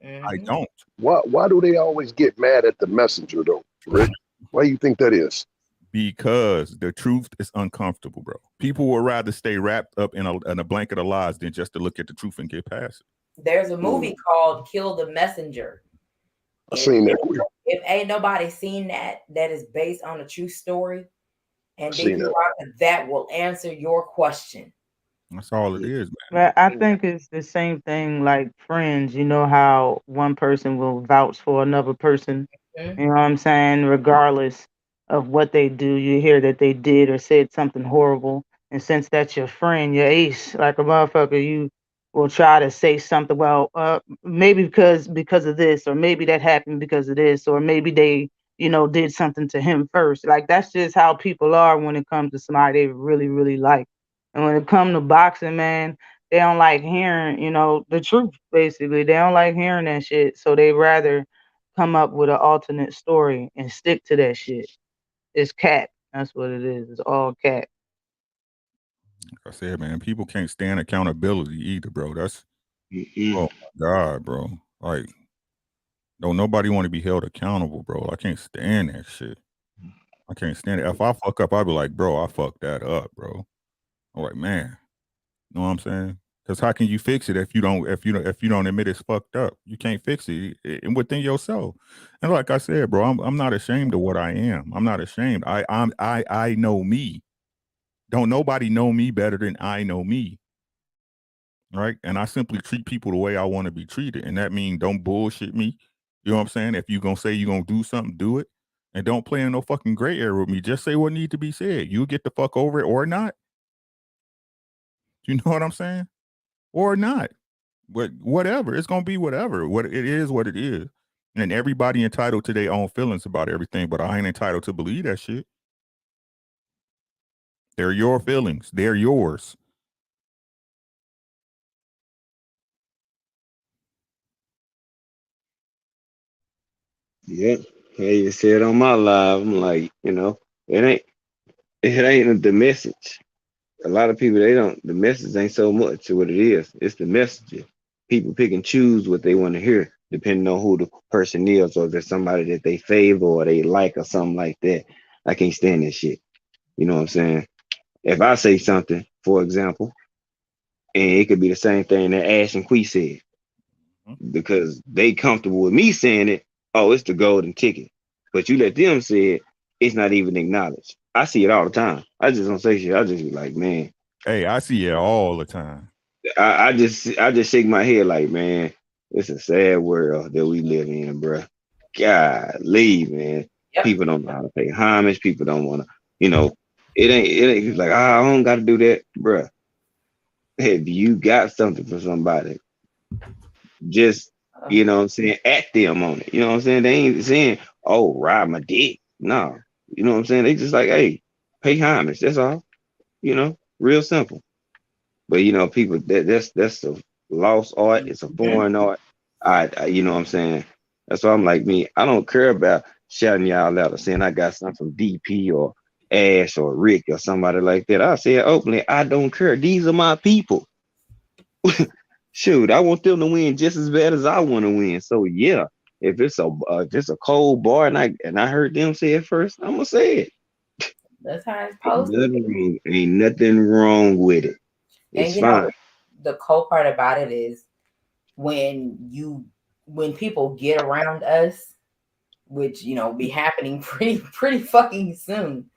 I don't. Why do they always get mad at the messenger though, Rick? Why do you think that is? Because the truth is uncomfortable, bro. People would rather stay wrapped up in a blanket of lies than just to look at the truth and get past it. There's a movie called Kill the Messenger. I've seen that. If ain't nobody seen that is based on a true story, and that will answer your question. That's all it is, man. But I think it's the same thing like friends. You know how one person will vouch for another person. Mm-hmm. You know what I'm saying? Regardless of what they do, you hear that they did or said something horrible. And since that's your friend, your ace, like a motherfucker, you will try to say something. Well, maybe because of this, or maybe that happened because of this, or maybe they, did something to him first. Like that's just how people are when it comes to somebody they really, really like. And when it comes to boxing, man, they don't like hearing, the truth. Basically, they don't like hearing that shit. So they rather come up with an alternate story and stick to that shit. It's cap. That's what it is. It's all cap. Like I said, man, people can't stand accountability either, bro. That's oh my God, bro. Like, don't nobody want to be held accountable, bro. I can't stand that shit. I can't stand it. If I fuck up, I'll be like, bro, I fucked that up, bro. I'm like, man. You know what I'm saying? Because how can you fix it if you don't admit it's fucked up? You can't fix it within yourself. And like I said, bro, I'm not ashamed of what I am. I'm not ashamed. I know me. Don't nobody know me better than I know me. Right? And I simply treat people the way I want to be treated. And that means don't bullshit me. You know what I'm saying? If you're gonna say you're gonna do something, do it. And don't play in no fucking gray area with me. Just say what needs to be said. You get the fuck over it or not. You know what I'm saying? Or not. But whatever. It's gonna be whatever. What it is, what it is. And everybody entitled to their own feelings about everything, but I ain't entitled to believe that shit. They're your feelings. They're yours. Yeah. Hey, you said on my live, I'm like, it ain't the message. A lot of people, the message ain't so much to what it is. It's the message. People pick and choose what they want to hear, depending on who the person is, or if it's somebody that they favor or they like or something like that. I can't stand this shit. You know what I'm saying? If I say something, for example, and it could be the same thing that Ash and Quee said, because they comfortable with me saying it, oh, it's the golden ticket. But you let them say it, it's not even acknowledged. I see it all the time. I just don't say shit. I just be like, man. Hey, I see it all the time. I just shake my head like, man, it's a sad world that we live in, bro. Golly, man. Yep. People don't know how to pay homage. People don't want to, it ain't like, I don't got to do that, bro. If you got something for somebody, just, what I'm saying, at them on it. You know what I'm saying? They ain't saying, oh, ride my dick. No. You know what I'm saying? They just like, hey, pay homage. That's all. Real simple. But people that's a lost art. It's a foreign art. You know what I'm saying? That's why I'm like me. I don't care about shouting y'all out or saying I got something from DP or Ash or Rick or somebody like that. I say it openly. I don't care. These are my people. Shoot, I want them to win just as bad as I want to win. So yeah, if it's a cold bar and I heard them say it first, I'm gonna say it. That's how it's Ain't supposed to be. nothing wrong with it. And It's fine. the cold part about it is when people get around us, which be happening pretty fucking soon.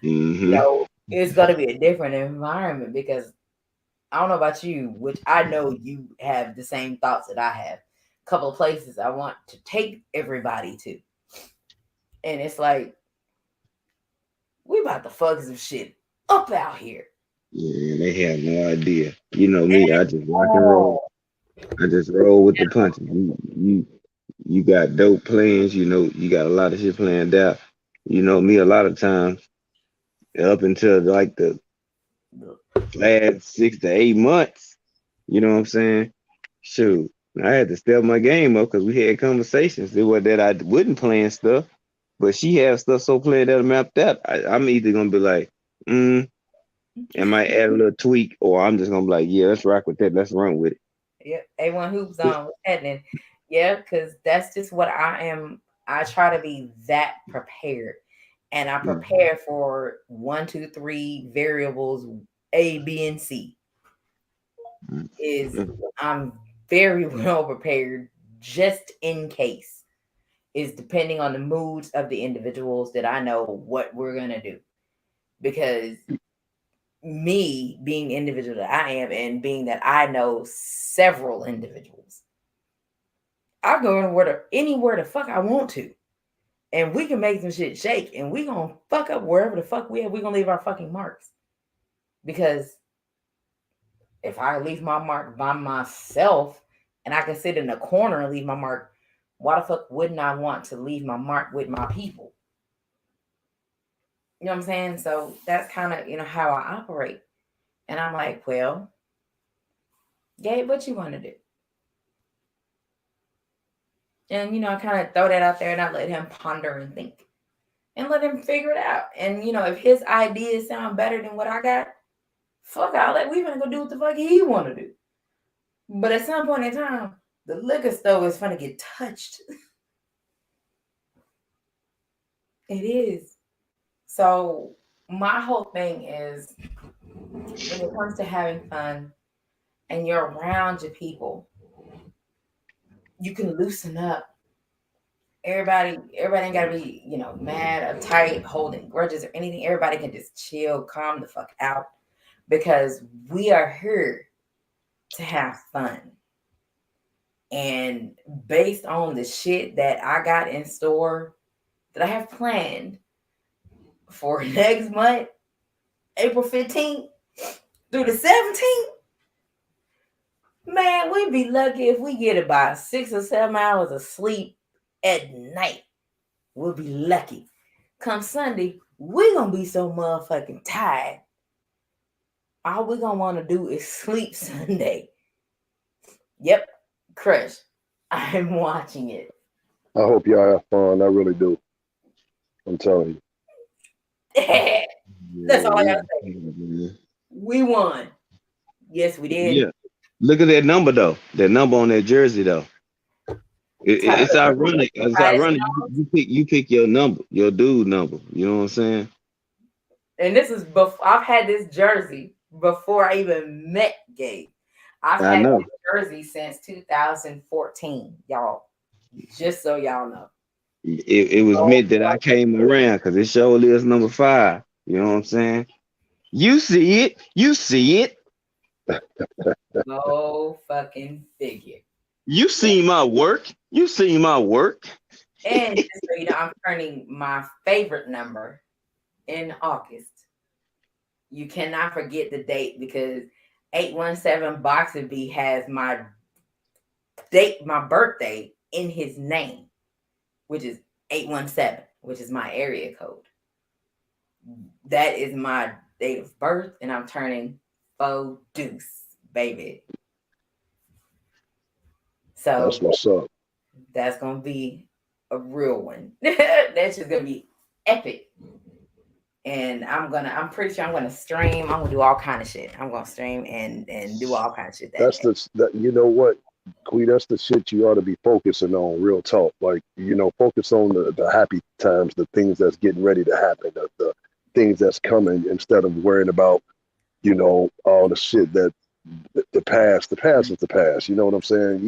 Mm-hmm. It's gonna be a different environment because I don't know about you, which I know you have the same thoughts that I have. A couple of places I want to take everybody to, and it's like we about to fuck some shit up out here. Yeah, they have no idea. You know me, I just rock and roll. Oh, I just roll with the punches. You got dope plans, you got a lot of shit planned out. You know me, a lot of times, up until like the last 6 to 8 months, you know what I'm saying? Shoot, I had to step my game up because we had conversations. It was that I wouldn't plan stuff, but she had stuff so planned out and mapped out. I'm either gonna be like, I might add a little tweak, or I'm just gonna be like, yeah, let's rock with that. Let's run with it. yeah, A1 hoops on what's happening. Yeah, because that's just what I am. I try to be that prepared, and I Mhm. prepare for 1, 2, 3 variables A, B, and C. Is Mhm. I'm very well prepared just in case. Is depending on the moods of the individuals that I know what we're gonna do. Because me being the individual that I am and being that I know several individuals, I go anywhere the fuck I want to. And we can make some shit shake and we gonna fuck up wherever the fuck we gonna leave our fucking marks. Because if I leave my mark by myself and I can sit in a corner and leave my mark, why the fuck wouldn't I want to leave my mark with my people? You know what I'm saying? So that's kind of, how I operate. And I'm like, well, Gabe, what you want to do? And, I kind of throw that out there and I let him ponder and think and let him figure it out. And, if his ideas sound better than what I got, fuck all that. We gonna go do what the fuck he want to do. But at some point in time, the liquor store is gonna get touched. It is. So my whole thing is when it comes to having fun, and you're around your people, you can loosen up. Everybody ain't gotta be, mad, uptight, holding grudges or anything. Everybody can just chill, calm the fuck out because we are here to have fun. And based on the shit that I got in store, that I have planned for next month, April 15th through the 17th, man, we'd be lucky if we get about 6 or 7 hours of sleep at night. We'll be lucky. Come Sunday, we gonna be so motherfucking tired. All we gonna want to do is sleep Sunday. Yep, Crush. I'm watching it. I hope y'all have fun. I really do. I'm telling you. That's all I Yeah, gotta say. We won. Yes, we did. yeah. Look at that number though. That number on that jersey though. It's ironic. It's ironic. You pick your number, your dude number. You know what I'm saying? And this is before I've had this jersey before I even met Gabe. I've I had know. this jersey since 2014, y'all. Just so y'all know. It was meant that I came around because it surely is number 5. You know what I'm saying? You see it. You see it. No fucking figure. You see my work. You see my work. And just so you know, I'm turning my favorite number in August. You cannot forget the date because 817 Boxer B has my birthday in his name, which is 817, which is my area code. That is my date of birth, and I'm turning faux deuce, baby. So That's what's up. that's gonna be a real one. That's just gonna be epic. And I'm pretty sure I'm gonna stream. I'm gonna do all kind of shit. I'm gonna stream and do all kind of shit that That's day. you know what, Queen, that's the shit you ought to be focusing on, real talk. Like, focus on the happy times, the things that's getting ready to happen, the things that's coming, instead of worrying about, all the shit that the past. The past is the past. You know what I'm saying?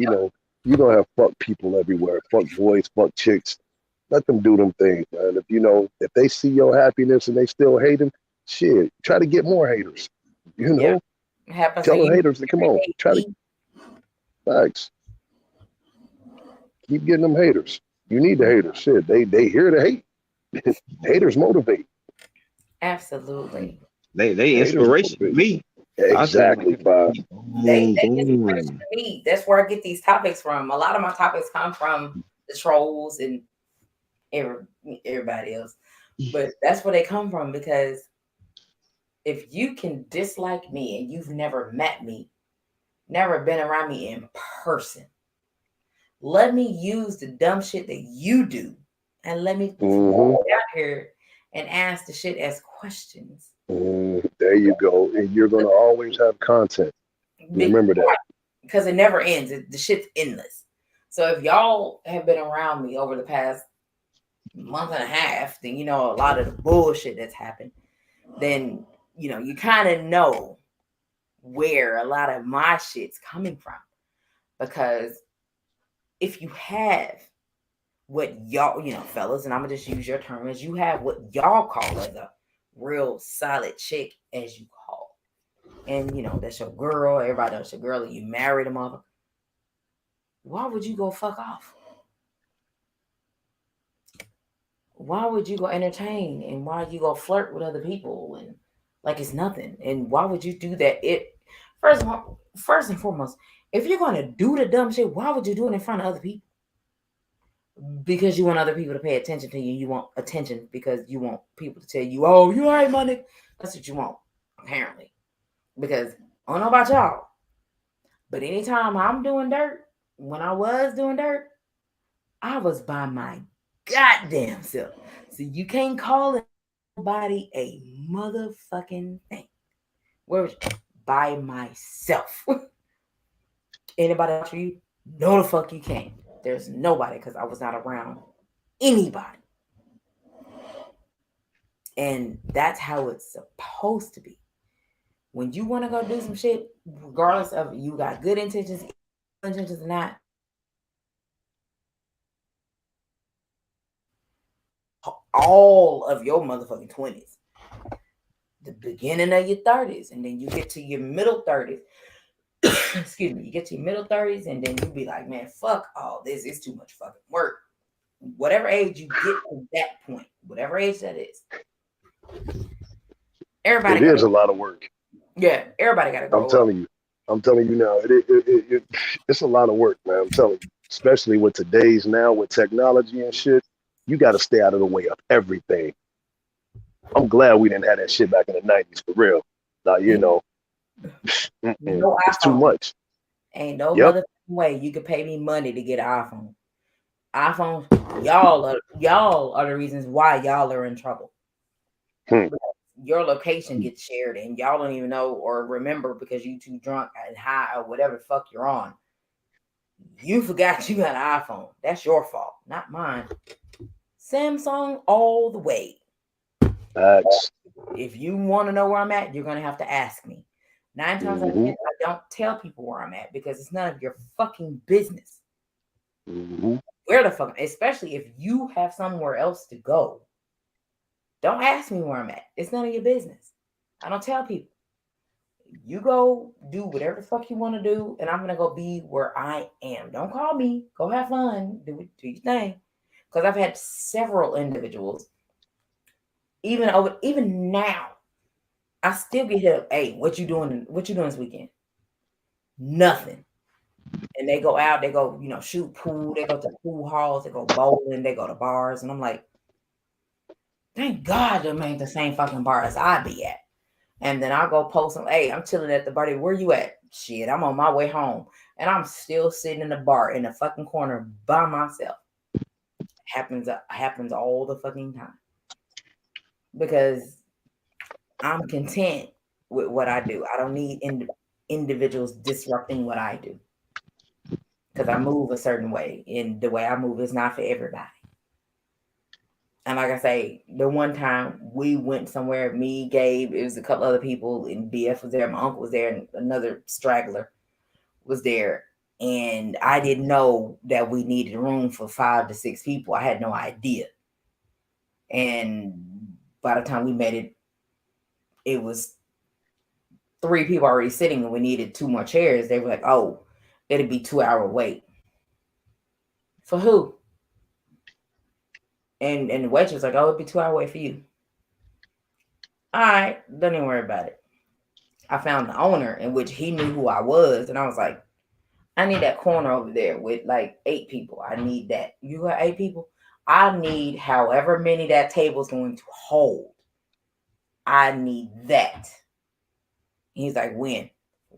You're gonna have fuck people everywhere, fuck boys, fuck chicks. Let them do them things, man. If they see your happiness and they still hate them, shit, try to get more haters. Yeah. It happens Tell when them you haters to come on. hate Try to me. facts. Keep getting them haters. You need the haters. Shit, they here to hate. Haters motivate. Absolutely. They Haters inspiration to motivate. me. Exactly, Bob. They Boom, inspiration boom. to me. That's where I get these topics from. A lot of my topics come from the trolls and everybody else, but that's where they come from because if you can dislike me and you've never met me, never been around me in person, let me use the dumb shit that you do and let me walk out here and ask the shit as questions. There you go. And you're gonna always have content. Remember that. Because it never ends. The shit's endless. So if y'all have been around me over the past month and a half, then you know a lot of the bullshit that's happened. Then you kind of know where a lot of my shit's coming from. Because if you have what y'all, fellas, and I'm gonna just use your term, as you have what y'all call as a real solid chick, as you call, and that's your girl, everybody else your girl, and you married a mother. Why would you go fuck off? Why would you go entertain, and why you go flirt with other people and like it's nothing? And why would you do that? First and foremost, if you're gonna do the dumb shit, why would you do it in front of other people? Because you want other people to pay attention to you. You want attention because you want people to tell you, "Oh, you all right, money." That's what you want, apparently. Because I don't know about y'all, but anytime I'm doing dirt, when I was doing dirt, I was by my goddamn self. So you can't call nobody a motherfucking thing. Where was you? By myself. Anybody else for you? No, the fuck you can't. There's nobody because I was not around anybody. And that's how it's supposed to be. when you want to go do some shit, regardless of you got good intentions or not, all of your motherfucking 20s, the beginning of your 30s, and then you get to your middle 30s. Excuse me, you get to your middle 30s, and then you be like, man, fuck all this. It's too much fucking work. Whatever age you get to that point, whatever age that is, everybody It is a lot of work. Yeah, everybody got to grow I'm telling you. I'm telling you now. It's a lot of work, man. I'm telling you. Especially with today's now with technology and shit, you got to stay out of the way of everything. I'm glad we didn't have that shit back in the 90s for real. Now, no it's too iPhone. much. Ain't no Yep. motherfucking way you could pay me money to get an iPhone. iPhone, y'all are the reasons why y'all are in trouble. Your location gets shared and y'all don't even know or remember because you too drunk and high or whatever the fuck you're on. You forgot you got an iPhone. That's your fault, not mine. Samsung all the way. Facts. If you want to know where I'm at, you're gonna have to ask me. 9 times out of 10, I don't tell people where I'm at because it's none of your fucking business. Where the fuck, especially if you have somewhere else to go. Don't ask me where I'm at. It's none of your business. I don't tell people. You go do whatever the fuck you want to do, and I'm gonna go be where I am. Don't call me. Go have fun. Do your thing. Because I've had several individuals, even now, I still get hit up. Hey, what you doing? What you doing this weekend? Nothing. And they go out. They go, shoot pool. They go to pool halls. They go bowling. They go to bars. And I'm like, thank God they ain't the same fucking bar as I be at. And then I'll go post them. Hey, I'm chilling at the bar. Where you at? Shit, I'm on my way home. And I'm still sitting in the bar in the fucking corner by myself. Happens all the fucking time. Because I'm content with what I do. I don't need individuals disrupting what I do. Because I move a certain way. And the way I move is not for everybody. And like I say, the one time we went somewhere, me, Gabe, it was a couple other people, and BF was there, my uncle was there, and another straggler was there. And I didn't know that we needed room for 5 to 6 people. I had no idea. And by the time we made it, it was 3 people already sitting, and we needed 2 more chairs. They were like, oh, it'd be 2-hour wait. For who? And the waitress was like, oh, it'd be 2-hour wait for you. All right, don't even worry about it. I found the owner, in which he knew who I was, and I was like, I need that corner over there with like 8 people. I need that. You got 8 people? I need however many that table's going to hold. I need that. He's like, when?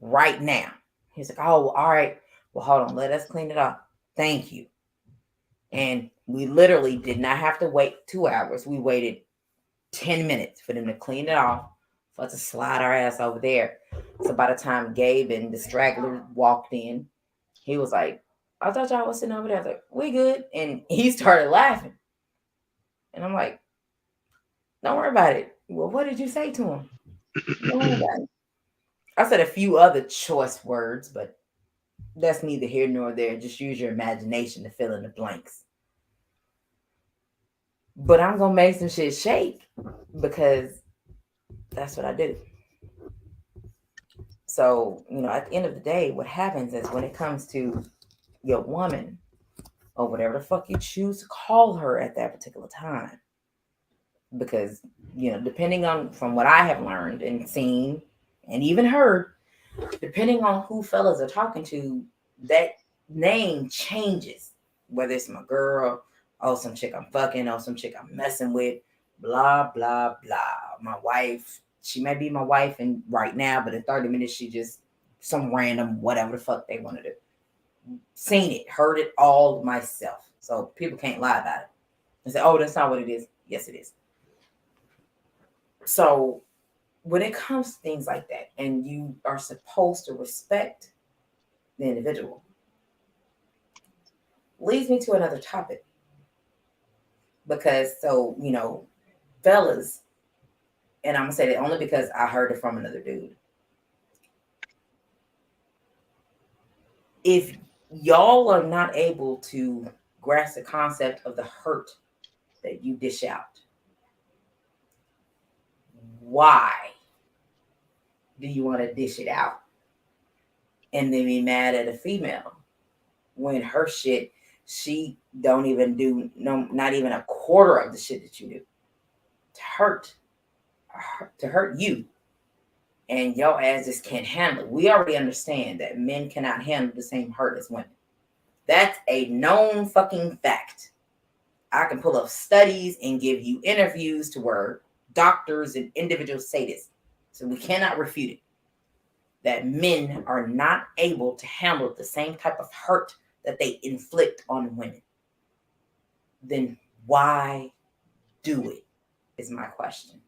Right now. He's like, oh, all right. Well, hold on. Let us clean it up. Thank you. And we literally did not have to wait 2 hours. We waited 10 minutes for them to clean it off, for us to slide our ass over there. So by the time Gabe and the straggler walked in, he was like, I thought y'all was sitting over there. I was like, we good. And he started laughing. And I'm like, don't worry about it. Well, what did you say to him? Don't worry about it. I said a few other choice words, but that's neither here nor there. Just use your imagination to fill in the blanks. But I'm going to make some shit shake because that's what I do. So, at the end of the day, what happens is when it comes to your woman or whatever the fuck you choose to call her at that particular time, because, depending on from what I have learned and seen and even heard, depending on who fellas are talking to, that name changes. Whether it's my girl, oh, some chick I'm fucking, oh, some chick I'm messing with, blah, blah, blah. My wife, she may be my wife and right now, but in 30 minutes, she just some random whatever the fuck they want to do. Seen it, heard it all myself. So people can't lie about it and say, oh, that's not what it is. Yes, it is. So when it comes to things like that, and you are supposed to respect the individual, leads me to another topic. Because, fellas, and I'm going to say that only because I heard it from another dude. if y'all are not able to grasp the concept of the hurt that you dish out, why do you want to dish it out and then be mad at a female when her shit, she don't even do not even a quarter of the shit that you do to hurt you, and your ass just can't handle it. We already understand that men cannot handle the same hurt as women. That's a known fucking fact. I can pull up studies and give you interviews to where doctors and individuals say this. So we cannot refute it. That men are not able to handle the same type of hurt that they inflict on women. Then why do it? Is my question.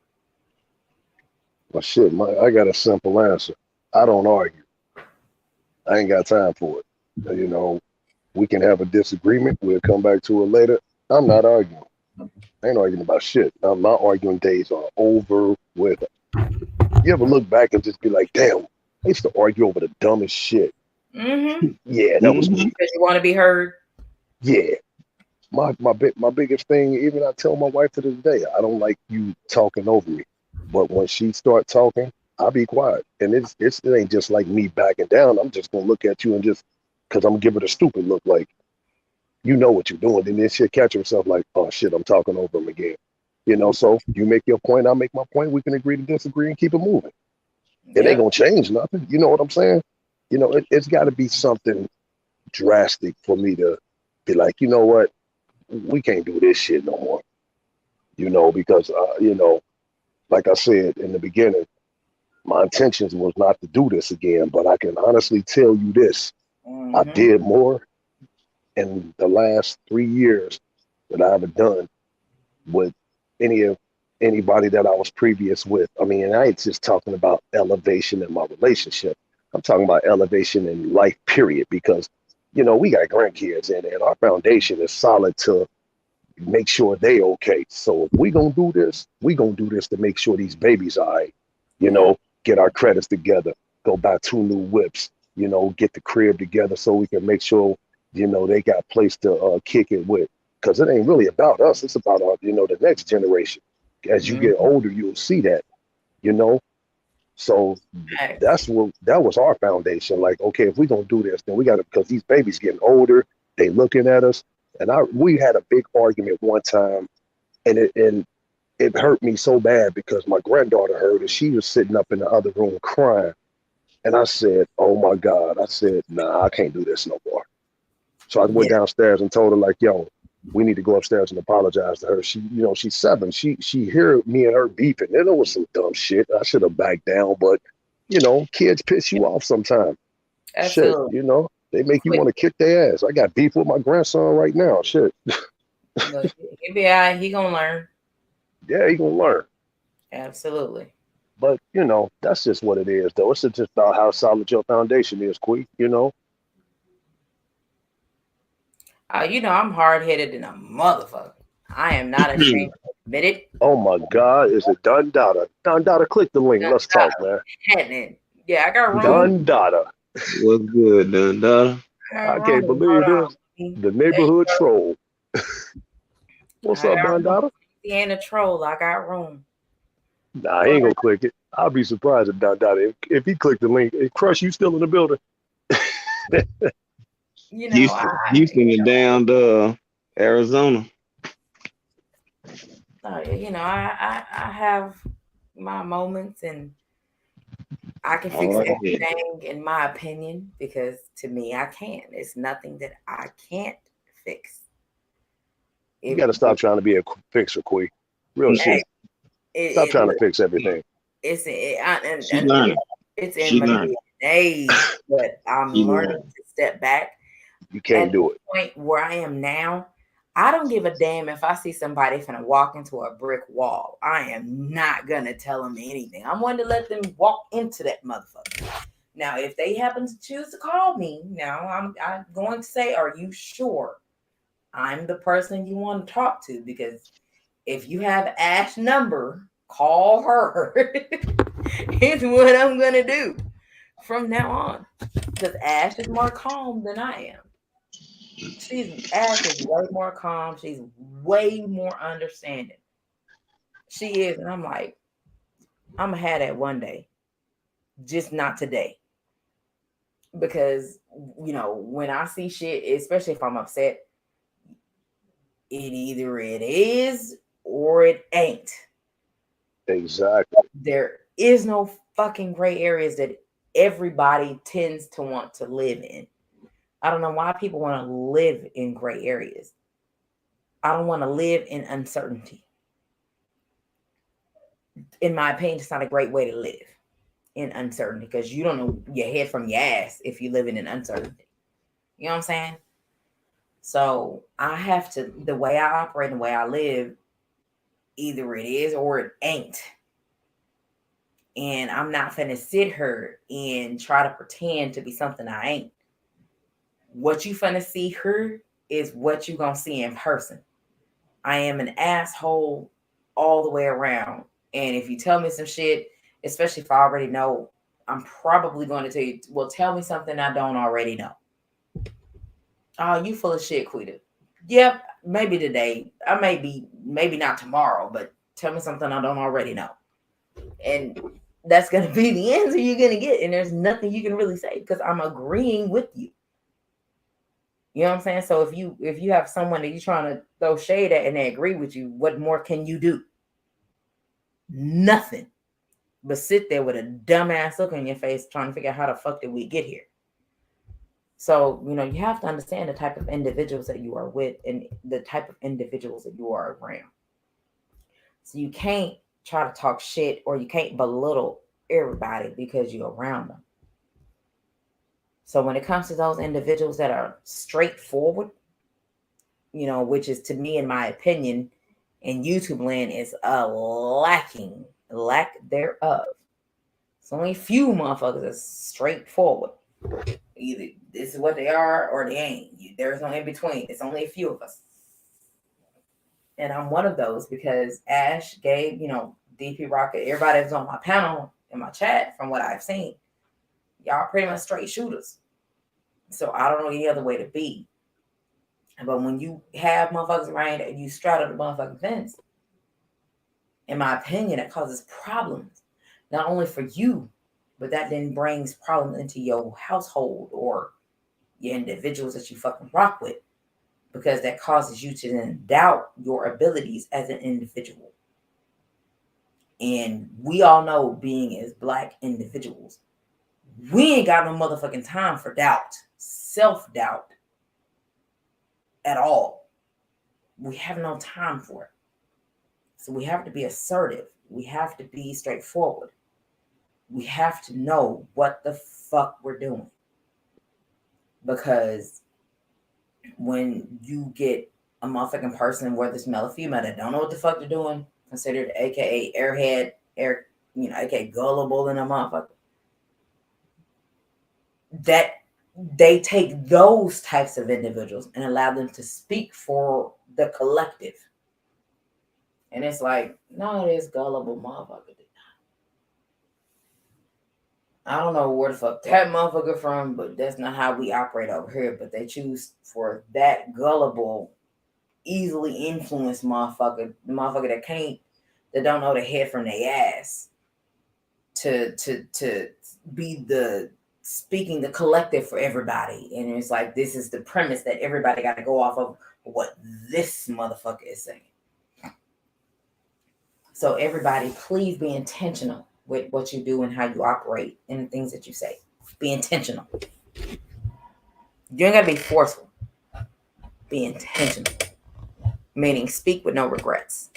Well, shit, I got a simple answer. I don't argue. I ain't got time for it. You know, we can have a disagreement. We'll come back to it later. I'm not arguing. I ain't arguing about shit. My arguing days are over with. You ever look back and just be like, damn, I used to argue over the dumbest shit. Mm-hmm. Yeah, that was me. Because you want to be heard. Yeah. My biggest thing, even I tell my wife to this day, I don't like you talking over me. But when she start talking, I'll be quiet. And it ain't just like me backing down. I'm just gonna look at you and just because I'm giving a stupid look like you know what you're doing. And then she'll catch herself like, oh shit, I'm talking over him again. You know, so you make your point, I make my point, we can agree to disagree and keep it moving. It ain't gonna change nothing. You know what I'm saying? You know, it's gotta be something drastic for me to be like, you know what? We can't do this shit no more. You know, because you know, like I said in the beginning, my intentions was not to do this again, but I can honestly tell you this. I did more in the last 3 years than I ever done with anybody that I was previous with. I mean, I ain't just talking about elevation in my relationship. I'm talking about elevation in life, period, because, you know, we got grandkids and our foundation is solid to make sure they okay. So if we gonna do this, we gonna do this to make sure these babies all right. You know, get our credits together, go buy 2 new whips, you know, get the crib together so we can make sure, you know, they got place to kick it with. Because it ain't really about us. It's about our, you know, the next generation. As you get older, you'll see that, you know. So that was our foundation. Like, okay, if we're gonna do this, then we gotta, because these babies getting older, they looking at us. And we had a big argument one time, and it hurt me so bad because my granddaughter heard it. She was sitting up in the other room crying. And I said, oh my God. I said, nah, I can't do this no more. So I went downstairs and told her, like, yo, we need to go upstairs and apologize to her. She, you know, she's 7. She heard me and her beefing. There was some dumb shit. I should have backed down, but you know, kids piss you off sometimes. Shit, you know, they make you want to kick their ass. I got beef with my grandson right now. Shit. Look, he'll be all right. He gonna learn. Yeah, he gonna learn. Absolutely. But you know, that's just what it is, though. It's just about how solid your foundation is, Quee. You know. You know, I'm hard headed than a motherfucker. I am not ashamed to admit it. Oh my God, is it Dun Dada? Dun Dada, click the link. Let's talk, man. Yeah, I got room. Dun Dada. What's good, Dun Dada? I can't believe this. The neighborhood troll. What's up, Dun Dada? He ain't a troll. I got room. Nah, I ain't gonna click it. I'll be surprised if Dun Dada, if he clicked the link. Crush, you still in the building? You know, Houston and down to Arizona. You know, I have my moments, and I can fix everything in my opinion, because to me, I can. It's nothing that I can't fix. You got to stop trying to be a fixer, Quee. Real shit. Stop trying to fix everything. It's in my DNA, but I'm learning to step back. You can't do it. At the point where I am now, I don't give a damn if I see somebody finna walk into a brick wall. I am not gonna tell them anything. I'm going to let them walk into that motherfucker. Now, if they happen to choose to call me, now I'm going to say, are you sure I'm the person you want to talk to? Because if you have Ash's number, call her. It's what I'm gonna do from now on. Because Ash is more calm than I am. Ash is way more calm. She's way more understanding. She is, and I'm like, I'm gonna have that one day, just not today. Because when I see shit, especially if I'm upset, it is or it ain't. Exactly. There is no fucking gray areas that everybody tends to want to live in. I don't know why people want to live in gray areas. I don't want to live in uncertainty. In my opinion, it's not a great way to live in uncertainty because you don't know your head from your ass if you live in uncertainty. You know what I'm saying? So I have to, the way I operate and the way I live, either it is or it ain't. And I'm not finna sit here and try to pretend to be something I ain't. What you finna see here is what you gonna see in person. I am an asshole all the way around. And if you tell me some shit, especially if I already know, I'm probably going to tell you, well, tell me something I don't already know. Oh, you full of shit, Quita. Yep, maybe today. I maybe not tomorrow, but tell me something I don't already know. And that's going to be the answer you're going to get. And there's nothing you can really say because I'm agreeing with you. You know what I'm saying? So if you have someone that you're trying to throw shade at and they agree with you, what more can you do? Nothing. But sit there with a dumbass look on your face trying to figure out how the fuck did we get here. So, you have to understand the type of individuals that you are with and the type of individuals that you are around. So you can't try to talk shit or you can't belittle everybody because you're around them. So when it comes to those individuals that are straightforward, which is to me, in my opinion, in YouTube land is a lack thereof. It's only a few motherfuckers that's straightforward. Either this is what they are or they ain't. There's no in between. It's only a few of us. And I'm one of those because Ash, Gabe, DP Rocket, everybody that's on my panel in my chat, from what I've seen, y'all pretty much straight shooters. So I don't know any other way to be. But when you have motherfuckers around and you straddle the motherfucking fence, in my opinion, that causes problems. Not only for you, but that then brings problems into your household or your individuals that you fucking rock with. Because that causes you to then doubt your abilities as an individual. And we all know, being as Black individuals, we ain't got no motherfucking time for doubt, self-doubt at all. We have no time for it. So we have to be assertive. We have to be straightforward. We have to know what the fuck we're doing. Because when you get a motherfucking person, whether it's male or female, that don't know what the fuck they're doing, considered aka airhead, aka gullible in a motherfucker, that they take those types of individuals and allow them to speak for the collective. And it's like, no, this gullible motherfucker did not. I don't know where the fuck that motherfucker from, but that's not how we operate over here. But they choose for that gullible, easily influenced motherfucker, the motherfucker that don't know the head from their ass, to be the speaking the collective for everybody. And it's like, this is the premise that everybody got to go off of what this motherfucker is saying. So everybody, please be intentional with what you do and how you operate and the things that you say. Be intentional. You ain't got to be forceful. Be intentional. Meaning speak with no regrets.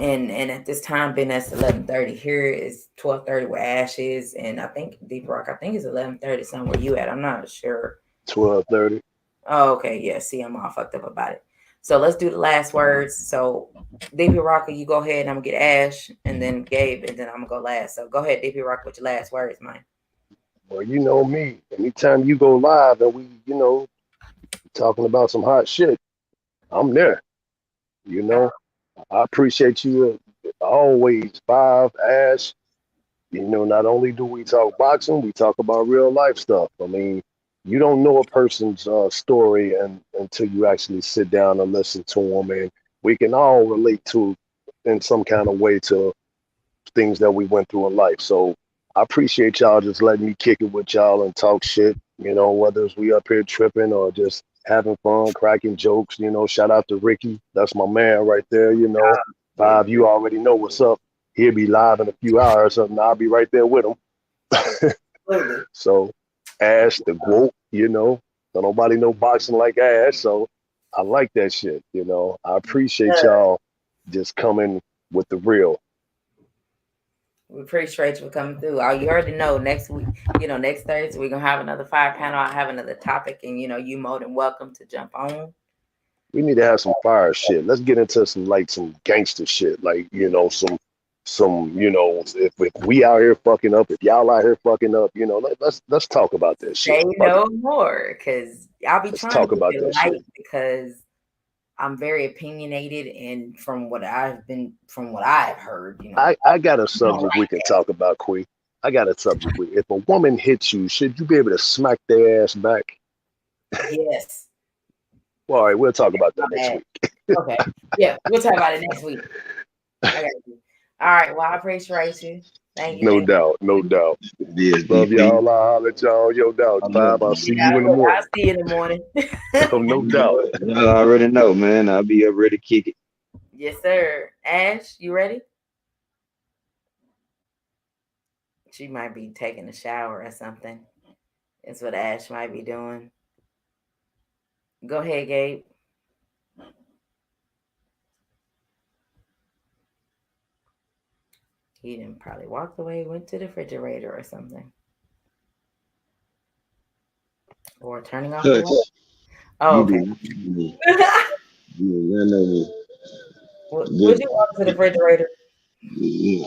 And at this time, being that's 11:30 here, is 12:30 where Ash is, and I think Deep Rock, I think it's 11:30 somewhere you at. I'm not sure. 12:30. Oh, okay, yeah. See, I'm all fucked up about it. So let's do the last words. So DP Rocker, you go ahead, and I'm gonna get Ash, and then Gabe, and then I'm gonna go last. So go ahead, DP Rock, with your last words, man. Well, you know me. Anytime you go live and we, talking about some hot shit, I'm there. I appreciate you always, Bob, Ash, You know, not only do we talk boxing, we talk about real life stuff. I mean, you don't know a person's story until you actually sit down and listen to them, and we can all relate to in some kind of way to things that we went through in life. So I appreciate y'all just letting me kick it with y'all and talk shit. You know, whether it's we up here tripping or just having fun, cracking jokes. You know, shout out to Ricky. That's my man right there. You know, Yeah. Bob, you already know what's up. He'll be live in a few hours, and I'll be right there with him. Absolutely. So, Ash the GOAT, you know, don't nobody know boxing like Ash. So, I like that shit. You know, I appreciate Yeah. y'all just coming with the real. We appreciate you for coming through. Oh, you already know next week, next Thursday, we're going to have another fire panel. I have another topic, and, you more than welcome to jump on. We need to have some fire shit. Let's get into some gangster shit. Like, you know, if we out here fucking up, if y'all out here fucking up, you know, let's talk about that shit. Say no more, because I'll be Let's trying to talk keep about it that light shit. because I'm very opinionated, and from what I've heard, I got a I don't subject we like can talk about, Quee. I got a subject. If a woman hits you, should you be able to smack their ass back? that. Yes. Well, all right, we'll talk about My that next bad. week. Okay. Yeah, we'll talk about it next week. I got you. All right. Well, I appreciate you. Thank you. No Thank you. doubt, no doubt. Yes, Love BP. y'all. I'll holler at y'all. Yo, doubt. I love Bob, I'll you. see Yeah, you in the look, I'll morning. see you in the morning. Oh, no You know doubt. what? Y'all already know, man. I'll be up ready to kick it. Yes, sir. Ash, you ready? She might be taking a shower or something. That's what Ash might be doing. Go ahead, Gabe. He didn't probably walked away, went to the refrigerator or something. Or turning off the light. Touch. Oh, You okay. do. You know me. Would you walk to the refrigerator?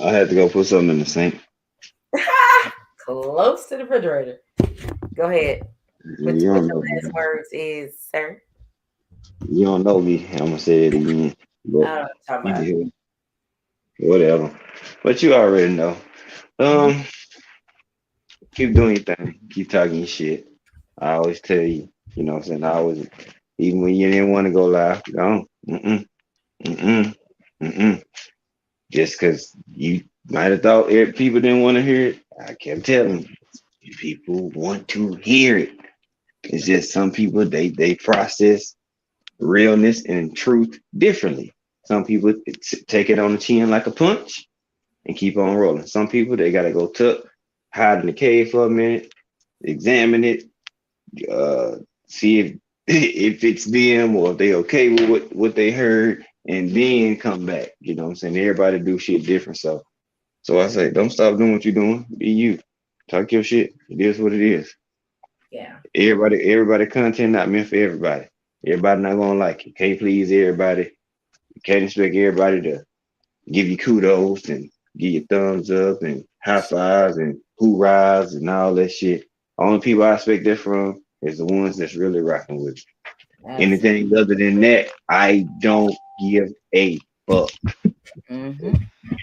I had to go put something in the sink. Close to the refrigerator. Go ahead. What You your don't know last me. words is, sir? You don't know me. I'm gonna say it again. I But don't know what you're talking you about. can hear it. Whatever. But you already know. Um, keep doing your thing. Keep talking your shit. I always tell you, you know what I'm saying? I always, even when you didn't want to go live, go. Mm-mm, mm-mm, mm-mm. Just because you might have thought people didn't want to hear it, I kept telling you, people want to hear it. It's just some people, they process realness and truth differently. Some people take it on the chin like a punch and keep on rolling. Some people, they got to go tuck, hide in the cave for a minute, examine it, uh, see if if it's them or if they okay with what they heard, and then come back. You know what I'm saying? Everybody do shit different. So I say, don't stop doing what you're doing. Be you. Talk your shit. It is what it is. Yeah. Everybody content not meant for everybody. Everybody not gonna like it. Can't please everybody. You can't expect everybody to give you kudos and give you thumbs up and high fives and hoorahs and all that shit. Only people I expect that from is the ones that's really rocking with you. Absolutely. Anything other than that, I don't give a fuck. Mm-hmm. You know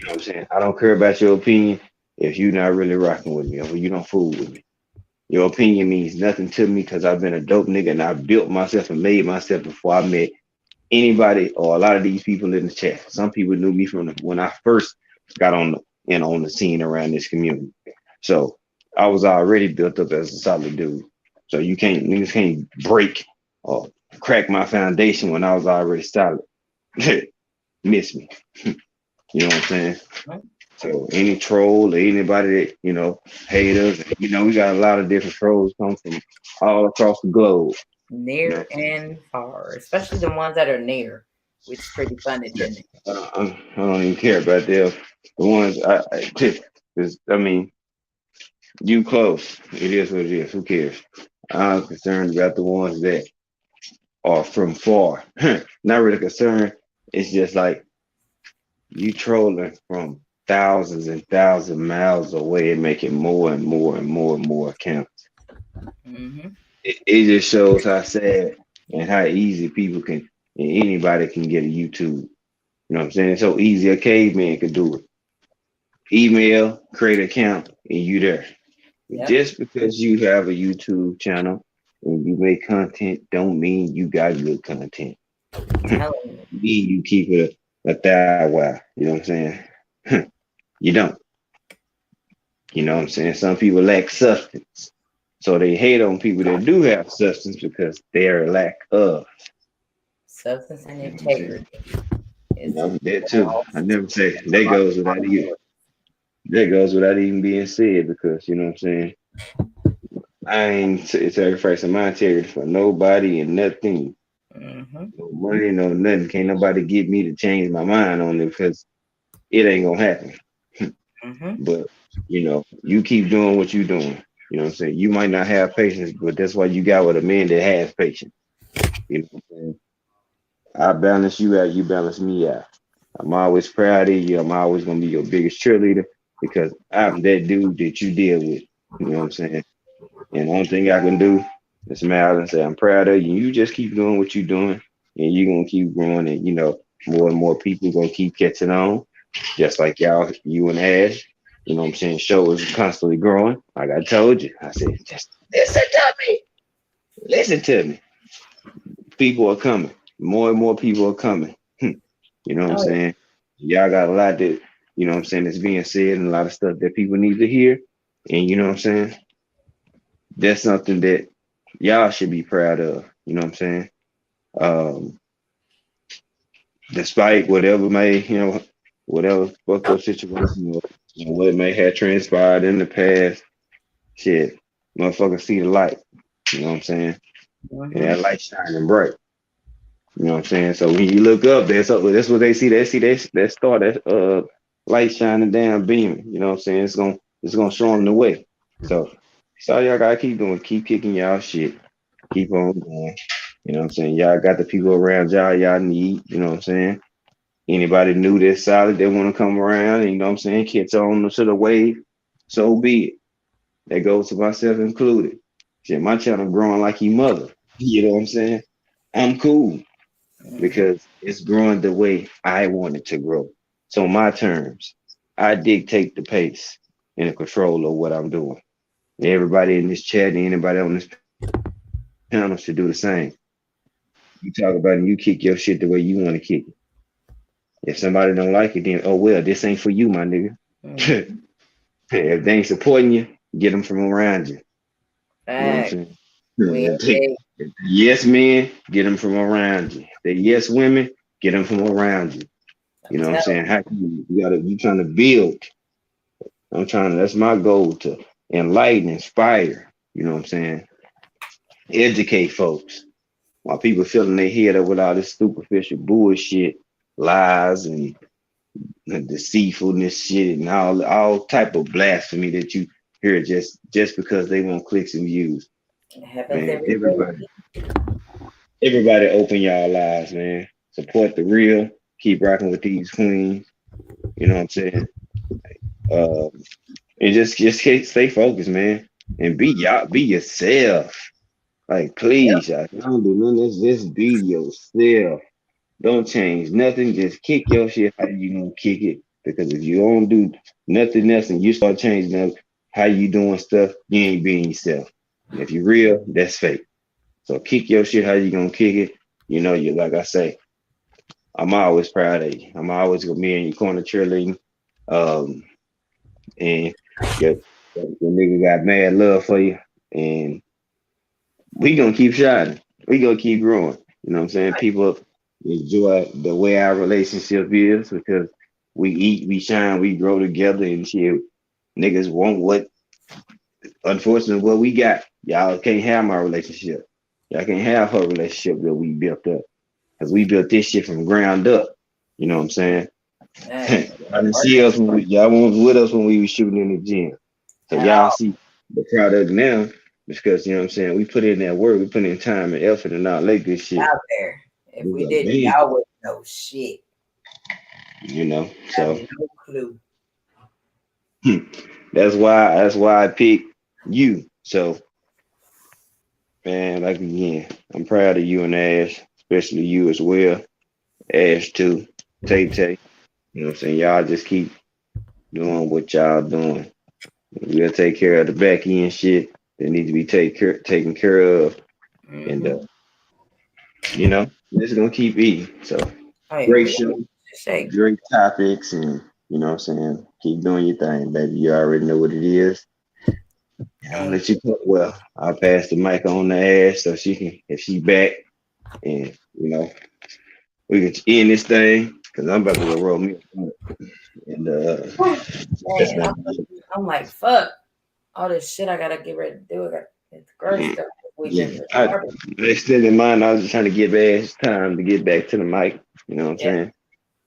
what I'm saying? I don't care about your opinion if you're not really rocking with me or you don't fool with me. Your opinion means nothing to me because I've been a dope nigga and I built myself and made myself before I met anybody or a lot of these people in the chat. Some people knew me from when I first got on the scene around this community. So I was already built up as a solid dude. So niggas can't break or crack my foundation when I was already solid. Miss me. You know what I'm saying? So any troll or anybody that, haters, we got a lot of different trolls come from all across the globe. Near and far, especially the ones that are near, which is pretty funny to me. I don't even care about them. The ones I mean, you close. It is what it is. Who cares? I'm concerned about the ones that are from far. Not really concerned. It's just like you trolling from thousands and thousands of miles away and making more and more and more and more accounts. Mm-hmm. It just shows how sad and how easy people can and anybody can get a YouTube. You know what I'm saying? It's so easy a caveman could do it. email, create an account, and you there. Yep. Just because you have a YouTube channel and you make content, don't mean you got good content. Telling you. Mean you keep it a thou wow. You know what I'm saying? You don't. You know what I'm saying? Some people lack substance. So they hate on people that do have substance because they're a lack of. Substance and You know what I'm saying? integrity You is know, that too. I never say that goes without even being said because you know what I'm saying. I ain't sacrificing my integrity for nobody and nothing. Mm-hmm. No money, no nothing. Can't nobody get me to change my mind on it because it ain't gonna happen. Mm-hmm. But you know, you keep doing what you doing. You know what I'm saying? You might not have patience, but that's why you got with a man that has patience. You know what I'm saying? I balance you out, you balance me out. I'm always proud of you. I'm always gonna be your biggest cheerleader because I'm that dude that you deal with. You know what I'm saying? And the only thing I can do is smile and say, I'm proud of you. You just keep doing what you're doing, and you're gonna keep growing, and you know, more and more people gonna keep catching on, just like y'all, you and Ash. You know what I'm saying? Show is constantly growing. Like I told you, I said, just listen to me. Listen to me. People are coming. More and more people are coming. You know what I'm Oh, saying? Y'all got a lot that, you know what I'm saying, that's being said and a lot of stuff that people need to hear. And you know what I'm saying? That's something that y'all should be proud of. You know what I'm saying? Um, despite whatever may, whatever fucked up situation or what may have transpired in the past, shit, motherfuckers see the light. You know what I'm saying? And mm-hmm. that light shining bright. You know what I'm saying? So when you look up, that's what they see. They see that star, that light shining down, beaming. You know what I'm saying? It's gonna show them the way. So y'all gotta keep doing, keep kicking y'all shit, keep on going. You know what I'm saying? Y'all got the people around y'all need. You know what I'm saying? Anybody new that's solid, they want to come around. And, you know what I'm saying? Catch on to the wave. So be it. That goes to myself included. Shit, my channel growing like you mother. You know what I'm saying? I'm cool Mm-hmm. because it's growing the way I want it to grow. So my terms, I dictate the pace and the control of what I'm doing. Everybody in this chat and anybody on this panel should do the same. You talk about it and you kick your shit the way you want to kick it. If somebody don't like it, then oh well, this ain't for you, my nigga. Mm-hmm. If they ain't supporting you, get them from around you. You know what I'm Fact. saying? We If they, engage. if they yes men, get them from around you. If they yes women, get them from around you. You I'm know what I'm telling saying? How can you trying to build? That's my goal to enlighten, inspire, you know what I'm saying? Educate folks. While people filling their head up with all this superficial bullshit, lies and deceitfulness shit and all type of blasphemy that you hear just because they want clicks and views. you. It happens Man, every everybody open y'all eyes, man. Support the real, keep rocking with these queens, you know what I'm saying? Uh, and just stay focused, man, and be yourself. Like, please, y'all, don't do none of this. Just be yourself. Don't change nothing. Just kick your shit. How you gonna kick it? Because if you don't do nothing else and you start changing up how you doing stuff, you ain't being yourself. And if you real, that's fake. So kick your shit. How you gonna kick it? You know, you like I say, I'm always proud of you. I'm always gonna be in your corner cheerleading. Um, and your nigga got mad love for you, and we gonna keep shining. We gonna keep growing. You know what I'm saying? People enjoy the way our relationship is because we eat, we shine, we grow together, and shit. Niggas want what, unfortunately, what we got. Y'all can't have my relationship. Y'all can't have her relationship that we built up because we built this shit from ground up. You know what I'm saying? day. Y'all didn't see us y'all weren't with us when we was shooting in the gym. So At y'all all. see the product now because you know what I'm saying, we put in that work, we put in time and effort and all that good shit. Out there. If It we was a didn't, man, y'all wouldn't know shit. you know. Have So no clue. that's why I picked you. So man, like again, I'm proud of you and Ash, especially you as well. Ash too. Tay Tay. You know what I'm saying? Y'all just keep doing what y'all doing. We'll take care of the back end shit that need to be taken care of, and Mm-hmm. we're just gonna keep eating. So Oh yeah, great we show, shake. great topics, and what I'm saying, keep doing your thing, baby. You already know what it is. I'll Thank let you talk. Well, I'll pass the mic on the ass so she can, if she back, and we can end this thing because I'm about to go roll me a blunt. And you. that's Man, gonna be it. I'm like, fuck. All this shit I gotta get ready to do. I got it's grocery Mm, stuff this yeah, weekend. I extended mine. I was just trying to give Ash time to get back to the mic. You know what I'm Yeah, saying?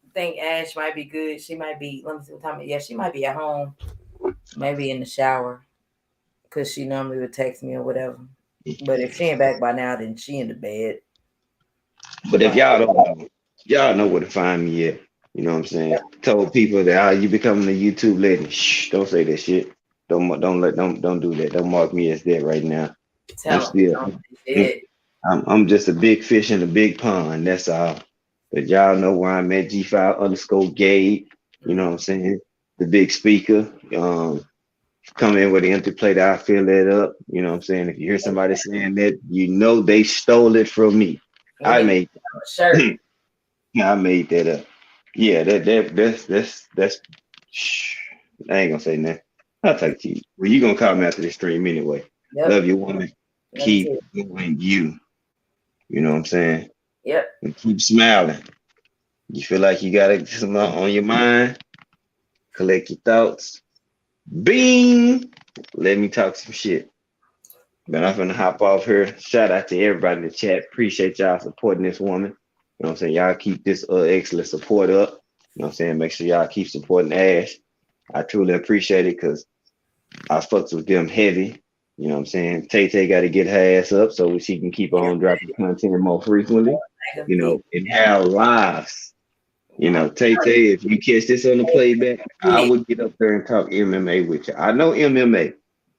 I think Ash might be good. She might be. Let me see what time. Yeah, she might be at home, maybe in the shower, because she normally would text me or whatever. But if she ain't back by now, then she in the bed. But if But y'all don't know, y'all know where to find me at. You know what I'm saying? Told people that you becoming a YouTube legend. Shh, don't say that shit. Don't do that. Don't mark me as that right now. I'm tell still them, shit. I'm just a big fish in a big pond. That's all. But y'all know where I'm at. G5_Gabe. You know what I'm saying? The big speaker. Come in with an empty plate. I fill that up. You know what I'm saying? If you hear somebody saying that, they stole it from me. We I need made a shirt. I made that up. Yeah, that's shh, I ain't gonna say nothing. I'll talk to you. Well, you gonna call me after the stream anyway. Yep. Love you, woman. Let me Keep too. doing you. You know what I'm saying? Yep. And keep smiling. You feel like you got something on your mind? Collect your thoughts. Bing! Let me talk some shit. But I'm gonna hop off here. Shout out to everybody in the chat. Appreciate y'all supporting this woman. You know what I'm saying? Y'all keep this excellent support up. You know what I'm saying? Make sure y'all keep supporting Ash. I truly appreciate it because I fucks with them heavy. You know what I'm saying? Tay Tay got to get her ass up so she can keep on dropping content more frequently. Like a big And have lives. Tay Tay, if you catch this on the playback, I yeah. would get up there and talk MMA with you. I know MMA. It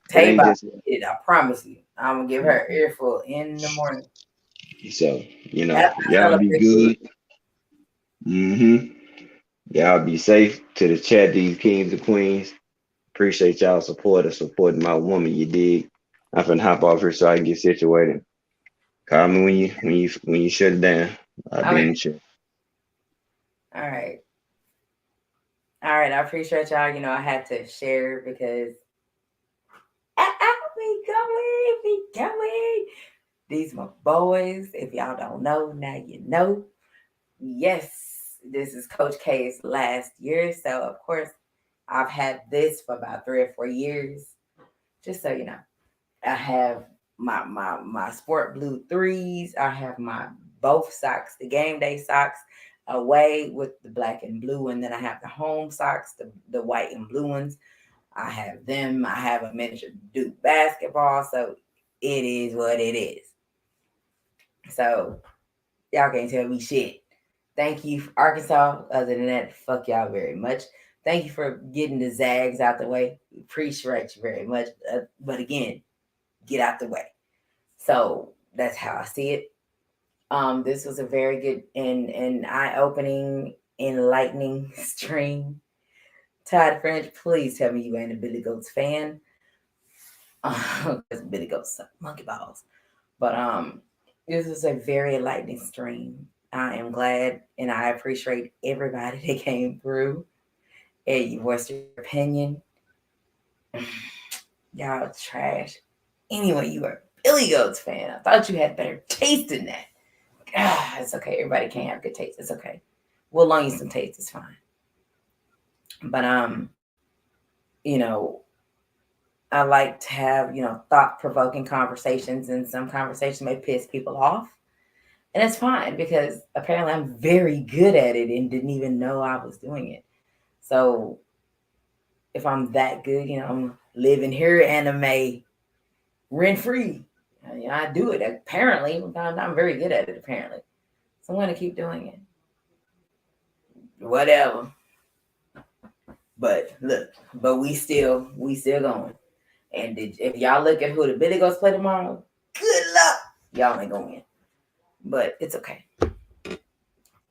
Tay ain't about just it. I promise you. I'm gonna give her an earful in the morning. so. Happy Y'all be celebration. good. Y'all be safe. To the chat, these kings and queens. Appreciate y'all supporting my woman. You dig? I'm finna hop off here so I can get situated. Call me when you shut it down. I'll All be right. in the chat. All right. All right. I appreciate y'all. I had to share because we going. These my boys. If y'all don't know, now you know. Yes, this is Coach K's last year. So of course I've had this for about 3 or 4 years. Just so you know. I have my sport blue threes. I have my both socks, the game day socks, away with the black and blue, and then I have the home socks, the white and blue ones. I have them. I have a miniature Duke basketball, so it is what it is. So y'all can't tell me shit. Thank you, Arkansas. Other than that, fuck y'all very much. Thank you for getting the Zags out the way. Appreciate you very much. But again, get out the way. So that's how I see it. This was a very good and eye-opening, enlightening stream. Todd French, please tell me you ain't a Billy Goats fan. Because Billy Goats suck monkey balls. But this was a very enlightening stream. I am glad and I appreciate everybody that came through and you voiced your opinion. Y'all trash. Anyway, you are a Billy Goats fan. I thought you had better taste than that. It's okay. Everybody can't have good taste. It's okay. We'll loan you some taste. It's fine. But you know, I like to have thought provoking conversations, and some conversations may piss people off, and it's fine because apparently I'm very good at it and didn't even know I was doing it. So if I'm that good, I'm living here anime rent free. I do it apparently. I'm very good at it apparently, so I'm going to keep doing it. Whatever. But look, but we still going. And if y'all look at who the Billy Goats play tomorrow, good luck. Y'all ain't gonna win. But it's okay.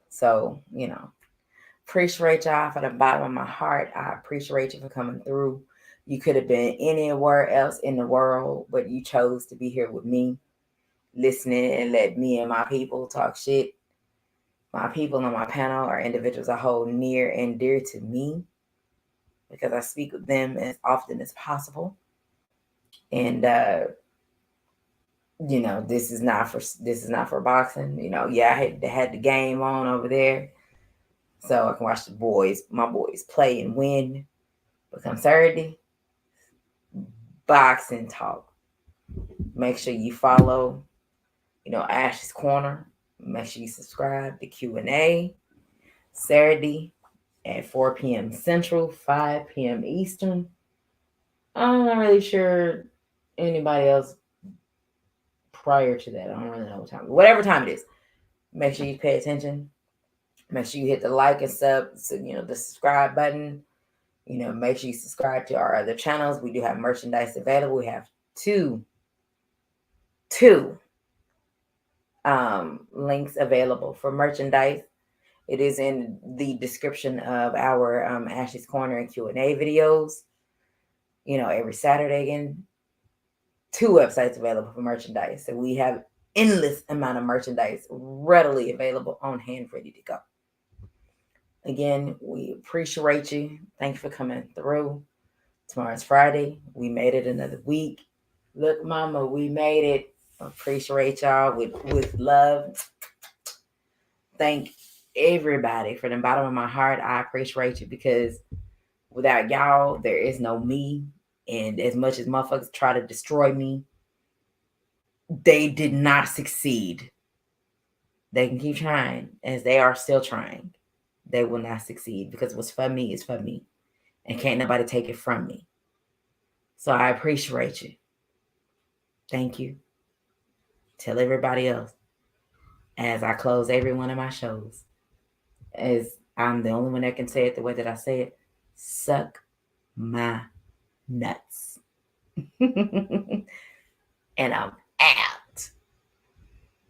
So, Appreciate y'all from the bottom of my heart. I appreciate you for coming through. You could have been anywhere else in the world, but you chose to be here with me, listening and let me and my people talk shit. My people on my panel are individuals I hold near and dear to me because I speak with them as often as possible. And this is not for boxing. I had the game on over there, so I can watch my boys play and win. But come Saturday, boxing talk. Make sure you follow, Ash's Corner. Make sure you subscribe to Q&A Saturday at 4 p.m. Central, 5 p.m. Eastern. I'm not really sure anybody else prior to that. I don't really know what time. Whatever time it is, make sure you pay attention. Make sure you hit the like and sub, the subscribe button. Make sure you subscribe to our other channels. We do have merchandise available. We have two links available for merchandise. It is in the description of our Ashley's Corner and Q&A videos. Every Saturday again. 2 websites available for merchandise. So we have endless amount of merchandise readily available on hand, ready to go. Again, we appreciate you. Thank you for coming through. Tomorrow's Friday. We made it another week. Look, mama, we made it. Appreciate y'all with love. Thank everybody from the bottom of my heart. I appreciate you because without y'all, there is no me. And as much as motherfuckers try to destroy me, they did not succeed. They can keep trying as they are still trying. They will not succeed because what's for me is for me. And can't nobody take it from me. So I appreciate you. Thank you. Tell everybody else as I close every one of my shows, as I'm the only one that can say it the way that I say it, suck my nuts. And I'm